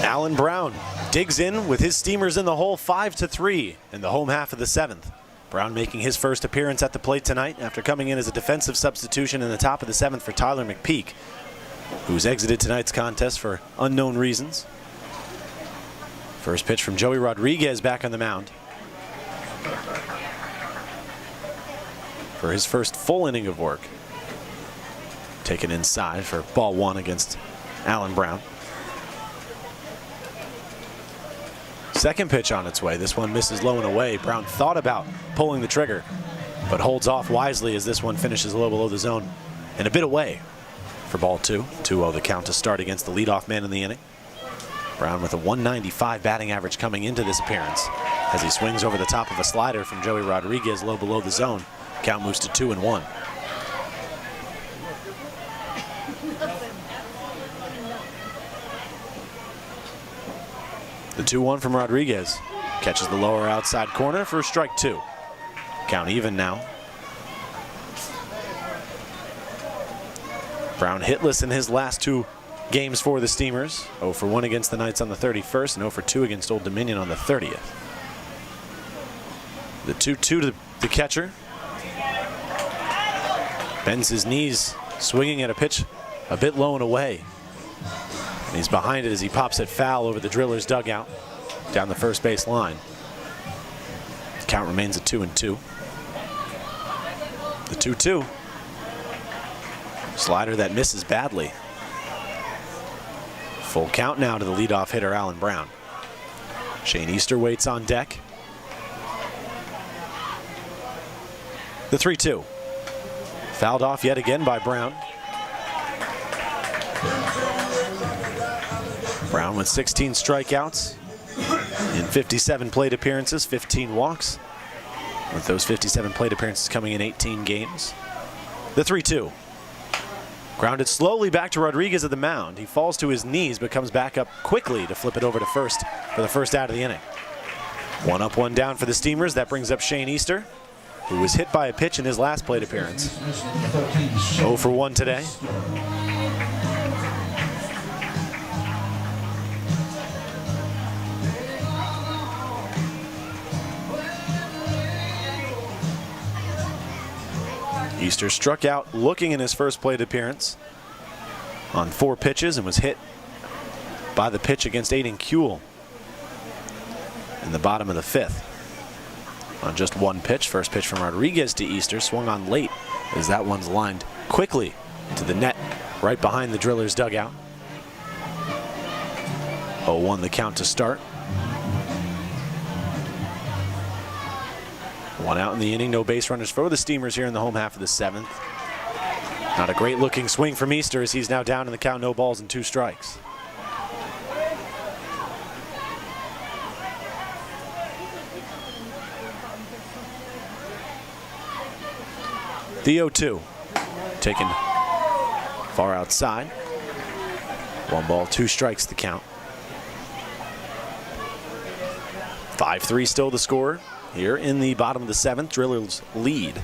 Speaker 1: Alan Brown digs in with his Steamers in the hole, 5-3 in the home half of the 7th. Brown making his first appearance at the plate tonight after coming in as a defensive substitution in the top of the 7th for Tyler McPeak, who's exited tonight's contest for unknown reasons. First pitch from Joey Rodriguez back on the mound for his first full inning of work. Taken inside for ball 1 against Alan Brown. Second pitch on its way. This one misses low and away. Brown thought about pulling the trigger, but holds off wisely as this one finishes a little below the zone and a bit away for ball 2. 2-0 the count to start against the leadoff man in the inning. Brown with a 195 batting average coming into this appearance as he swings over the top of a slider from Joey Rodriguez low below the zone. Count moves to 2-1. The 2-1 from Rodriguez. Catches the lower outside corner for strike 2. Count even now. Brown hitless in his last 2 games for the Steamers. 0 for 1 against the Knights on the 31st and 0 for 2 against Old Dominion on the 30th. The 2-2 to the catcher. Bends his knees, swinging at a pitch a bit low and away. And he's behind it as he pops it foul over the Drillers' dugout down the first base line. The count remains at 2-2. The 2-2. Slider that misses badly. Full count now to the leadoff hitter, Alan Brown. Shane Easter waits on deck. The 3-2. Fouled off yet again by Brown. Brown with 16 strikeouts in 57 plate appearances, 15 walks. With those 57 plate appearances coming in 18 games. The 3-2. Grounded slowly back to Rodriguez at the mound. He falls to his knees but comes back up quickly to flip it over to first for the first out of the inning. 1 up, 1 down for the Steamers. That brings up Shane Easter, who was hit by a pitch in his last plate appearance. 0 for 1 today. Easter struck out looking in his first plate appearance on 4 pitches and was hit by the pitch against Aiden Kuehl in the bottom of the 5th. On just 1 pitch, first pitch from Rodriguez to Easter, swung on late as that one's lined quickly to the net right behind the Drillers dugout. 0-1 the count to start. 1 out in the inning, no base runners for the Steamers here in the home half of the 7th. Not a great looking swing from Easter as he's now down in the count, no balls and 2 strikes. The 0-2, taken far outside. 1 ball, 2 strikes the count. 5-3 still the score. Here in the bottom of the 7th, Drillers lead.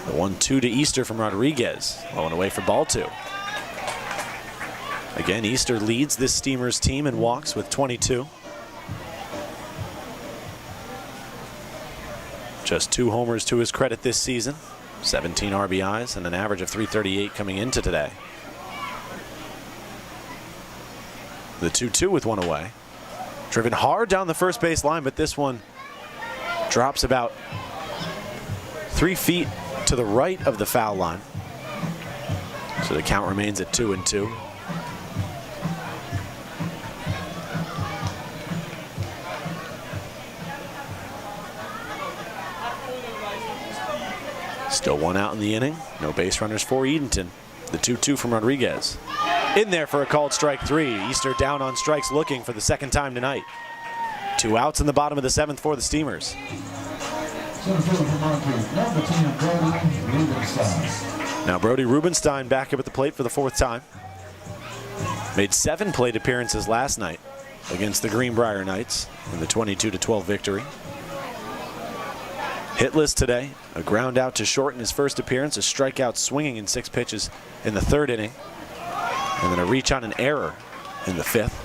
Speaker 1: The 1-2 to Easter from Rodriguez. Low and away for ball 2. Again, Easter leads this Steamers team in walks with 22. Just 2 homers to his credit this season. 17 RBIs and an average of 338 coming into today. The 2-2 with 1 away. Driven hard down the first base line, but this one drops about 3 feet to the right of the foul line. So the count remains at 2-2. Still 1 out in the inning. No base runners for Edenton. The 2-2 from Rodriguez. In there for a called strike 3. Easter down on strikes looking for the 2nd time tonight. 2 outs in the bottom of the 7th for the Steamers. Now Brody Rubenstein back up at the plate for the 4th time. Made 7 plate appearances last night against the Greenbrier Knights in the 22-12 victory. Hitless today, a ground out to short in his first appearance, a strikeout swinging in 6 pitches in the 3rd inning, and then a reach on an error in the 5th.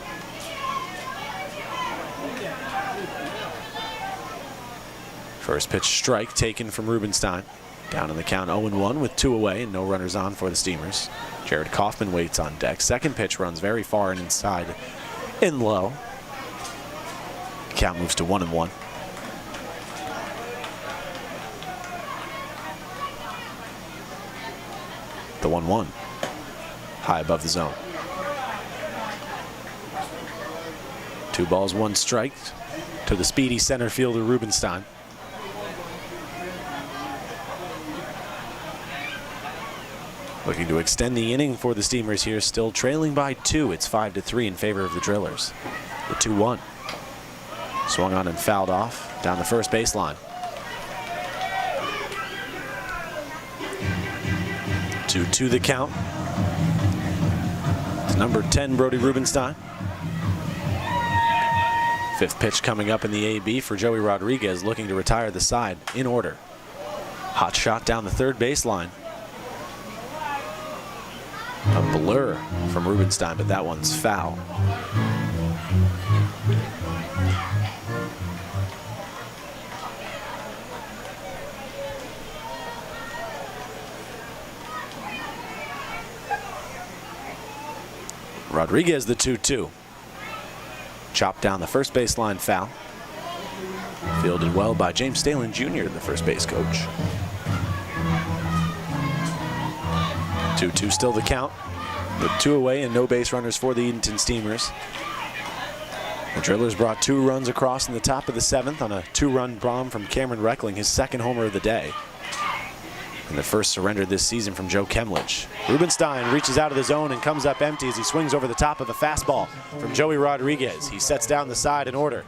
Speaker 1: First pitch strike taken from Rubenstein. Down in the count 0-1 with 2 away and no runners on for the Steamers. Jared Kaufman waits on deck. Second pitch runs very far and inside in low. The count moves to 1-1. The 1-1 high above the zone. 2 balls, 1 strike to the speedy center fielder Rubenstein. Looking to extend the inning for the Steamers here, still trailing by 2. It's 5-3 in favor of the Drillers. The 2-1. Swung on and fouled off down the first baseline. 2-2 the count. It's number 10, Brody Rubenstein. 5th pitch coming up in the AB for Joey Rodriguez, looking to retire the side in order. Hot shot down the 3rd baseline. A blur from Rubenstein, but that one's foul. Rodriguez the 2-2. Chopped down the first baseline foul. Fielded well by James Stalin Jr., the first base coach. 2-2 still the count, with 2 away and no base runners for the Edenton Steamers. The Drillers brought 2 runs across in the top of the 7th on a 2-run bomb from Cameron Reckling, his 2nd homer of the day. And the first surrender this season from Joe Kemlich. Rubenstein reaches out of the zone and comes up empty as he swings over the top of a fastball from Joey Rodriguez. He sets down the side in order.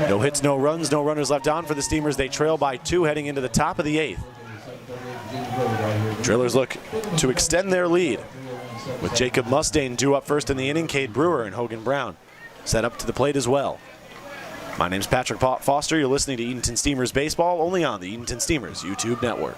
Speaker 1: No hits, no runs, no runners left on for the Steamers. They trail by 2 heading into the top of the 8th. Drillers look to extend their lead with Jacob Mustaine due up first in the inning. Cade Brewer and Hogan Brown set up to the plate as well. My name's Patrick Foster. You're listening to Edenton Steamers Baseball, only on the Edenton Steamers YouTube network.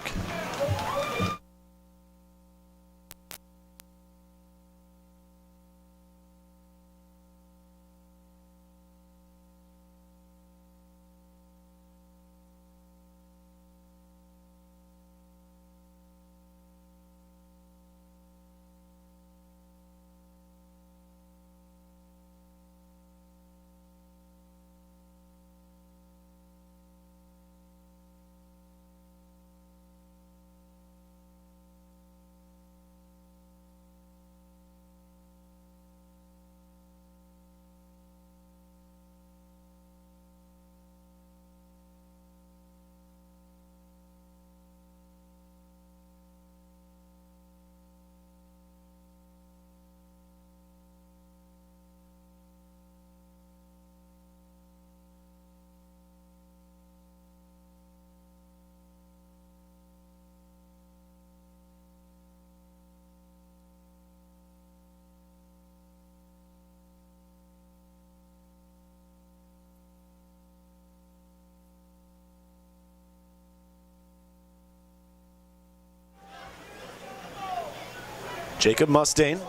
Speaker 1: Jacob Mustaine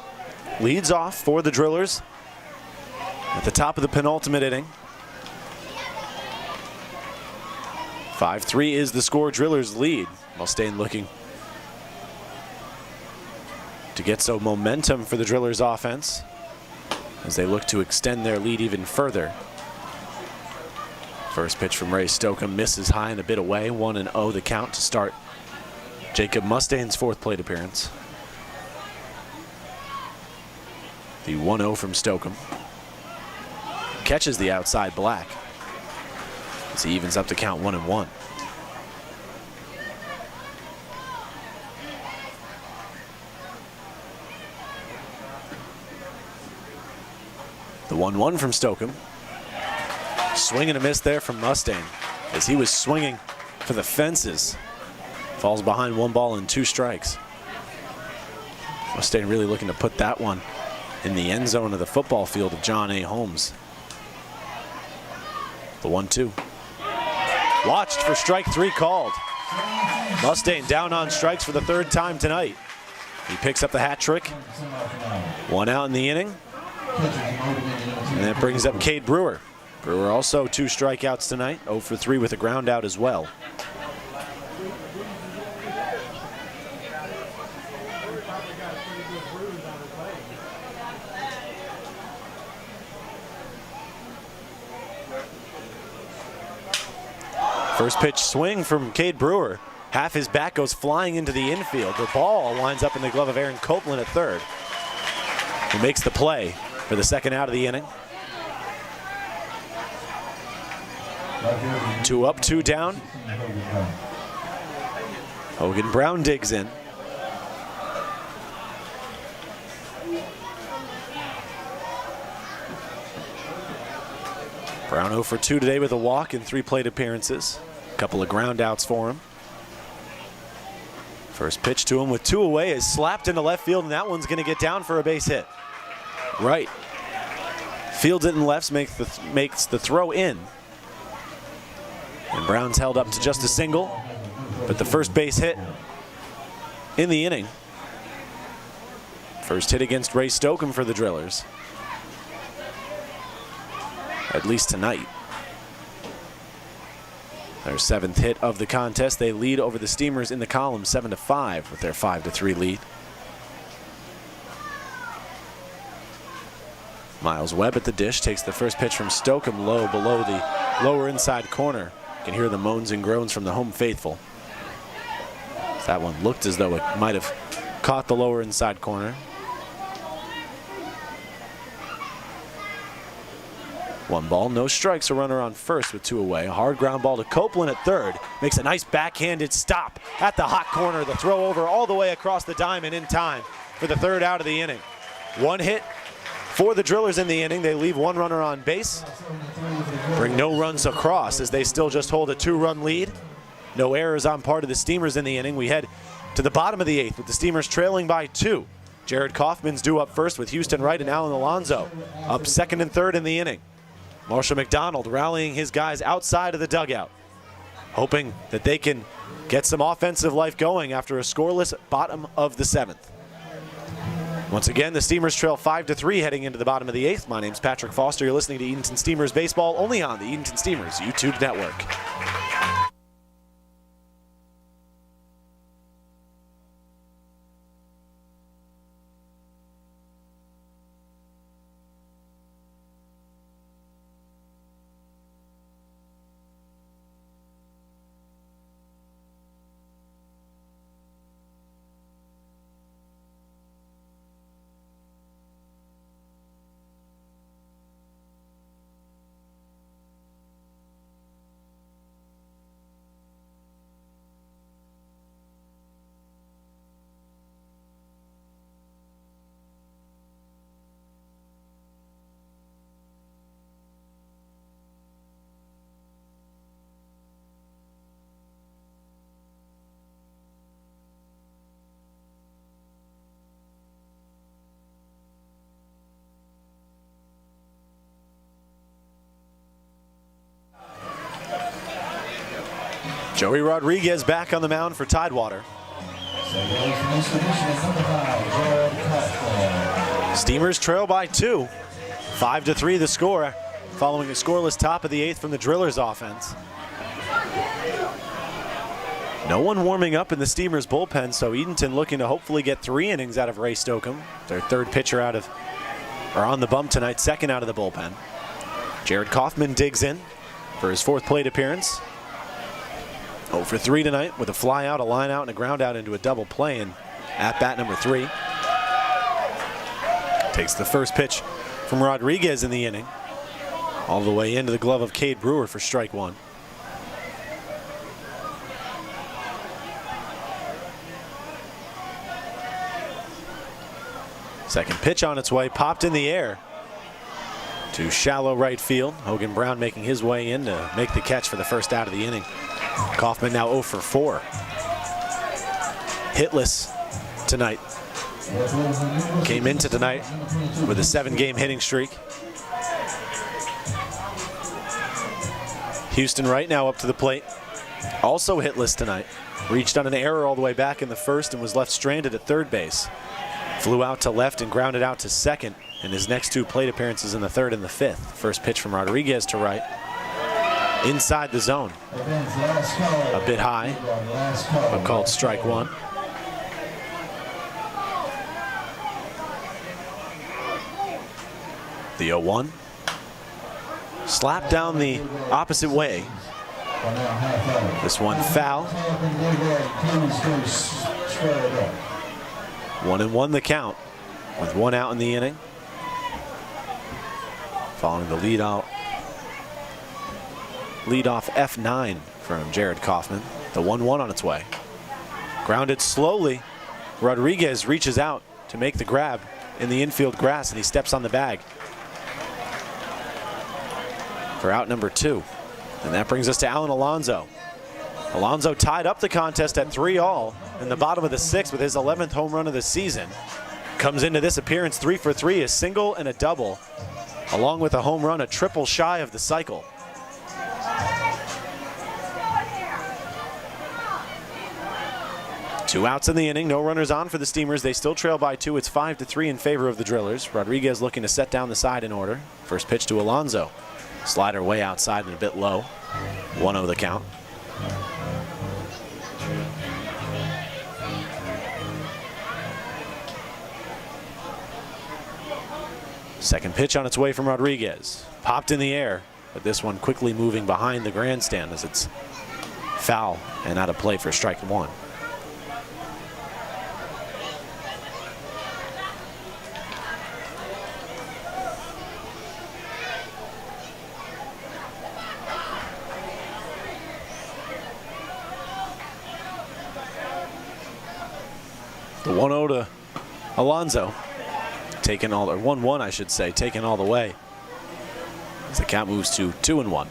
Speaker 1: leads off for the Drillers at the top of the penultimate inning. 5-3 is the score. Drillers lead. Mustaine looking to get some momentum for the Drillers offense as they look to extend their lead even further. First pitch from Ray Stokeham misses high and a bit away. 1-0 the count to start Jacob Mustaine's fourth plate appearance. The 1-0 from Stokeham. Catches the outside black as he evens up the count 1-1. The 1-1 from Stokeham. Swing and a miss there from Mustaine as he was swinging for the fences. Falls behind 1 ball and 2 strikes. Mustaine really looking to put that one in the end zone of the football field of John A. Holmes. The 1-2. Watched for strike 3 called. Mustaine down on strikes for the 3rd time tonight. He picks up the hat trick. 1 out in the inning. And that brings up Cade Brewer. Brewer also 2 strikeouts tonight. 0 for 3 with a ground out as well. First pitch swing from Cade Brewer. Half his bat goes flying into the infield. The ball winds up in the glove of Aaron Copeland at third, who makes the play for the 2nd out of the inning. 2 up, 2 down. Hogan Brown digs in. Brown 0 for 2 today with a walk in 3 plate appearances. A couple of ground outs for him. First pitch to him with 2 away is slapped into left field, and that one's going to get down for a base hit. Right. Fields it and lefts, makes the throw in. And Brown's held up to just a single, but the first base hit in the inning. First hit against Ray Stokeham for the Drillers, at least tonight. Their 7th hit of the contest. They lead over the Steamers in the column 7-5 with their 5-3 lead. Miles Webb at the dish takes the first pitch from Stokeham low below the lower inside corner. You can hear the moans and groans from the home faithful. That one looked as though it might have caught the lower inside corner. 1 ball, no strikes, a runner on first with 2 away. A hard ground ball to Copeland at third. Makes a nice backhanded stop at the hot corner. The throw over all the way across the diamond in time for the 3rd out of the inning. 1 hit for the Drillers in the inning. They leave 1 runner on base. Bring no runs across as they still just hold a 2-run lead. No errors on part of the Steamers in the inning. We head to the bottom of the 8th with the Steamers trailing by 2. Jared Kaufman's due up first with Houston Wright and Alan Alonso up 2nd and 3rd in the inning. Marshall McDonald rallying his guys outside of the dugout, hoping that they can get some offensive life going after a scoreless bottom of the 7th. Once again, the Steamers trail 5-3 heading into the bottom of the 8th. My name's Patrick Foster. You're listening to Edenton Steamers Baseball only on the Edenton Steamers YouTube network. Joey Rodriguez back on the mound for Tidewater. Steamers trail by 2. 5-3 the score, following a scoreless top of the 8th from the Drillers offense. No one warming up in the Steamers bullpen, so Edenton looking to hopefully get 3 innings out of Ray Stokeham, their 3rd pitcher on the bump tonight, 2nd out of the bullpen. Jared Kaufman digs in for his 4th plate appearance. 0 for 3 tonight with a fly out, a line out, and a ground out into a double play in at bat number 3. Takes the first pitch from Rodriguez in the inning, all the way into the glove of Cade Brewer for strike 1. Second pitch on its way, popped in the air to shallow right field. Hogan Brown making his way in to make the catch for the first out of the inning. Kaufman now 0 for 4. Hitless tonight. Came into tonight with a 7-game hitting streak. Houston Wright now up to the plate. Also hitless tonight. Reached on an error all the way back in the 1st and was left stranded at 3rd base. Flew out to left and grounded out to 2nd in his next 2 plate appearances in the 3rd and the 5th. First pitch from Rodriguez to Wright. Inside the zone. A bit high, but called strike 1. The 0-1. Slapped down the opposite way. This one foul. 1-1 the count, with 1 out in the inning. Following the leadoff F9 from Jared Kaufman. The 1-1 on its way. Grounded slowly. Rodriguez reaches out to make the grab in the infield grass, and he steps on the bag for out number 2. And that brings us to Alan Alonso. Alonso tied up the contest at 3-all in the bottom of the 6th with his 11th home run of the season. Comes into this appearance 3 for 3, a single and a double, along with a home run, a triple shy of the cycle. Two outs in the inning, no runners on for the Steamers. They still trail by 2. It's 5-3 in favor of the Drillers. Rodriguez looking to set down the side in order. First pitch to Alonso. Slider way outside and a bit low. 1-0 the count. Second pitch on its way from Rodriguez. Popped in the air, but this one quickly moving behind the grandstand as it's foul and out of play for strike 1. The 1-0 to Alonso, taken all, or 1-1 I should say, taken all the way as the count moves to 2-1.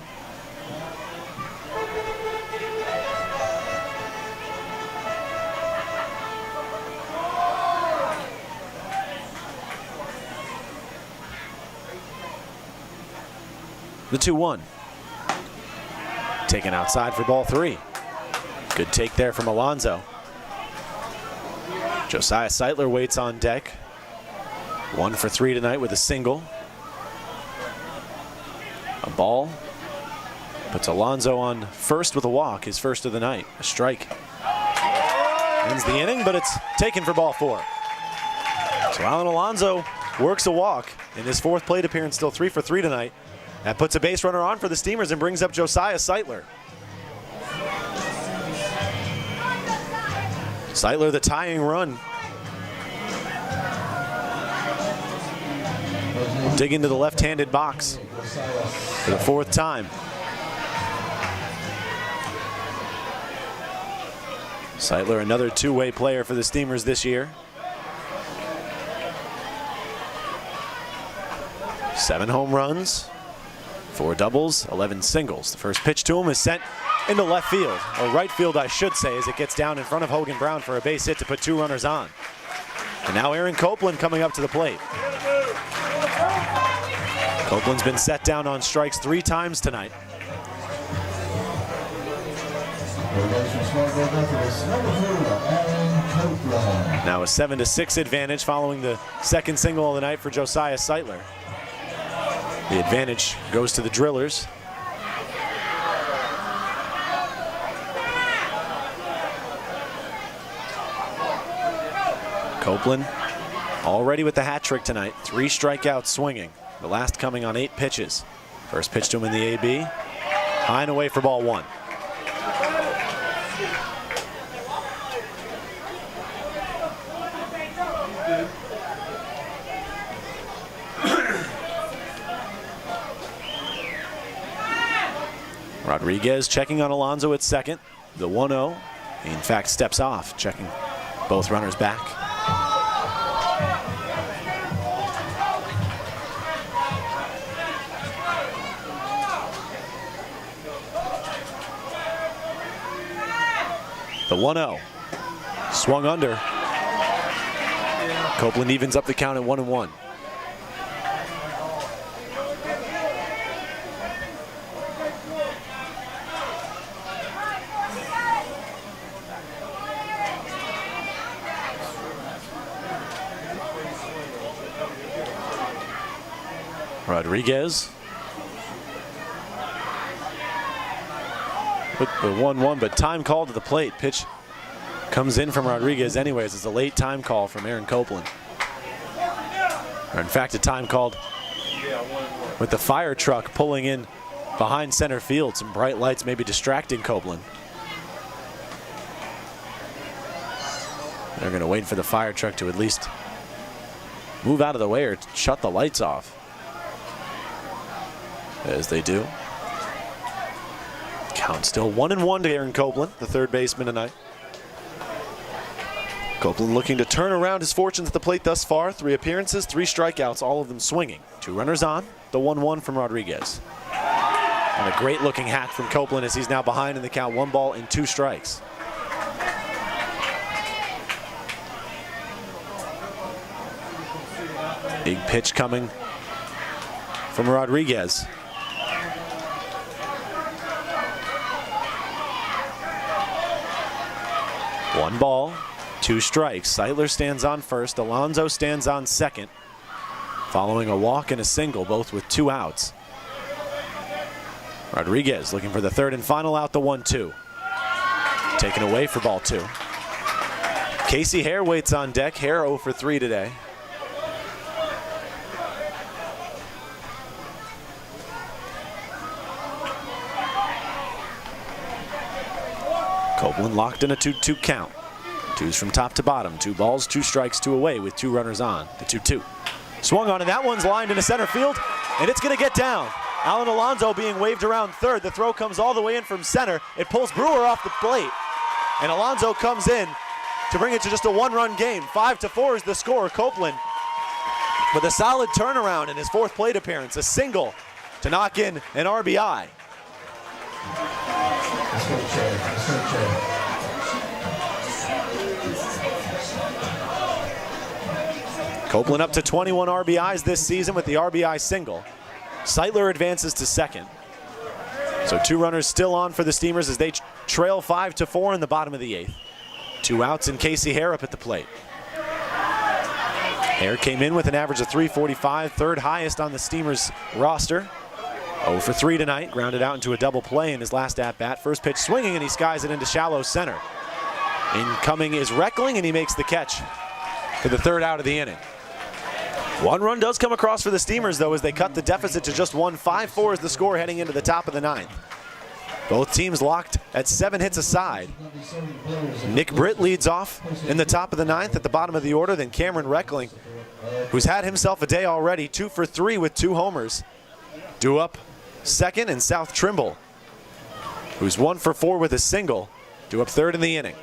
Speaker 1: The 2-1. Taken outside for ball 3. Good take there from Alonso. Josiah Seitler waits on deck. 1 for 3 tonight with a single. A ball. Puts Alonso on first with a walk, his first of the night. A strike. Ends the inning, but it's taken for ball 4. So Alan Alonso works a walk in his 4th plate appearance, still 3 for 3 tonight. That puts a base runner on for the Steamers and brings up Josiah Seitler. Seitler, the tying run. Dig into the left-handed box for the 4th time. Seitler, another two-way player for the Steamers this year. 7 home runs, 4 doubles, 11 singles. The first pitch to him is sent into left field, or right field I should say, as it gets down in front of Hogan Brown for a base hit to put 2 runners on. And now Aaron Copeland coming up to the plate. Copeland's been set down on strikes 3 times tonight. Now a 7-6 advantage following the second single of the night for Josiah Seitler. The advantage goes to the Drillers. Copeland already with the hat trick tonight. 3 strikeouts swinging. The last coming on 8 pitches. First pitch to him in the AB. High and away for ball 1. Rodriguez checking on Alonso at second. The 1-0. He in fact steps off, checking both runners back. The 1-0. Swung under. Copeland evens up the count at 1-1. Rodriguez with the 1-1, but time called to the plate. Pitch comes in from Rodriguez anyways. It's a late time call from Aaron Copeland. Or in fact, a time called with the fire truck pulling in behind center field. Some bright lights maybe distracting Copeland. They're going to wait for the fire truck to at least move out of the way or shut the lights off. As they do. Count still 1-1 to Aaron Copeland, the third baseman tonight. Copeland looking to turn around his fortunes at the plate thus far. 3 appearances, 3 strikeouts, all of them swinging. 2 runners on, the 1-1 from Rodriguez. And a great looking hack from Copeland as he's now behind in the count. 1 ball and 2 strikes. Big pitch coming from Rodriguez. 1 ball, 2 strikes. Seitler stands on first. Alonso stands on second. Following a walk and a single, both with 2 outs. Rodriguez looking for the third and final out, the 1-2. Taken away for ball 2. Casey Hare waits on deck. Hare 0 for 3 today. Copeland locked in a 2-2 count. 2s from top to bottom. 2 balls, 2 strikes, 2 away with 2 runners on. The 2-2. Swung on, and that one's lined into center field, and it's going to get down. Alan Alonso being waved around third. The throw comes all the way in from center. It pulls Brewer off the plate, and Alonso comes in to bring it to just a 1-run game. 5-4 is the score. Copeland with a solid turnaround in his 4th plate appearance. A single to knock in an RBI. Copeland up to 21 RBIs this season with the RBI single. Seitler advances to second. So 2 runners still on for the Steamers as they trail 5-4 in the bottom of the 8th. 2 outs and Casey Hare up at the plate. Hare came in with an average of .345, third highest on the Steamers roster. 0 for 3 tonight, grounded out into a double play in his last at-bat. First pitch swinging, and he skies it into shallow center. Incoming is Reckling, and he makes the catch for the 3rd out of the inning. 1 run does come across for the Steamers, though, as they cut the deficit to just 1. 5-4 is the score heading into the top of the 9th. Both teams locked at 7 hits aside. Nick Britt leads off in the top of the 9th. At the bottom of the order, then Cameron Reckling, who's had himself a day already, 2 for 3 with 2 homers. Due up second, and South Trimble, who's 1 for 4 with a single, due up 3rd in the inning.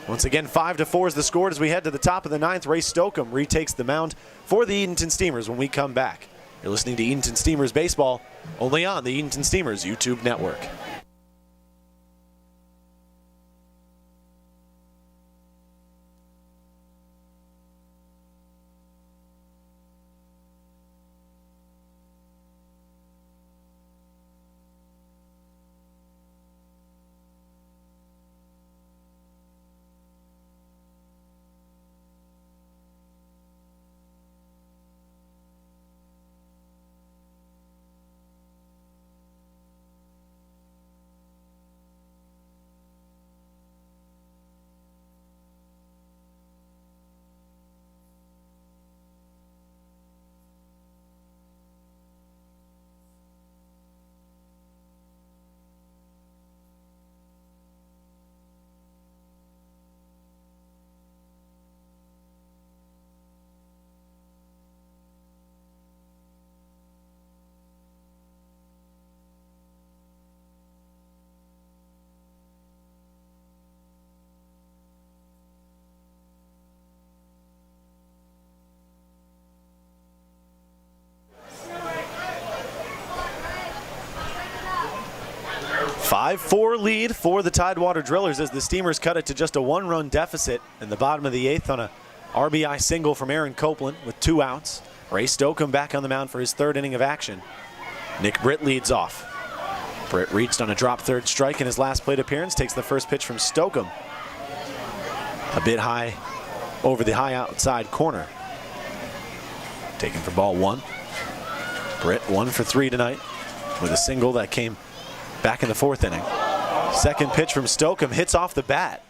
Speaker 1: Once again, 5-4 is the score as we head to the top of the 9th. Ray Stokeham retakes the mound for the Edenton Steamers when we come back. You're listening to Edenton Steamers Baseball, only on the Edenton Steamers YouTube network. A 5-4 lead for the Tidewater Drillers as the Steamers cut it to just a 1-run deficit in the bottom of the 8th on a RBI single from Aaron Copeland with 2 outs. Ray Stokeham back on the mound for his 3rd inning of action. Nick Britt leads off. Britt reached on a drop 3rd strike in his last plate appearance, takes the first pitch from Stokeham. A bit high over the high outside corner. Taken for ball 1. Britt 1 for 3 tonight with a single that came back in the 4th inning. Second pitch from Stokeham hits off the bat.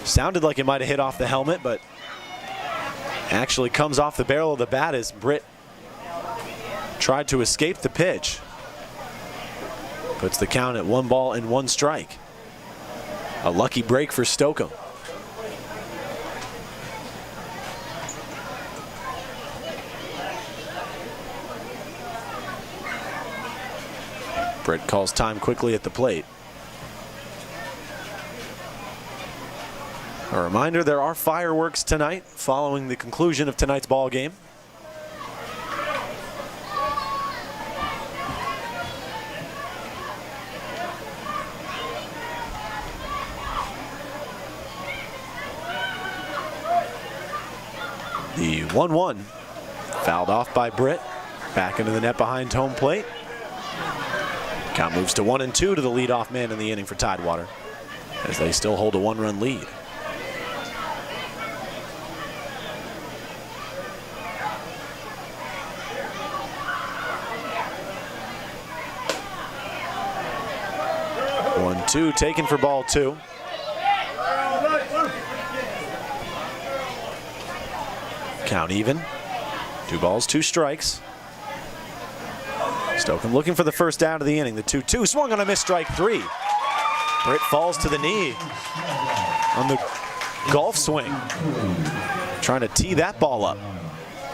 Speaker 1: Sounded like it might have hit off the helmet, but actually comes off the barrel of the bat as Britt tried to escape the pitch. Puts the count at 1 ball and 1 strike. A lucky break for Stokeham. Britt calls time quickly at the plate. A reminder, there are fireworks tonight following the conclusion of tonight's ball game. The 1-1 fouled off by Britt. Back into the net behind home plate. Count moves to 1-2 to the leadoff man in the inning for Tidewater as they still hold a 1-run lead. One-two taken for ball 2. Count even. 2 balls, 2 strikes. Stokeham looking for the first out of the inning. The 2-2 swung on a missed strike 3. Britt falls to the knee on the golf swing. Trying to tee that ball up,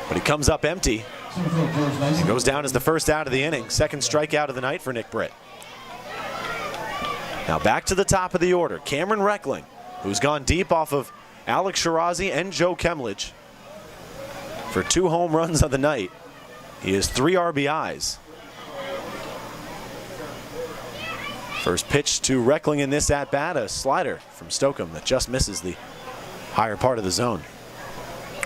Speaker 1: but he comes up empty. It goes down as the first out of the inning. Second strikeout of the night for Nick Britt. Now back to the top of the order. Cameron Reckling, who's gone deep off of Alex Shirazi and Joe Kemlich for 2 home runs on the night. He has 3 RBIs. First pitch to Reckling in this at-bat, a slider from Stokeham that just misses the higher part of the zone.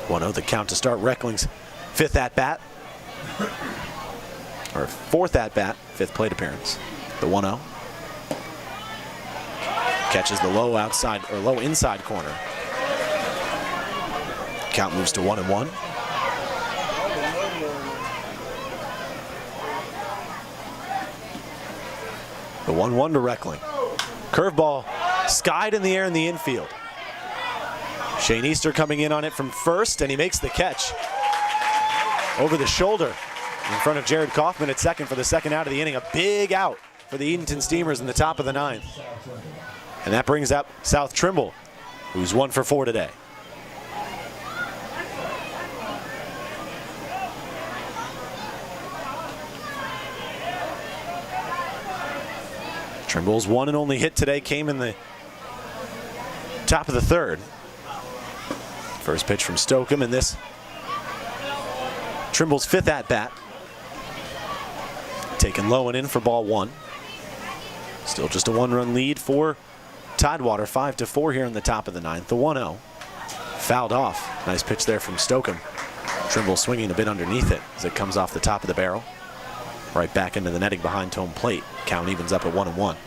Speaker 1: 1-0 the count to start Reckling's 5th at-bat. or 4th at-bat, 5th plate appearance. The 1-0. Catches the low outside, or low inside corner. Count moves to 1-1. The 1-1 to Reckling. Curveball skied in the air in the infield. Shane Easter coming in on it from first, and he makes the catch over the shoulder in front of Jared Kaufman at second for the second out of the inning. A big out for the Edenton Steamers in the top of the 9th. And that brings up South Trimble, who's 1 for 4 today. Trimble's one and only hit today came in the top of the 3rd. First pitch from Stokeham, and this Trimble's 5th at-bat. Taken low and in for ball 1. Still just a 1-run lead for Tidewater, 5-4 here in the top of the 9th. The 1-0 fouled off. Nice pitch there from Stokeham. Trimble swinging a bit underneath it as it comes off the top of the barrel. Right back into the netting behind home plate. Count evens up at 1-1.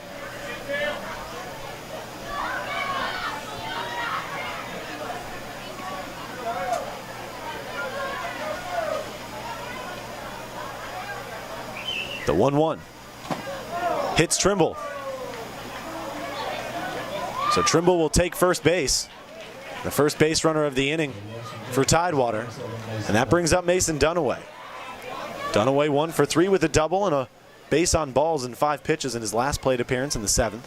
Speaker 1: The 1-1 hits Trimble. So Trimble will take first base. The first base runner of the inning for Tidewater. And that brings up Mason Dunaway. Dunaway 1 for 3 with a double and a base on balls in 5 pitches in his last plate appearance in the 7th.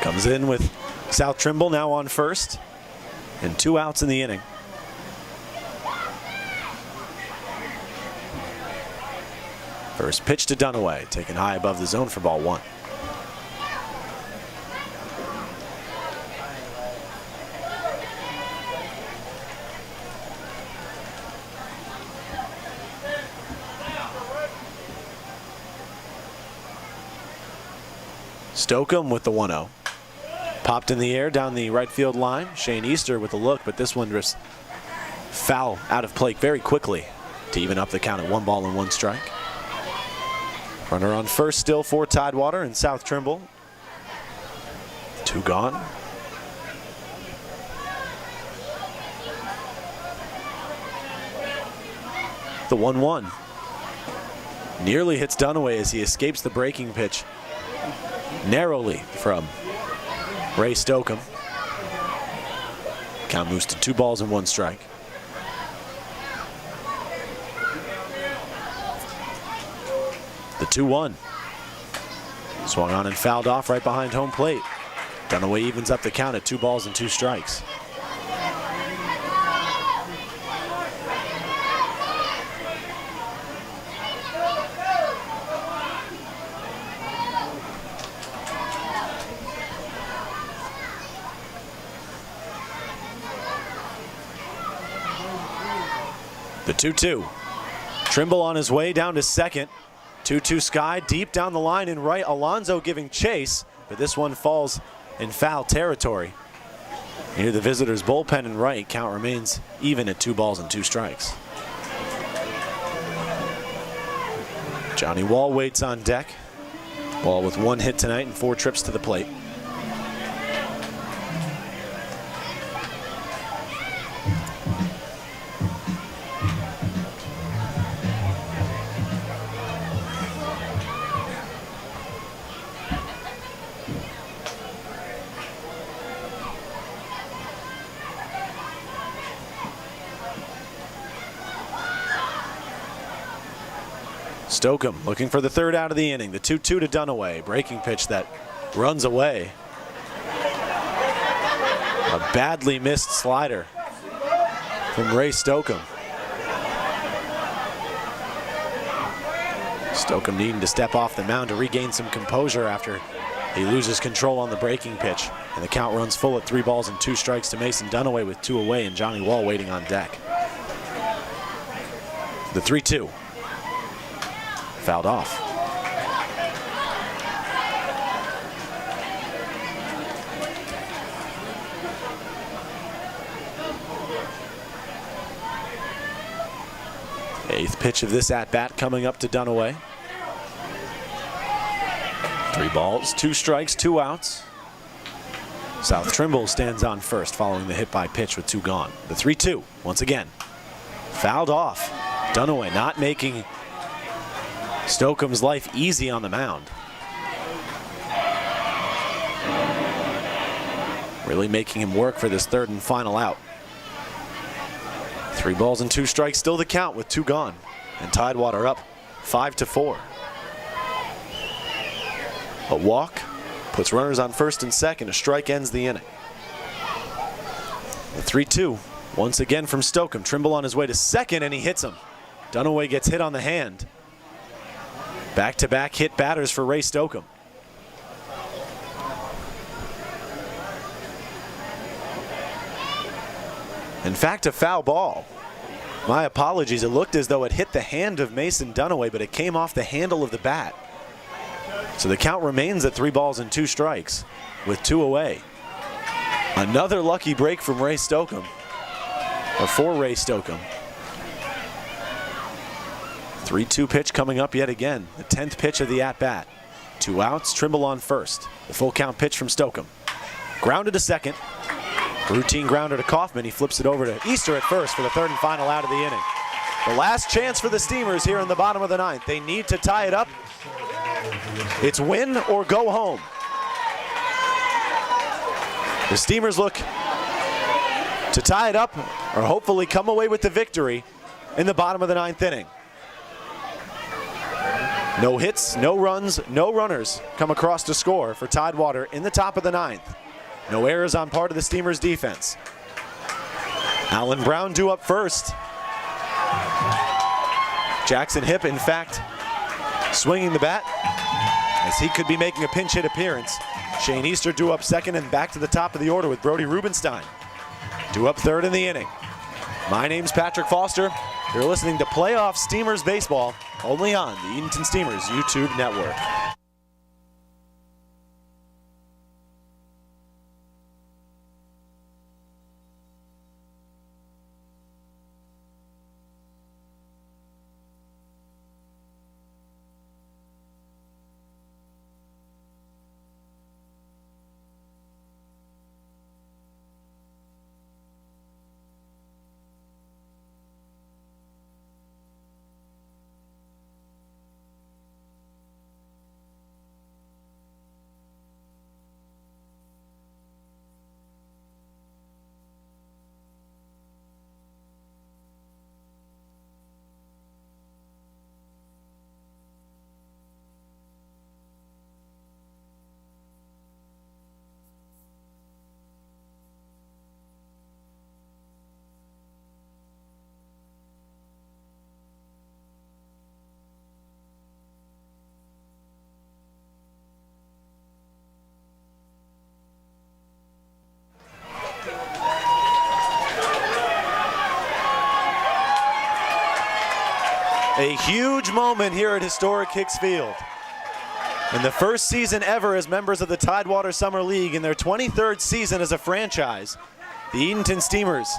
Speaker 1: Comes in with South Trimble now on first and 2 outs in the inning. First pitch to Dunaway, taken high above the zone for ball 1. Stokeham with the 1-0. Popped in the air down the right field line. Shane Easter with a look, but this one just foul out of play very quickly to even up the count at 1 ball and 1 strike. Runner on first still for Tidewater and South Trimble. 2 gone. The 1-1. Nearly hits Dunaway as he escapes the breaking pitch narrowly from Ray Stokeham. Count moves to 2 balls and 1 strike. The 2-1. Swung on and fouled off right behind home plate. Dunaway evens up the count at 2 balls and 2 strikes. The 2-2. Trimble on his way down to second. 2-2 Sky deep down the line in right. Alonso giving chase, but this one falls in foul territory. Near the visitors' bullpen in right, count remains even at 2 balls and 2 strikes. Johnny Wall waits on deck. Wall with 1 hit tonight and 4 trips to the plate. Stokeham looking for the 3rd out of the inning. The 2-2 to Dunaway. Breaking pitch that runs away. A badly missed slider from Ray Stokeham. Stokeham needing to step off the mound to regain some composure after he loses control on the breaking pitch. And the count runs full at 3 balls and 2 strikes to Mason Dunaway with 2 away and Johnny Wall waiting on deck. The 3-2. Fouled off. Eighth pitch of this at-bat coming up to Dunaway. 3 balls, 2 strikes, 2 outs. South Trimble stands on first following the hit by pitch with 2 gone. The 3-2 once again. Fouled off. Dunaway not making Stokeham's life easy on the mound. Really making him work for this 3rd and final out. 3 balls and 2 strikes, still the count with 2 gone. And Tidewater up 5-4. A walk puts runners on first and second. A strike ends the inning. The 3-2 once again from Stokeham. Trimble on his way to second and he hits him. Dunaway gets hit on the hand. Back-to-back hit batters for Ray Stokeham. In fact, a foul ball. My apologies. It looked as though it hit the hand of Mason Dunaway, but it came off the handle of the bat. So the count remains at 3 balls and 2 strikes with 2 away. Another lucky break from Ray Stokeham, or for Ray Stokeham. 3-2 pitch coming up yet again. The 10th pitch of the at-bat. 2 outs, Trimble on first. The full count pitch from Stokeham. Grounded to second. Routine grounder to Kaufman. He flips it over to Easter at first for the 3rd and final out of the inning. The last chance for the Steamers here in the bottom of the 9th. They need to tie it up. It's win or go home. The Steamers look to tie it up or hopefully come away with the victory in the bottom of the 9th inning. No hits, no runs, no runners come across to score for Tidewater in the top of the 9th. No errors on part of the Steamers defense. Alan Brown due up first. Jackson Hipp, in fact, swinging the bat as he could be making a pinch hit appearance. Shane Easter due up second and back to the top of the order with Brody Rubenstein due up 3rd in the inning. My name's Patrick Foster. You're listening to Playoff Steamers Baseball only on the Edenton Steamers YouTube network. A huge moment here at Historic Hicks Field. In the first season ever as members of the Tidewater Summer League, in their 23rd season as a franchise, the Edenton Steamers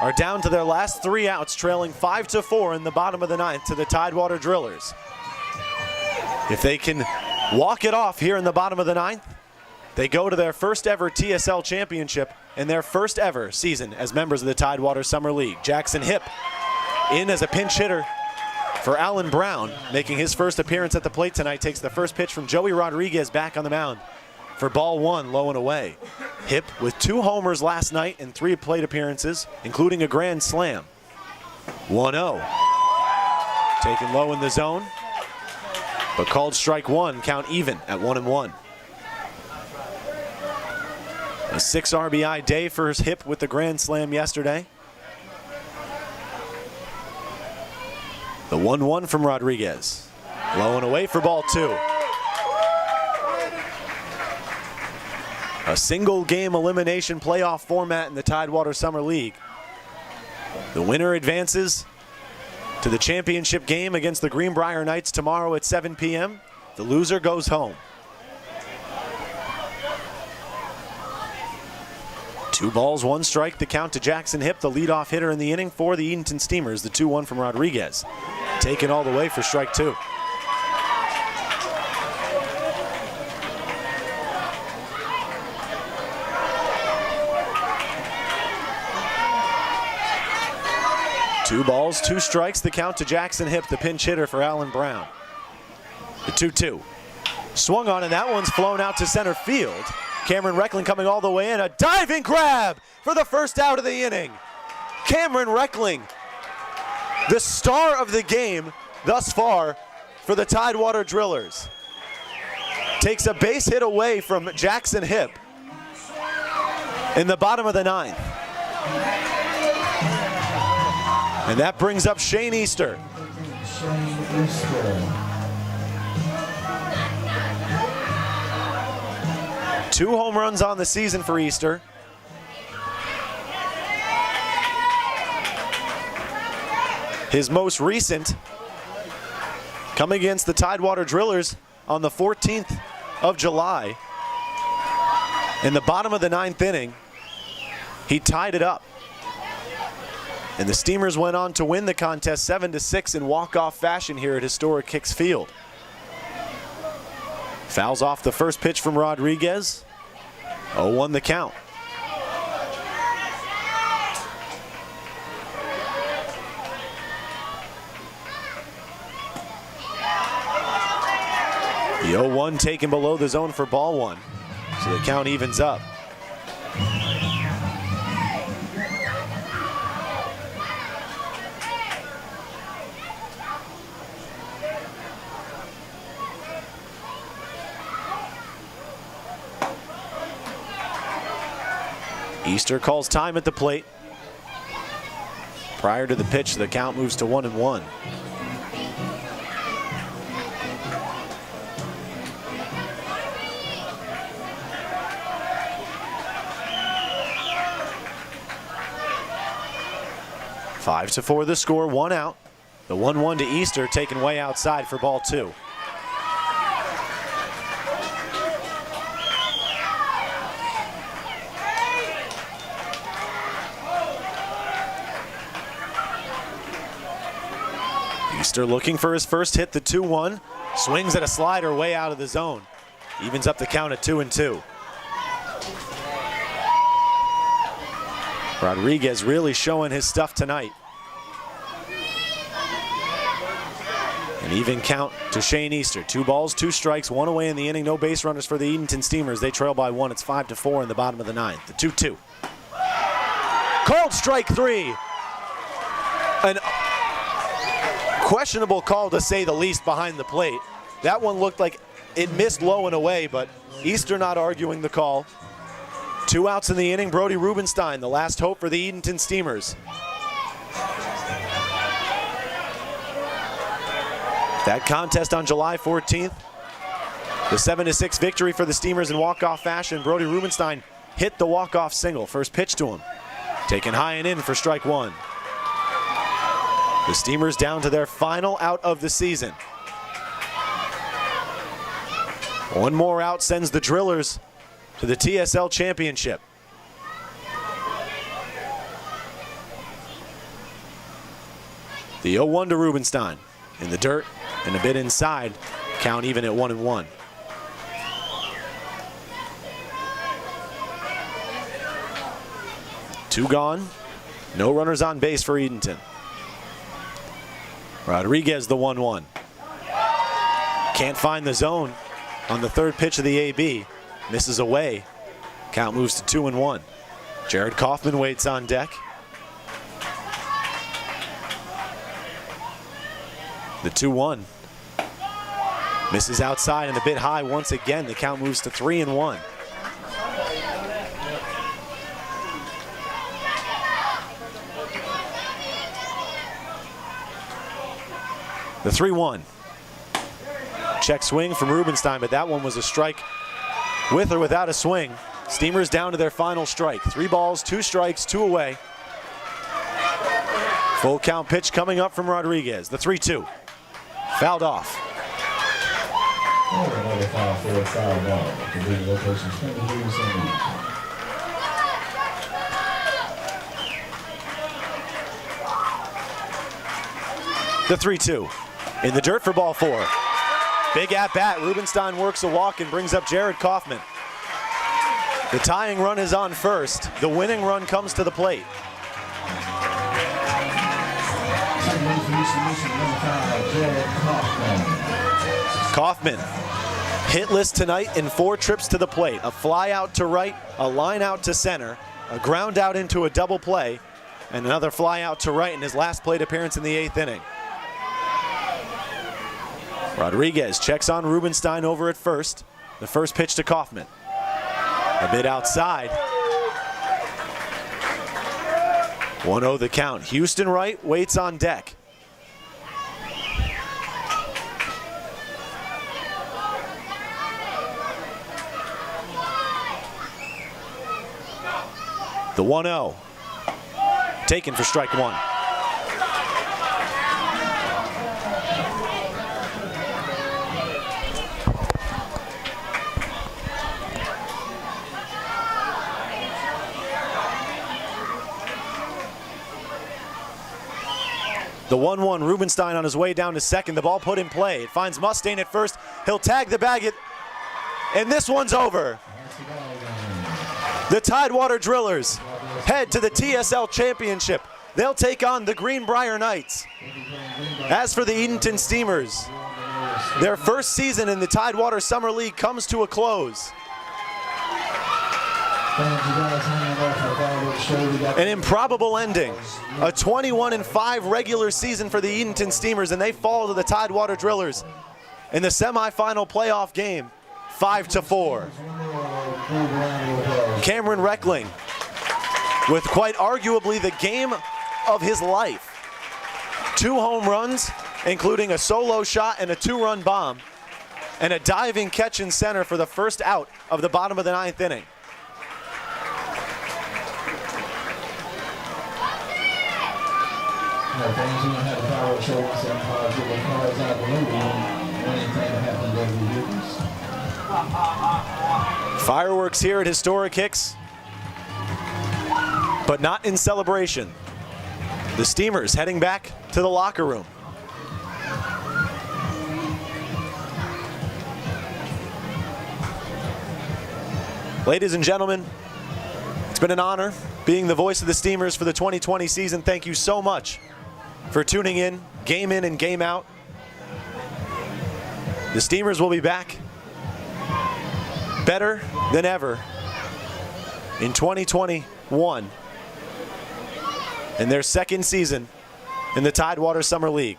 Speaker 1: are down to their last 3 outs, trailing 5-4 in the bottom of the 9th to the Tidewater Drillers. If they can walk it off here in the bottom of the 9th, they go to their first ever TSL championship in their first ever season as members of the Tidewater Summer League. Jackson Hipp in as a pinch hitter for Alan Brown, making his first appearance at the plate tonight, takes the first pitch from Joey Rodriguez back on the mound for ball 1, low and away. Hipp with 2 homers last night and 3 plate appearances, including a grand slam. 1-0. Taken low in the zone, but called strike 1, count even at 1-1. A 6 RBI day for Hipp with the grand slam yesterday. The 1-1 from Rodriguez. Low and away for ball 2. A single game elimination playoff format in the Tidewater Summer League. The winner advances to the championship game against the Greenbrier Knights tomorrow at 7 p.m. The loser goes home. 2 balls, 1 strike, the count to Jackson Hipp, the leadoff hitter in the inning for the Edenton Steamers, the 2-1 from Rodriguez. Taken all the way for strike 2. Two balls, 2 strikes, the count to Jackson Hipp, the pinch hitter for Allen Brown. The 2-2. Swung on, and that one's flown out to center field. Cameron Reckling coming all the way in. A diving grab for the first out of the inning. Cameron Reckling, the star of the game thus far for the Tidewater Drillers. Takes a base hit away from Jackson Hipp in the bottom of the 9th. And that brings up Shane Easter. Two home runs on the season for Easter. His most recent coming against the Tidewater Drillers on the 14th of July. In the bottom of the 9th inning, he tied it up. And the Steamers went on to win the contest 7-6 in walk-off fashion here at Historic Hicks Field. Fouls off the first pitch from Rodriguez. 0-1 the count. The 0-1 taken below the zone for ball 1. So the count evens up. Easter calls time at the plate. Prior to the pitch, the count moves to 1-1. Five to 4 the score, 1 out. The 1-1 to Easter taken way outside for ball 2. Easter looking for his first hit, the 2-1. Swings at a slider way out of the zone. Evens up the count at 2-2. Rodriguez really showing his stuff tonight. An even count to Shane Easter. 2 balls, 2 strikes, 1 away in the inning. No base runners for the Edenton Steamers. They trail by 1. It's 5-4 in the bottom of the 9th. The 2-2. Called strike 3. An questionable call to say the least behind the plate. That one looked like it missed low and away, but Easter not arguing the call. 2 outs in the inning. Brody Rubenstein, the last hope for the Edenton Steamers. That contest on July 14th, the 7-6 victory for the Steamers in walk-off fashion. Brody Rubenstein hit the walk-off single. First pitch to him. Taken high and in for strike 1. The Steamers down to their final out of the season. 1 more out sends the Drillers to the TSL championship. The 0-1 to Rubenstein. In the dirt and a bit inside. Count even at 1-1. Two gone. No runners on base for Edenton. Rodriguez the 1-1. Can't find the zone on the 3rd pitch of the AB. Misses away. Count moves to 2-1. Jared Kaufman waits on deck. The 2-1. Misses outside and a bit high once again. The count moves to 3-1. The 3-1. Check swing from Rubenstein, but that one was a strike with or without a swing. Steamers down to their final strike. 3 balls, 2 strikes, 2 away. Full count pitch coming up from Rodriguez. The 3-2. Fouled off.
Speaker 2: Another foul for a foul ball. The location 20 degrees.
Speaker 1: The 3-2. In the dirt for ball 4. Big at bat. Rubenstein works a walk and brings up Jared Kaufman. The tying run is on first. The winning run comes to the plate. Kaufman, hitless tonight in 4 trips to the plate. A fly out to right, a line out to center, a ground out into a double play, and another fly out to right in his last plate appearance in the 8th inning. Rodriguez checks on Rubenstein over at first. The first pitch to Kaufman. A bit outside. 1-0 the count. Houston Wright waits on deck. The 1-0. Taken for strike 1. The 1-1, Rubenstein on his way down to second. The ball put in play. It finds Mustaine at first. He'll tag the bag, and this one's over. The Tidewater Drillers head to the TSL Championship. They'll take on the Greenbrier Knights. As for the Edenton Steamers, their first season in the Tidewater Summer League comes to a close. An improbable ending. A 21-5 regular season for the Edenton Steamers, and they fall to the Tidewater Drillers in the semifinal playoff game, 5-4. Cameron Reckling with quite arguably the game of his life. 2 home runs, including a solo shot and a 2-run bomb, and a diving catch in center for the first out of the bottom of the 9th inning. Fireworks here at Historic Hicks, but not in celebration. The Steamers heading back to the locker room. Ladies and gentlemen, it's been an honor being the voice of the Steamers for the 2020 season. Thank you so much for tuning in and game out. The Steamers will be back better than ever in 2021 in their second season in the Tidewater Summer League.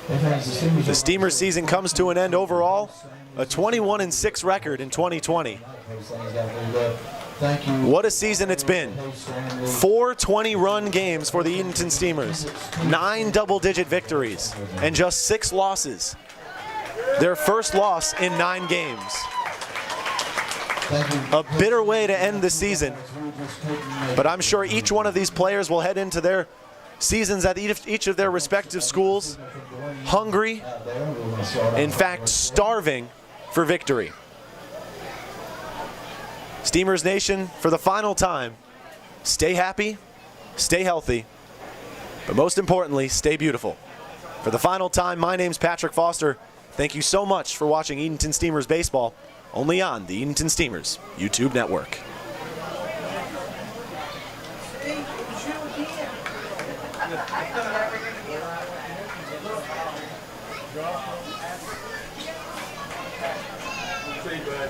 Speaker 1: The Steamers season comes to an end overall, a 21-6 record in 2020. What a season it's been. 4 20-run games for the Edenton Steamers, 9 double-digit victories, and just 6 losses. Their first loss in 9 games. A bitter way to end the season, but I'm sure each one of these players will head into their seasons at each of their respective schools hungry, in fact starving for victory. Steamers Nation, for the final time, stay happy, stay healthy, but most importantly, stay beautiful. For the final time, my name's Patrick Foster. Thank you so much for watching Edenton Steamers baseball, only on the Edenton Steamers YouTube network.
Speaker 4: See you, bud.